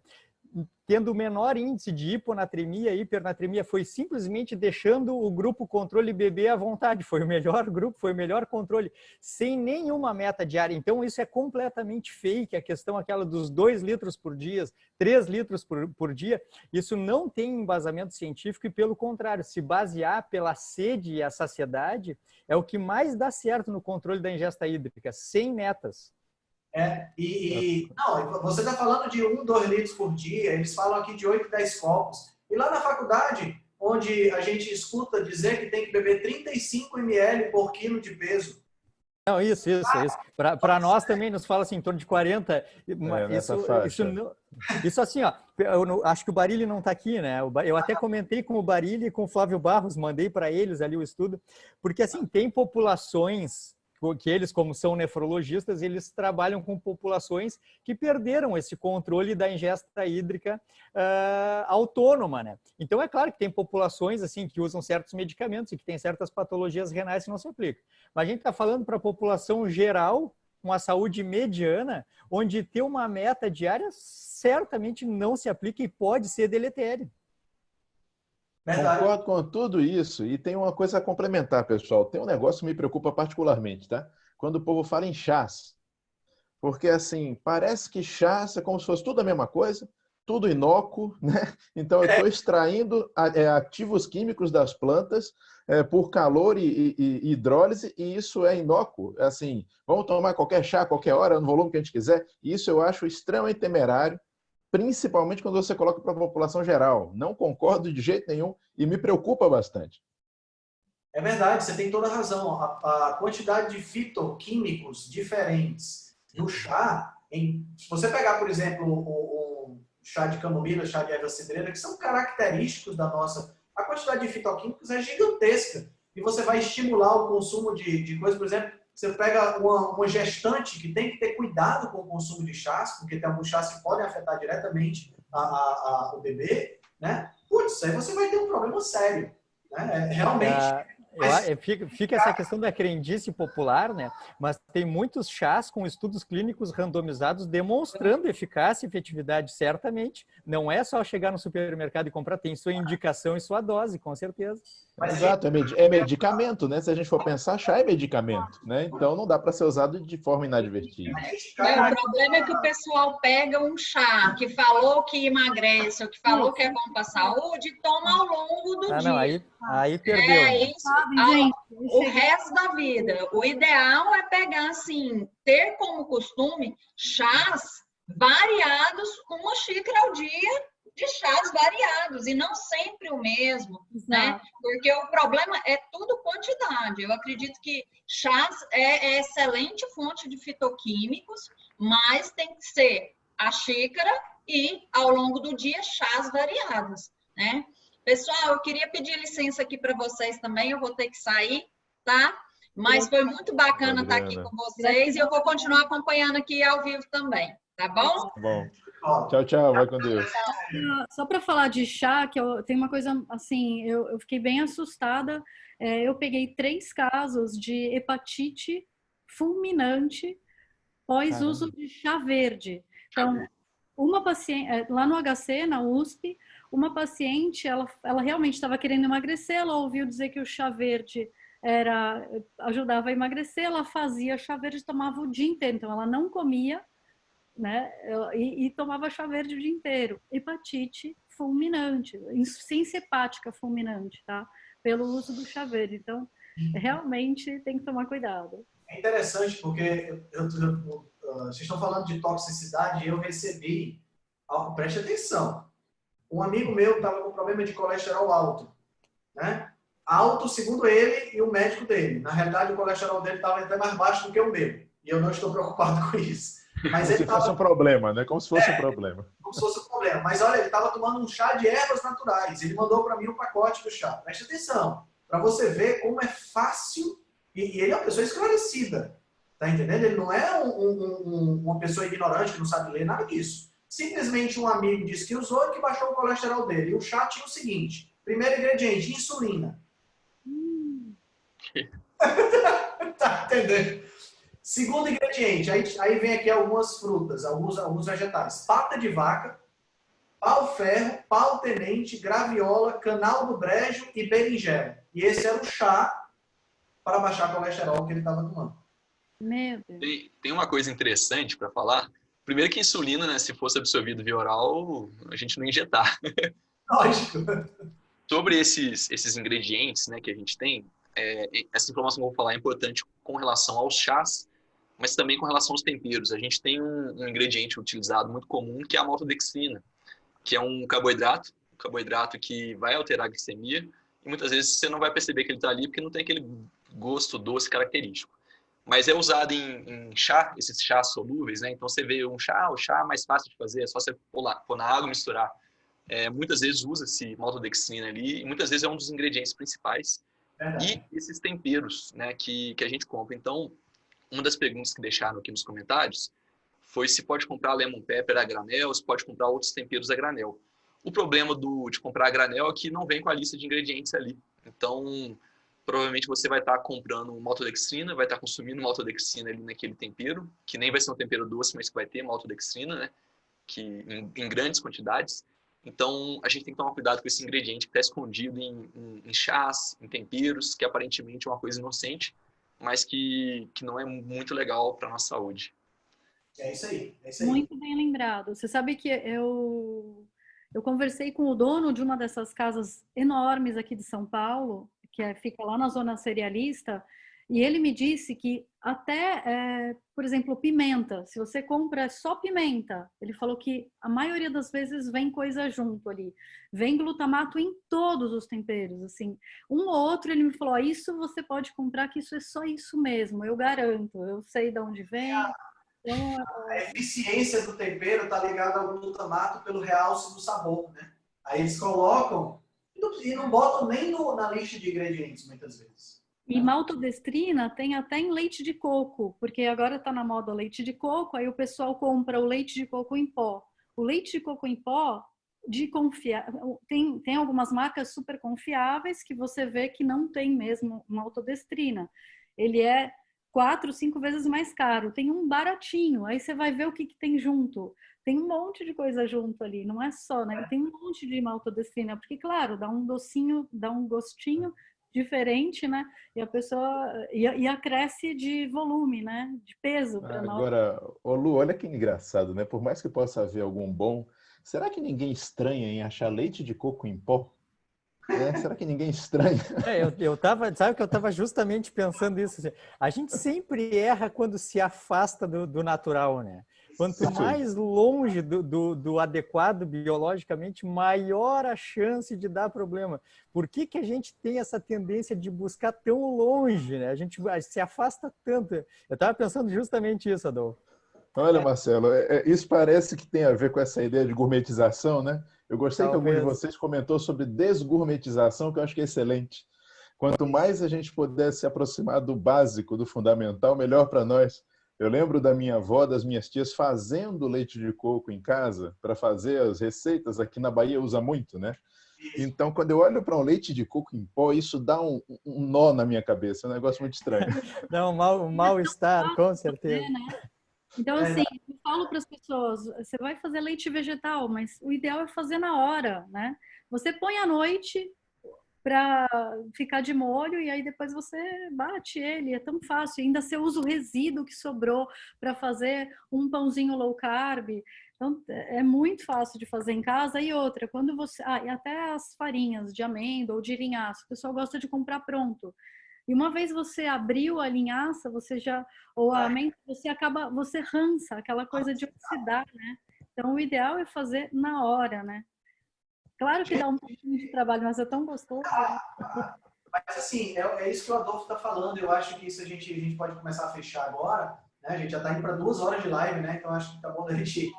tendo o menor índice de hiponatremia e hipernatremia, foi simplesmente deixando o grupo controle beber à vontade. Foi o melhor grupo, foi o melhor controle, sem nenhuma meta diária. Então, isso é completamente fake, a questão aquela dos 2 litros por dia, 3 litros por dia, isso não tem embasamento científico e, pelo contrário, se basear pela sede e a saciedade, é o que mais dá certo no controle da ingesta hídrica, sem metas. Não, você está falando de 1, 2 litros por dia, eles falam aqui de 8, 10 copos. E lá na faculdade, onde a gente escuta dizer que tem que beber 35 ml por quilo de peso. Não, isso. Para nós também nos fala assim, em torno de 40. Isso assim, ó, eu acho que o Barilli não está aqui, né? Eu até comentei com o Barilli e com o Flávio Barros, mandei para eles ali o estudo, porque assim, tem populações que eles, como são nefrologistas, eles trabalham com populações que perderam esse controle da ingesta hídrica autônoma, né? Então, é claro que tem populações assim que usam certos medicamentos e que tem certas patologias renais que não se aplicam. Mas a gente está falando para a população geral, com a saúde mediana, onde ter uma meta diária certamente não se aplica e pode ser deletério. Concordo com tudo isso. E tem uma coisa a complementar, pessoal. Tem um negócio que me preocupa particularmente, tá? Quando o povo fala em chás. Porque, assim, parece que chás é como se fosse tudo a mesma coisa. tudo inócuo, né? Então eu estou extraindo ativos químicos das plantas por calor e hidrólise, e isso é inócuo. Assim, vamos tomar qualquer chá, qualquer hora, no volume que a gente quiser. Isso eu acho extremamente temerário, principalmente quando você coloca para a população geral. Não concordo de jeito nenhum e me preocupa bastante. É verdade, você tem toda a razão. A quantidade de fitoquímicos diferentes no chá, se você pegar, por exemplo, o chá de camomila, chá de erva cidreira, que são característicos da nossa... A quantidade de fitoquímicos é gigantesca. E você vai estimular o consumo de coisas, por exemplo, você pega uma gestante que tem que ter cuidado com o consumo de chás, porque tem alguns chás que podem afetar diretamente o bebê, né? Putz, aí você vai ter um problema sério. Né? Realmente... Fica essa questão da crendice popular, né? Mas tem muitos chás com estudos clínicos randomizados demonstrando eficácia e efetividade, certamente. Não é só chegar no supermercado e comprar, tem sua indicação e sua dose, com certeza. Exato, é medicamento, né? Se a gente for pensar, chá é medicamento, né? Então não dá para ser usado de forma inadvertida. O problema é que o pessoal pega um chá que falou que emagrece, ou que falou que é bom para a saúde, e toma ao longo do dia. Não, aí perdeu. É isso. O resto da vida. O ideal é pegar, assim, ter como costume chás variados, uma xícara ao dia de chás variados, e não sempre o mesmo, né? Porque o problema é tudo quantidade. Eu acredito que chás é excelente fonte de fitoquímicos, mas tem que ser a xícara e, ao longo do dia, chás variados, né? Pessoal, eu queria pedir licença aqui para vocês também, eu vou ter que sair, tá? Mas foi muito bacana estar aqui com vocês e eu vou continuar acompanhando aqui ao vivo também, tá bom? Tá bom. Tchau, tchau, vai com Deus. Só para falar de chá, que tem uma coisa assim, eu fiquei bem assustada. Eu peguei 3 casos de hepatite fulminante pós-uso de chá verde. Então, uma paciente, lá no HC, na USP, uma paciente, ela realmente estava querendo emagrecer, ela ouviu dizer que o chá verde ajudava a emagrecer, ela fazia chá verde e tomava o dia inteiro, então ela não comia, né, e tomava chá verde o dia inteiro. Hepatite fulminante, insuficiência hepática fulminante, tá? Pelo uso do chá verde. Então, realmente tem que tomar cuidado. É interessante porque vocês estão falando de toxicidade e eu recebi, preste atenção, um amigo meu estava com problema de colesterol alto, né? Alto, segundo ele e o médico dele. Na realidade, o colesterol dele estava até mais baixo do que o meu. E eu não estou preocupado com isso. Mas como se fosse um problema, né? Como se fosse um problema. Como se fosse um problema. Mas olha, ele estava tomando um chá de ervas naturais. Ele mandou para mim um pacote do chá. Preste atenção, para você ver como é fácil. E ele é uma pessoa esclarecida. Tá entendendo? Ele não é uma pessoa ignorante que não sabe ler, nada disso. Simplesmente um amigo disse que usou e que baixou o colesterol dele. E o chá tinha o seguinte: primeiro ingrediente, insulina. Tá entendendo? Segundo ingrediente, aí vem aqui algumas frutas, alguns vegetais. Pata de vaca, pau-ferro, pau-tenente, graviola, canal do brejo e berinjela. E esse era o chá para baixar o colesterol que ele estava tomando. Meu Deus. Tem uma coisa interessante para falar. Primeiro que a insulina, né, se fosse absorvido via oral, a gente não ia injetar. Lógico. Sobre esses ingredientes, né, que a gente tem, essa informação que eu vou falar é importante com relação aos chás, mas também com relação aos temperos. A gente tem um ingrediente utilizado muito comum, que é a maltodextrina, que é um carboidrato que vai alterar a glicemia, e muitas vezes você não vai perceber que ele está ali, porque não tem aquele gosto doce característico. Mas é usado em chá, esses chás solúveis, né? Então você vê o chá mais fácil de fazer, é só você pôr na água e misturar. Muitas vezes usa-se maltodextrina ali, e muitas vezes é um dos ingredientes principais. E esses temperos, né, que a gente compra. Então, uma das perguntas que deixaram aqui nos comentários foi se pode comprar lemon pepper a granel, se pode comprar outros temperos a granel. O problema de comprar a granel é que não vem com a lista de ingredientes ali. Então, provavelmente você vai estar comprando maltodextrina, vai estar consumindo maltodextrina ali naquele tempero, que nem vai ser um tempero doce, mas que vai ter maltodextrina, né, que em grandes quantidades. Então, a gente tem que tomar cuidado com esse ingrediente que está escondido em chás, em temperos, que aparentemente é uma coisa inocente, mas que não é muito legal para a nossa saúde. É isso aí, é isso aí. Muito bem lembrado. Você sabe que eu conversei com o dono de uma dessas casas enormes aqui de São Paulo, fica lá na zona cerealista, e ele me disse que até, por exemplo, pimenta, se você compra só pimenta, ele falou que a maioria das vezes vem coisa junto ali. Vem glutamato em todos os temperos, assim. Um ou outro ele me falou, isso você pode comprar, que isso é só isso mesmo, eu garanto, eu sei de onde vem. A eficiência do tempero está ligada ao glutamato pelo realce do sabor, né? Aí eles colocam e não botam nem na lista de ingredientes, muitas vezes. E maltodestrina tem até em leite de coco, porque agora está na moda o leite de coco, aí o pessoal compra o leite de coco em pó. O leite de coco em pó, tem algumas marcas super confiáveis que você vê que não tem mesmo maltodestrina. Ele é 4, 5 vezes mais caro. Tem um baratinho, aí você vai ver o que tem junto. Tem um monte de coisa junto ali, não é só, né? Tem um monte de maltodestrina, porque, claro, dá um docinho, dá um gostinho diferente, né? E a pessoa e acresce de volume, né? De peso para nós. Agora, ô Lu, olha que engraçado, né? Por mais que possa haver algum bom, será que ninguém estranha em achar leite de coco em pó? Será que ninguém estranha? Sabe que eu estava justamente pensando isso. Assim, a gente sempre erra quando se afasta do natural, né? Quanto mais longe do adequado biologicamente, maior a chance de dar problema. Por que a gente tem essa tendência de buscar tão longe, né? A gente se afasta tanto. Eu estava pensando justamente isso, Adolfo. Olha, Marcelo, isso parece que tem a ver com essa ideia de gourmetização, né? Eu gostei que algum de vocês comentou sobre desgourmetização, que eu acho que é excelente. Quanto mais a gente puder se aproximar do básico, do fundamental, melhor para nós. Eu lembro da minha avó, das minhas tias, fazendo leite de coco em casa para fazer as receitas. Aqui na Bahia usa muito, né? Então, quando eu olho para um leite de coco em pó, isso dá um nó na minha cabeça. É um negócio muito estranho. Dá um mal-estar, com certeza. Então, assim, eu falo para as pessoas, você vai fazer leite vegetal, mas o ideal é fazer na hora, né? Você põe à noite para ficar de molho e aí depois você bate ele, é tão fácil. E ainda você usa o resíduo que sobrou para fazer um pãozinho low carb. Então, é muito fácil de fazer em casa. E outra, quando você... e até as farinhas de amêndoa ou de linhaça, o pessoal gosta de comprar pronto. E uma vez você abriu a linhaça, você já... Ou a amêndoa, você rança, aquela coisa de oxidar, né? Então, o ideal é fazer na hora, né? Claro que dá um pouquinho de trabalho, mas é tão gostoso. Mas assim, é isso que o Adolfo está falando. Eu acho que isso a gente pode começar a fechar agora. Né? A gente já está indo para 2 horas de live, né? Então acho que tá bom da gente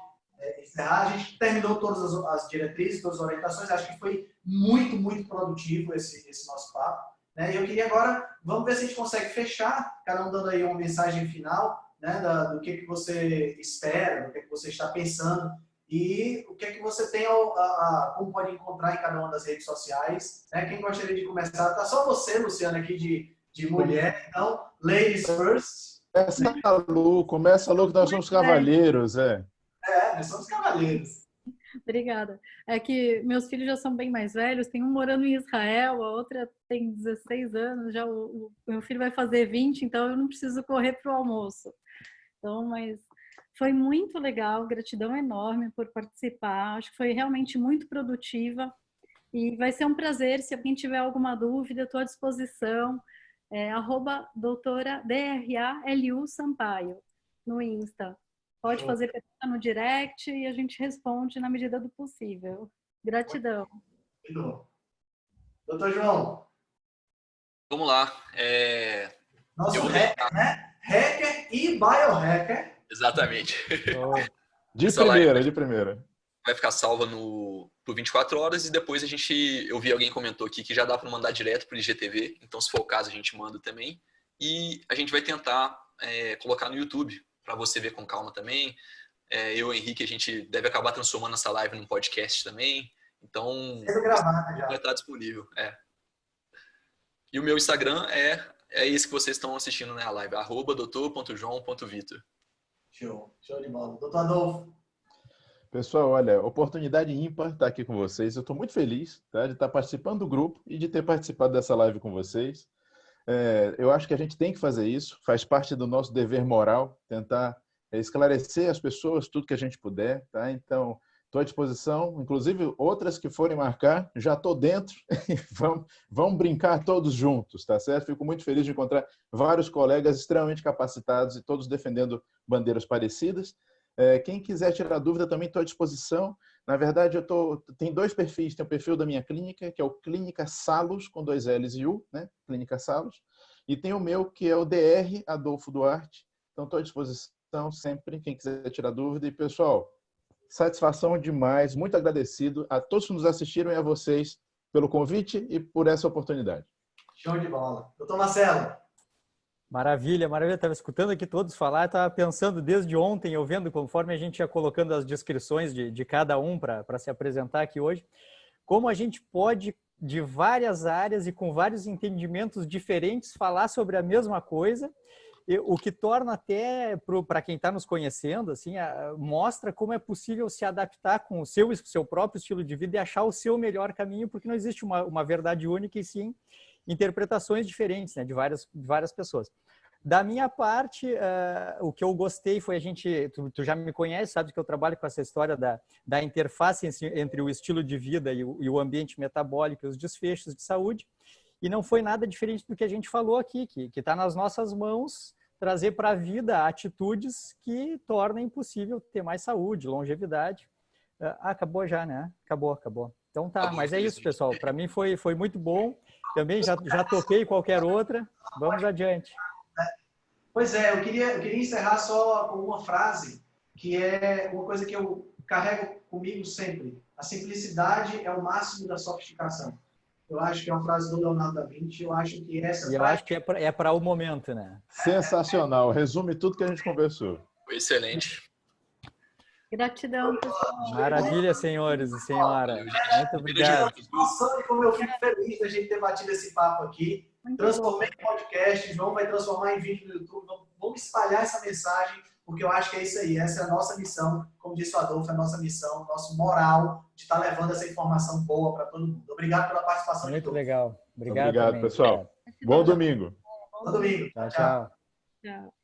encerrar. A gente terminou todas as diretrizes, todas as orientações. Acho que foi muito, muito produtivo esse nosso papo. Né? E eu queria agora, vamos ver se a gente consegue fechar, cada um dando aí uma mensagem final, né? Do que você espera, do que você está pensando. E o que é que você tem, como pode encontrar em cada uma das redes sociais. Né? Quem gostaria de começar? Tá só você, Luciana, aqui de mulher. Então, ladies first. Começa a Lu, que nós somos cavalheiros. Nós somos cavalheiros. Obrigada. É que meus filhos já são bem mais velhos. Tem um morando em Israel, a outra tem 16 anos. Já o meu filho vai fazer 20, então eu não preciso correr para o almoço. Então, mas... Foi muito legal, gratidão enorme por participar. Acho que foi realmente muito produtiva. E vai ser um prazer, se alguém tiver alguma dúvida, eu estou à disposição. @doutora DRALU Sampaio no Insta. Pode fazer pergunta no direct e a gente responde na medida do possível. Gratidão. Doutor João. Vamos lá. Nosso hacker, né? Hacker e biohacker. Exatamente. De primeira. Vai ficar salva por 24 horas e depois eu vi alguém comentou aqui que já dá para mandar direto para o IGTV, então se for o caso a gente manda também. E a gente vai tentar colocar no YouTube para você ver com calma também. Eu e o Henrique, a gente deve acabar transformando essa live num podcast também. Então, vai estar disponível. E o meu Instagram é esse que vocês estão assistindo na live, @doutor.joão.vitor. Show de bola. Doutor Adolfo. Pessoal, olha, oportunidade ímpar estar aqui com vocês. Eu estou muito feliz, tá, de estar participando do grupo e de ter participado dessa live com vocês. Eu acho que a gente tem que fazer isso, faz parte do nosso dever moral, tentar esclarecer as pessoas tudo que a gente puder, tá? Então, estou à disposição, inclusive outras que forem marcar, já estou dentro e vamos brincar todos juntos, tá certo? Fico muito feliz de encontrar vários colegas extremamente capacitados e todos defendendo bandeiras parecidas. Quem quiser tirar dúvida também estou à disposição. Na verdade, tem 2 perfis. Tem o perfil da minha clínica, que é o Clínica Salos, com 2 L's e U, né? Clínica Salos. E tem o meu, que é o DR Adolfo Duarte. Então, estou à disposição sempre, quem quiser tirar dúvida. E, pessoal, satisfação demais. Muito agradecido a todos que nos assistiram e a vocês pelo convite e por essa oportunidade. Show de bola. Doutor Marcelo. Maravilha, maravilha. Estava escutando aqui todos falar, estava pensando desde ontem, eu vendo conforme a gente ia colocando as descrições de cada um para se apresentar aqui hoje, como a gente pode, de várias áreas e com vários entendimentos diferentes, falar sobre a mesma coisa, o que torna até, para quem está nos conhecendo, assim, mostra como é possível se adaptar com o seu próprio estilo de vida e achar o seu melhor caminho, porque não existe uma verdade única e sim interpretações diferentes, né, de várias pessoas. Da minha parte, o que eu gostei foi tu já me conhece, sabe que eu trabalho com essa história da interface entre o estilo de vida e o ambiente metabólico e os desfechos de saúde, e não foi nada diferente do que a gente falou aqui, que está nas nossas mãos trazer para a vida atitudes que tornem possível ter mais saúde, longevidade. Acabou já, né? Acabou. Então tá, mas é isso, pessoal. Para mim foi muito bom. Também já toquei qualquer outra. Vamos adiante. Pois é, eu queria encerrar só com uma frase, que é uma coisa que eu carrego comigo sempre. A simplicidade é o máximo da sofisticação. Eu acho que é uma frase do Leonardo da Vinci. Eu acho que essa frase... Eu acho que é para o momento, né? Sensacional. Resume tudo que a gente conversou. Foi excelente. Gratidão, pessoal. Maravilha, senhores e senhora. Muito obrigado. Nossa, como eu fico feliz da gente ter batido esse papo aqui. Transformei em podcast, João vai transformar em vídeo no YouTube. Vamos espalhar essa mensagem, porque eu acho que é isso aí. Essa é a nossa missão. Como disse o Adolfo, é a nossa missão, nosso moral de estar levando essa informação boa para todo mundo. Obrigado pela participação de todos. Muito legal. Obrigado, pessoal. Bom domingo. Bom domingo. Tchau. Tchau.